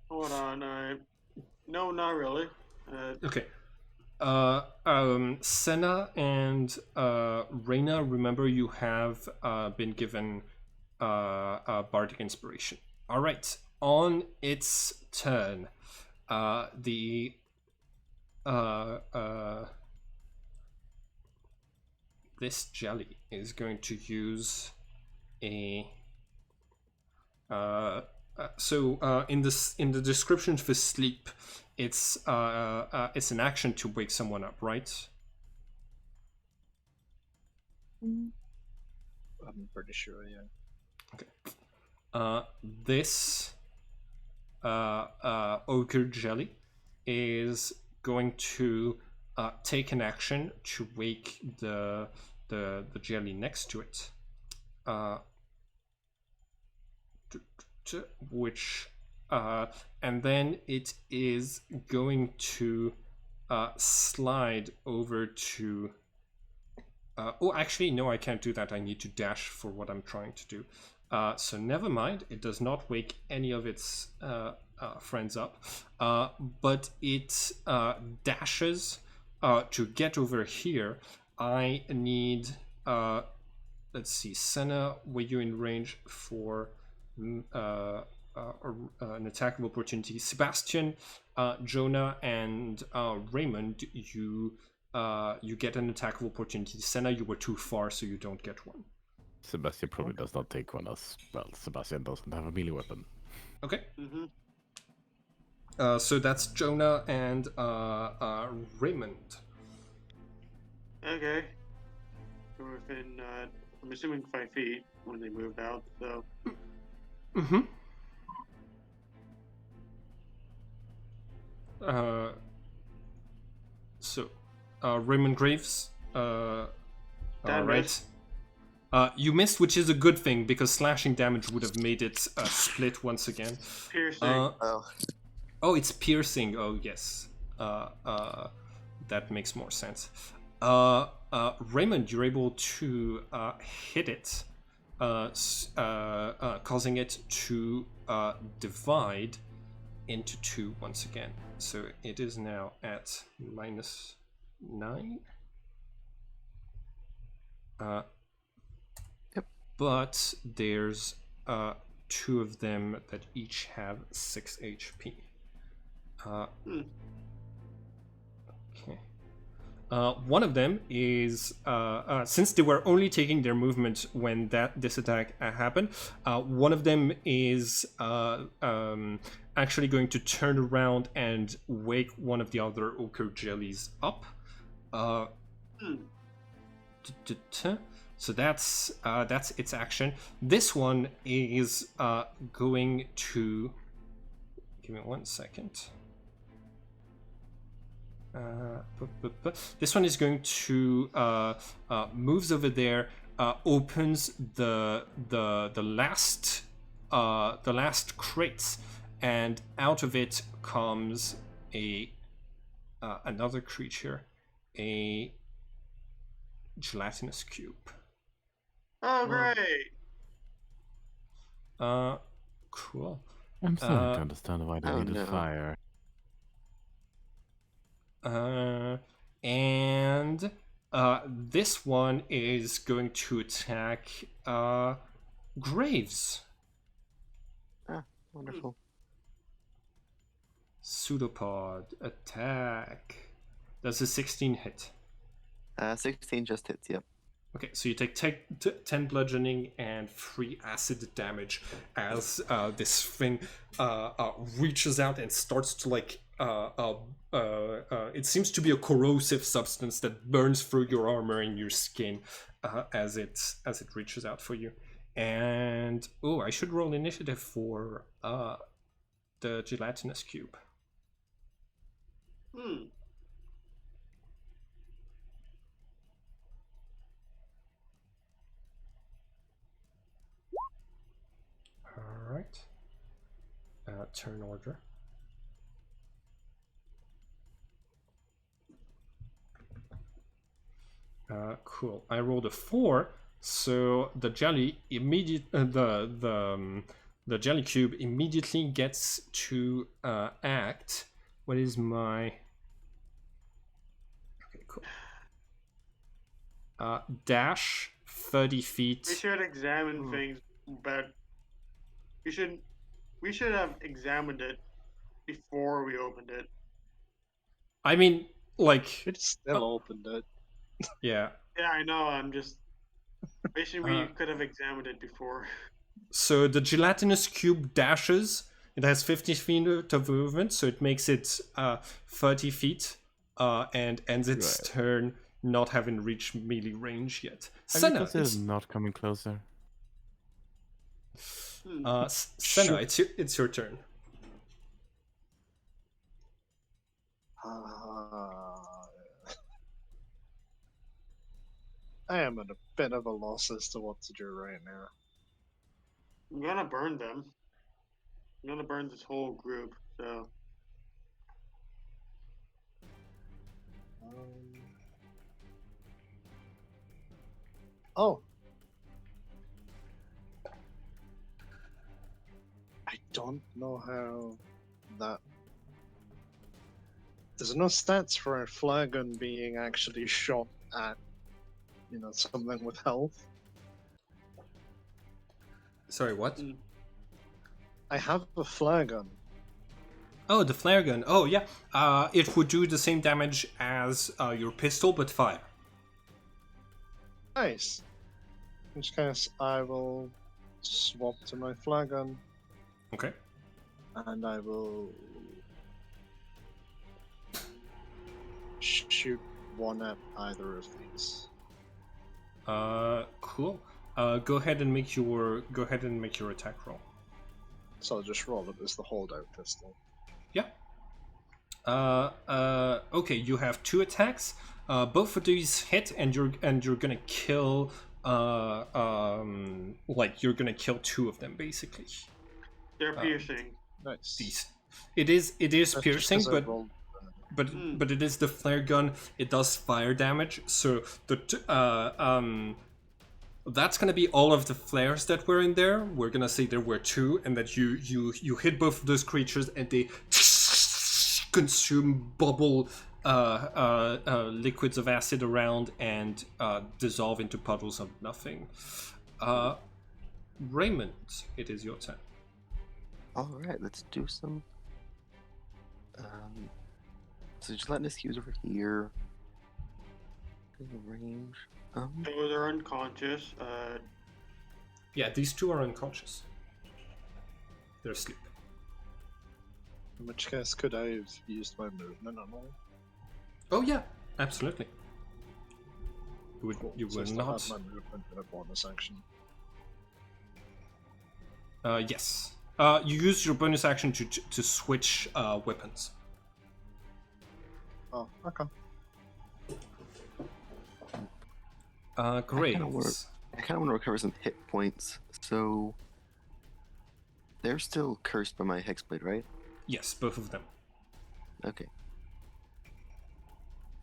Hold on. No, not really. Okay. Senna and Reyna, remember you have been given Bardic Inspiration. All right. On its turn, this jelly is going to use a in the description for sleep, it's an action to wake someone up, right? I'm pretty sure, yeah. Okay. This ochre jelly is going to take an action to wake the jelly next to it. Which and then it is going to slide over to oh, actually no, I can't do that. I need to dash for what I'm trying to do, so never mind. It does not wake any of its friends up, but it dashes to get over here. I need let's see, Senna, were you in range for an attack of opportunity? Sebastian, Jonah, and Raymond, you get an attack of opportunity. Senna, you were too far, so you don't get one. Sebastian probably does not take one as well. Sebastian doesn't have a melee weapon. Okay. Mm-hmm. So that's Jonah and Raymond. Okay. So within, I'm assuming 5 feet when they moved out, so. Mm-hmm. Raymond Graves. Right. You missed, which is a good thing because slashing damage would have made it split once again. Piercing. Oh, it's piercing. Oh, yes. That makes more sense. Raymond, you're able to hit it, causing it to divide into 2 once again. So it is now at -9. Yep. But there's 2 of them that each have 6 HP. Okay. One of them is since they were only taking their movement when this attack happened. One of them is actually going to turn around and wake one of the other ochre jellies up. So that's its action. This one is going to give me 1 second. This one is going to moves over there, opens the last crates, and out of it comes another creature, a gelatinous cube. Oh, great! Cool. I'm starting Uh, to understand why they oh needed no. fire. And this one is going to attack Graves. Ah, wonderful. Pseudopod attack. Does a 16 hit? 16 just hits, yep. Okay, so you take 10 bludgeoning and 3 acid damage as this thing reaches out and starts to it seems to be a corrosive substance that burns through your armor and your skin as it reaches out for you. And I should roll initiative for the gelatinous cube. All right. Turn order. Cool. I rolled a 4, so the jelly the jelly cube immediately gets to act. What is my? Okay, cool. Dash 30 feet. We should examine things, but we should have examined it before we opened it. I mean, like, It still opened it. yeah. Yeah, I know. I'm just wishing we could have examined it before. So the gelatinous cube dashes. It has 50 feet of movement, so it makes it 30 feet and ends its turn not having reached melee range yet. Have you Senna, considered not coming closer? Senna, it's your turn. I am at a bit of a loss as to what to do right now. I'm gonna burn them. I'm gonna burn this whole group. So Oh. I don't know how that... There's no stats for a flare gun being actually shot at, something with health. Sorry, what? I have a flare gun. Oh, the flare gun. Oh, yeah. It would do the same damage as your pistol, but fire. Nice. In which case, I will swap to my flare gun, Okay. and I will shoot one at either of these. Cool. Go ahead and make your attack roll. So I'll just roll it as the holdout pistol. Yeah. Okay, you have 2 attacks. Both of these hit, and you're gonna kill. You're gonna kill 2 of them basically. they're piercing. Nice. It is That's piercing, just 'cause I but rolled- but it is the flare gun. It does fire damage, so that's gonna be all of the flares that were in there. We're gonna say there were 2, and that you hit both of those creatures, and they consume bubble liquids of acid around and dissolve into puddles of nothing. Raymond, it is your turn. Alright, let's do some. So gelatinous cues over here. In the range. Those are unconscious. Yeah, these 2 are unconscious. They're asleep. In which case, could I have used my movement on all? Oh yeah, absolutely. You Cool. would So I still not. have my movement in a bonus action. Yes. You use your bonus action to switch weapons. Oh, okay. Great. I kind of want to recover some hit points, so they're still cursed by my hexblade, right? Yes, both of them. Okay.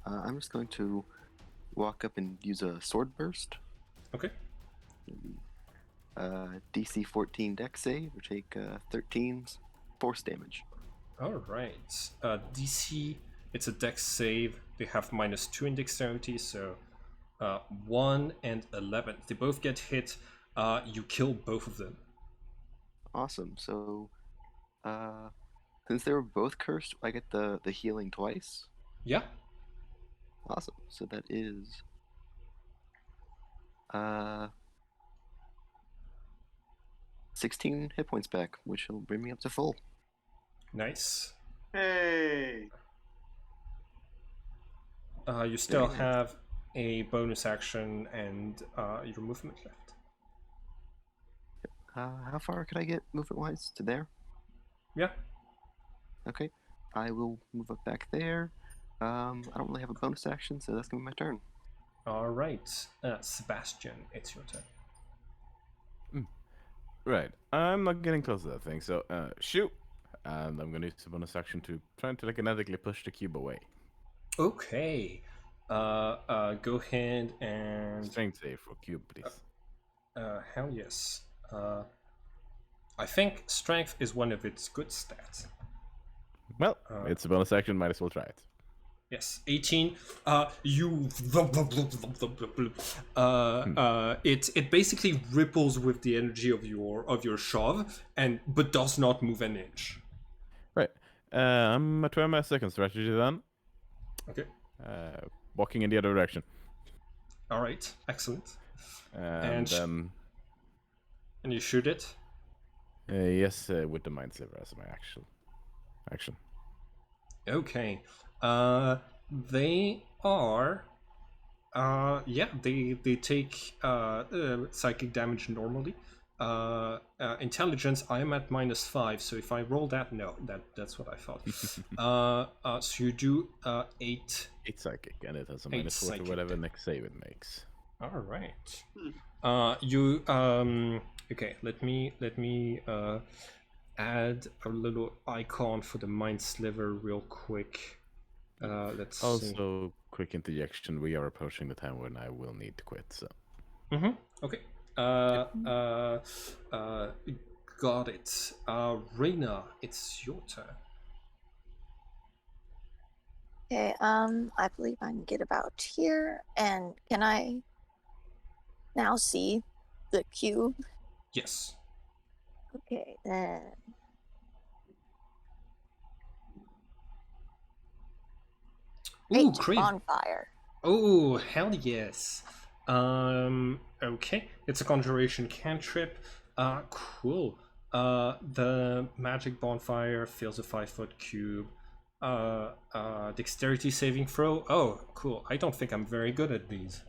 I'm just going to walk up and use a sword burst. Okay. DC 14 Dex save, or take 13 force damage. All right. DC, it's a dex save. They have -2 in dexterity, so 1 and 11. They both get hit. You kill both of them. Awesome. So, since they were both cursed, I get the healing twice. Yeah. Awesome. So that is 16 hit points back, which will bring me up to full. Nice. Hey. You still Very nice. have a bonus action and your movement left. How far could I get movement-wise? To there? Yeah. Okay. I will move up back there. I don't really have a bonus action, so that's gonna be my turn. All right. Sebastian, it's your turn. Right. I'm not getting close to that thing, so shoot. And I'm gonna use the bonus action to try and telekinetically push the cube away. Okay. Go ahead and Strength save for cube, please. hell yes. I think strength is one of its good stats. Well, it's a bonus action, might as well try it. Yes, 18. It basically ripples with the energy of your shove, but does not move an inch. Right. I'm gonna try my second strategy then. Okay. Walking in the other direction. All right. Excellent. And then And you shoot it. yes, with the mind sliver as my actual action. Okay. They are. They take psychic damage normally. Intelligence, I am at -5, so if I roll that, no, that's what I thought. So you do 8. 8 psychic, and it has a Eight -4 to psychic whatever damage. next save it makes. All right. Okay. Let me add a little icon for the mind sliver real quick. Let's see. Also, quick interjection: we are approaching the time when I will need to quit. So. Okay. Got it. Reina, it's your turn. Okay, I believe I can get about here. And can I now see the cube? Yes. Okay, then. Ooh, Great, crit. bonfire. Oh, hell yes. Okay. It's a conjuration cantrip. Cool. The magic bonfire fills a 5-foot cube. Dexterity saving throw. Oh, cool. I don't think I'm very good at these.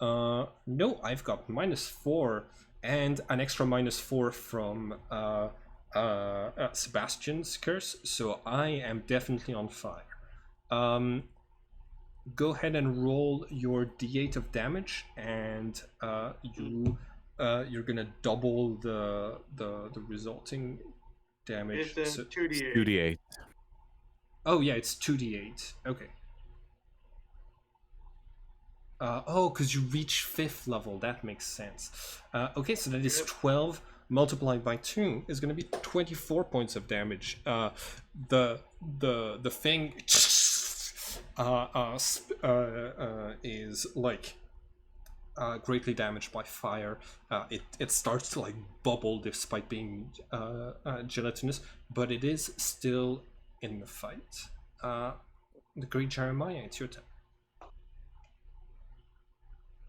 No, I've got -4 and an extra -4 from Sebastian's curse, so I am definitely on fire. Go ahead and roll your d8 of damage, and you're gonna double the resulting damage. It's So- 2d8. 2d8. oh yeah, it's 2d8. Okay. Because you reach 5th level. That makes sense. Okay, so that is 12 multiplied by 2 is going to be 24 points of damage. The thing is like greatly damaged by fire. It starts to like bubble despite being gelatinous, but it is still in the fight. The Great Jeremiah, it's your turn.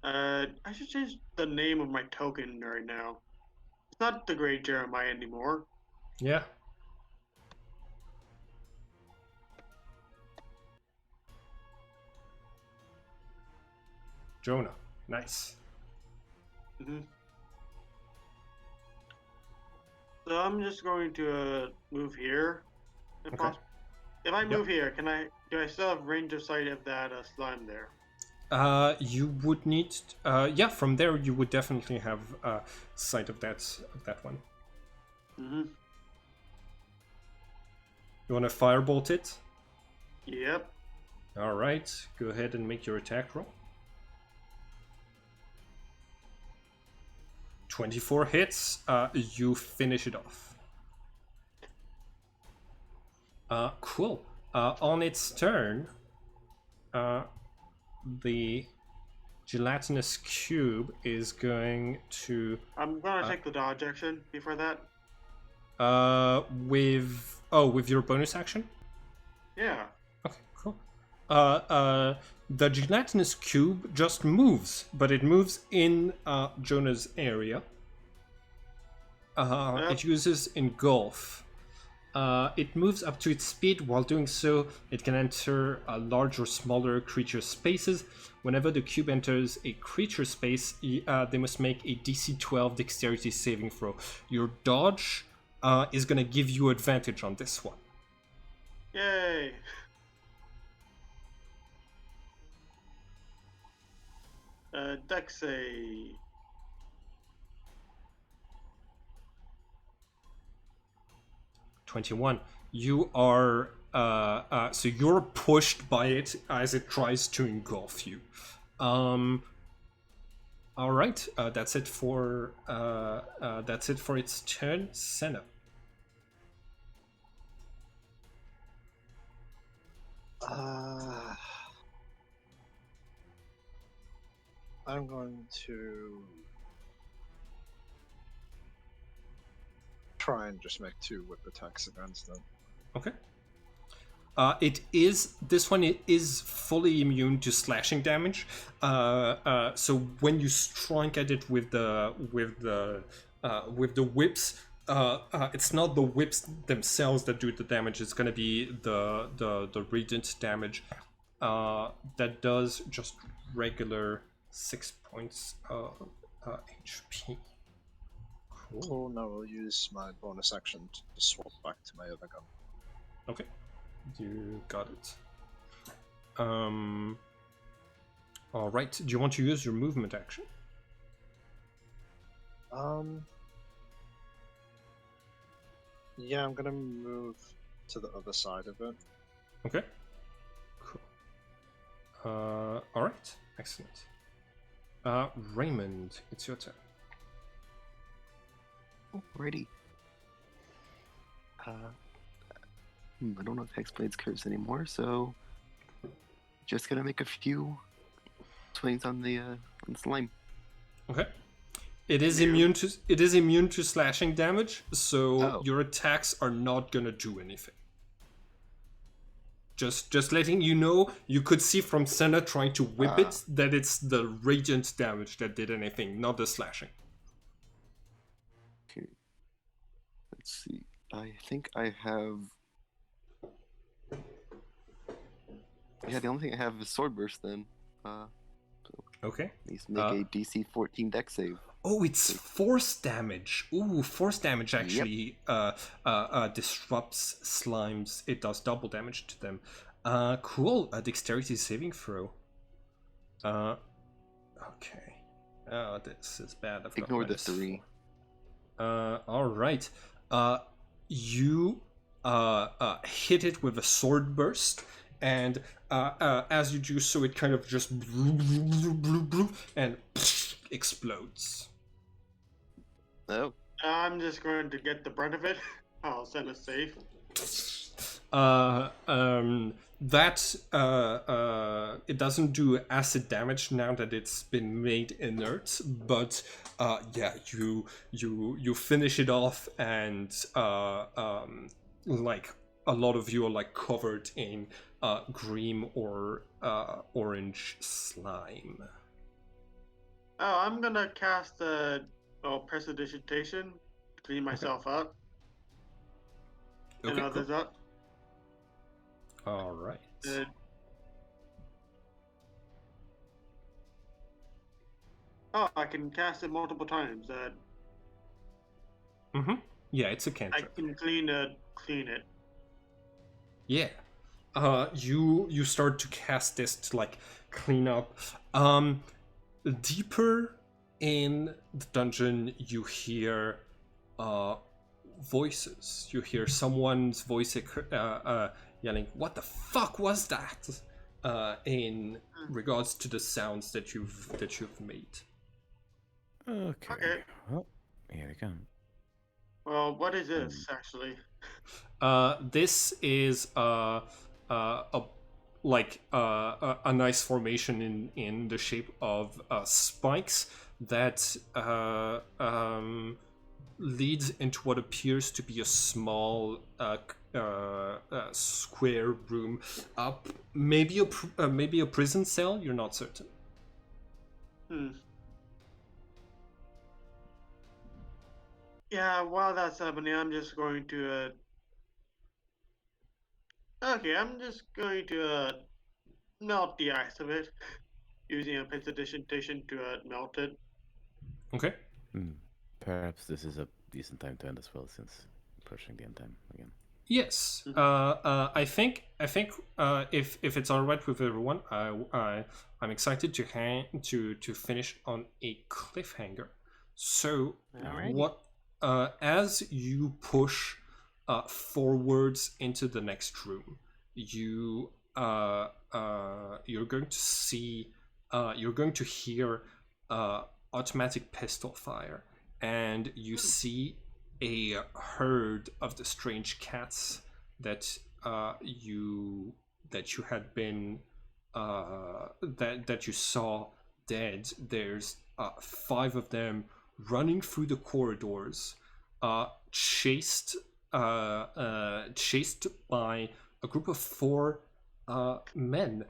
I should change the name of my token right now. It's not the Great Jeremiah anymore. Yeah. Jonah, nice. So I'm just going to move here. If, Okay. if I move here, do I still have range of sight of that slime there? You would need, yeah, from there you would definitely have sight of that one. Mm-hmm. You want to firebolt it? Yep. All right, go ahead and make your attack roll. 24 hits. You finish it off. Cool. On its turn, the gelatinous cube is going to I'm gonna take the dodge action before that. with your bonus action. Yeah. Okay, cool. The gelatinous cube just moves, but it moves in Jonah's area. It uses engulf. It moves up to its speed. While doing so, it can enter large or smaller creature spaces. Whenever the cube enters a creature space, they must make a DC 12 dexterity saving throw. Your dodge is going to give you advantage on this one. Yay. Dex save. 21. You are so you're pushed by it as it tries to engulf you. All right, that's it for its turn. Senna. I'm going to try and just make 2 whip attacks against them. Okay. This one is fully immune to slashing damage. So when you strike at it with the whips, it's not the whips themselves that do the damage. It's gonna be the radiant damage that does just regular 6 points of HP. Cool. Now I'll use my bonus action to swap back to my other gun. Okay, you got it. All right. Do you want to use your movement action? Yeah, I'm gonna move to the other side of it. Okay. Cool. All right. Excellent. Raymond, it's your turn. Alrighty. I don't know if Hexblade's curse anymore, so just gonna make a few swings on the slime. Okay. It is immune to slashing damage, so your attacks are not gonna do anything. Just letting you know, you could see from Senna trying to whip it that it's the radiant damage that did anything, not the slashing. Okay. Let's see. I think I have. Yeah, the only thing I have is Sword Burst then. Okay. At least make a DC 14 dex save. Oh, it's force damage. Ooh, force damage actually disrupts slimes. It does double damage to them. Cool. Dexterity saving throw. Okay. Oh, this is bad. I've got Ignore the 3. All right. You hit it with a sword burst, and as you do so, it kind of just and explodes. Oh. I'm just going to get the brunt of it. I'll send a save. It doesn't do acid damage now that it's been made inert, but yeah, you finish it off, and like a lot of you are like covered in green or orange slime. Oh, I'm gonna cast Prestidigitation to clean myself up. Okay, And others cool. up. All right. I can cast it multiple times. Yeah, it's a I cantrip. can clean it. Yeah. You start to cast this to like clean up. Deeper in the dungeon, you hear voices. You hear someone's voice yelling, "What the fuck was that?" In regards to the sounds that you've made. Okay. Well, here we come. Well, what is this actually? This is a nice formation in the shape of spikes that leads into what appears to be a small square room. Maybe a prison cell. You're not certain. Yeah, while that's happening, I'm just going to. Okay, I'm just going to melt the ice of it using a precipitation to melt it. Okay. Perhaps this is a decent time to end as well, since approaching the end time again. Yes. I think if it's all right with everyone, I'm excited to finish on a cliffhanger. So Alrighty. what as you push forwards into the next room, you're going to see you're going to hear automatic pistol fire, and you see a herd of the strange cats that you had been that you saw dead. There's 5 of them running through the corridors, chased by a group of 4 men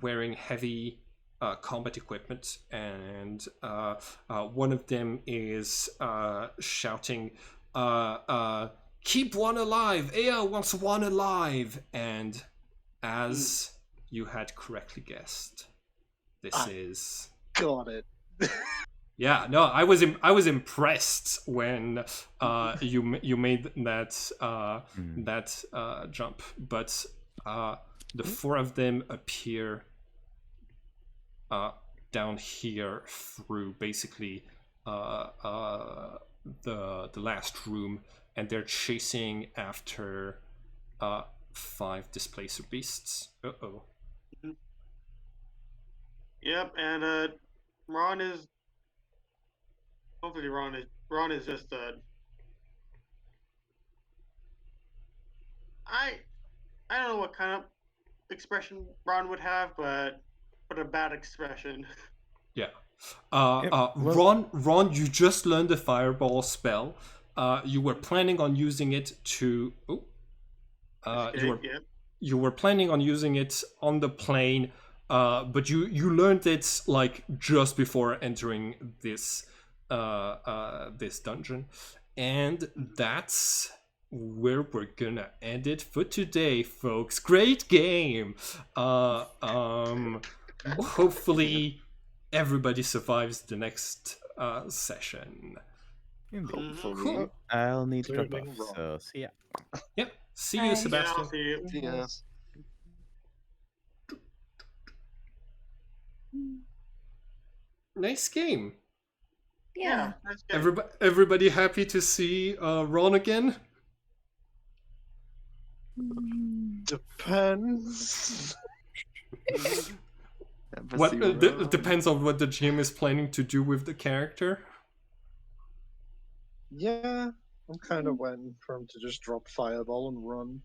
wearing heavy combat equipment, and one of them is shouting, "Keep one alive! Ea wants one alive!" And as you had correctly guessed, this is... Got it. Yeah, no, I was impressed when you made that jump, but the 4 of them appear down here through basically the last room, and they're chasing after 5 displacer beasts. Yep, and Ron is. Hopefully, Ron is just I don't know what kind of expression Ron would have, but a bad expression. Yeah. Well- Ron, you just learned the fireball spell. You were planning on using it to. You were planning on using it on the plane, but you learned it like just before entering this this dungeon, and that's where we're gonna end it for today, folks. Great game. Hopefully everybody survives the next session. Hopefully. Cool. I'll need to drop Including off, Rob. so see ya. Yep. See Bye. you, Yeah, Sebastian. I'll see you. Yes. Nice game. Yeah. That's good. Everybody happy to see Ron again? Depends. What depends on what the GM is planning to do with the character. Yeah, I'm kind of waiting for him to just drop fireball and run.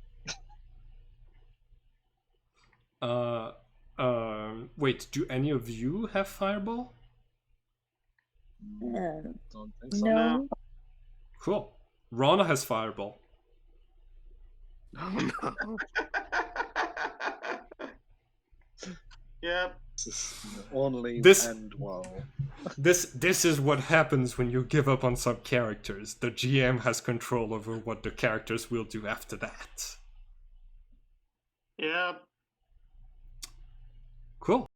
Wait, do any of you have fireball? Don't think so. No. Cool. Ron has fireball. Oh no. Yep. Only This- end well. This is what happens when you give up on some characters. The GM has control over what the characters will do after that. Yep. Cool.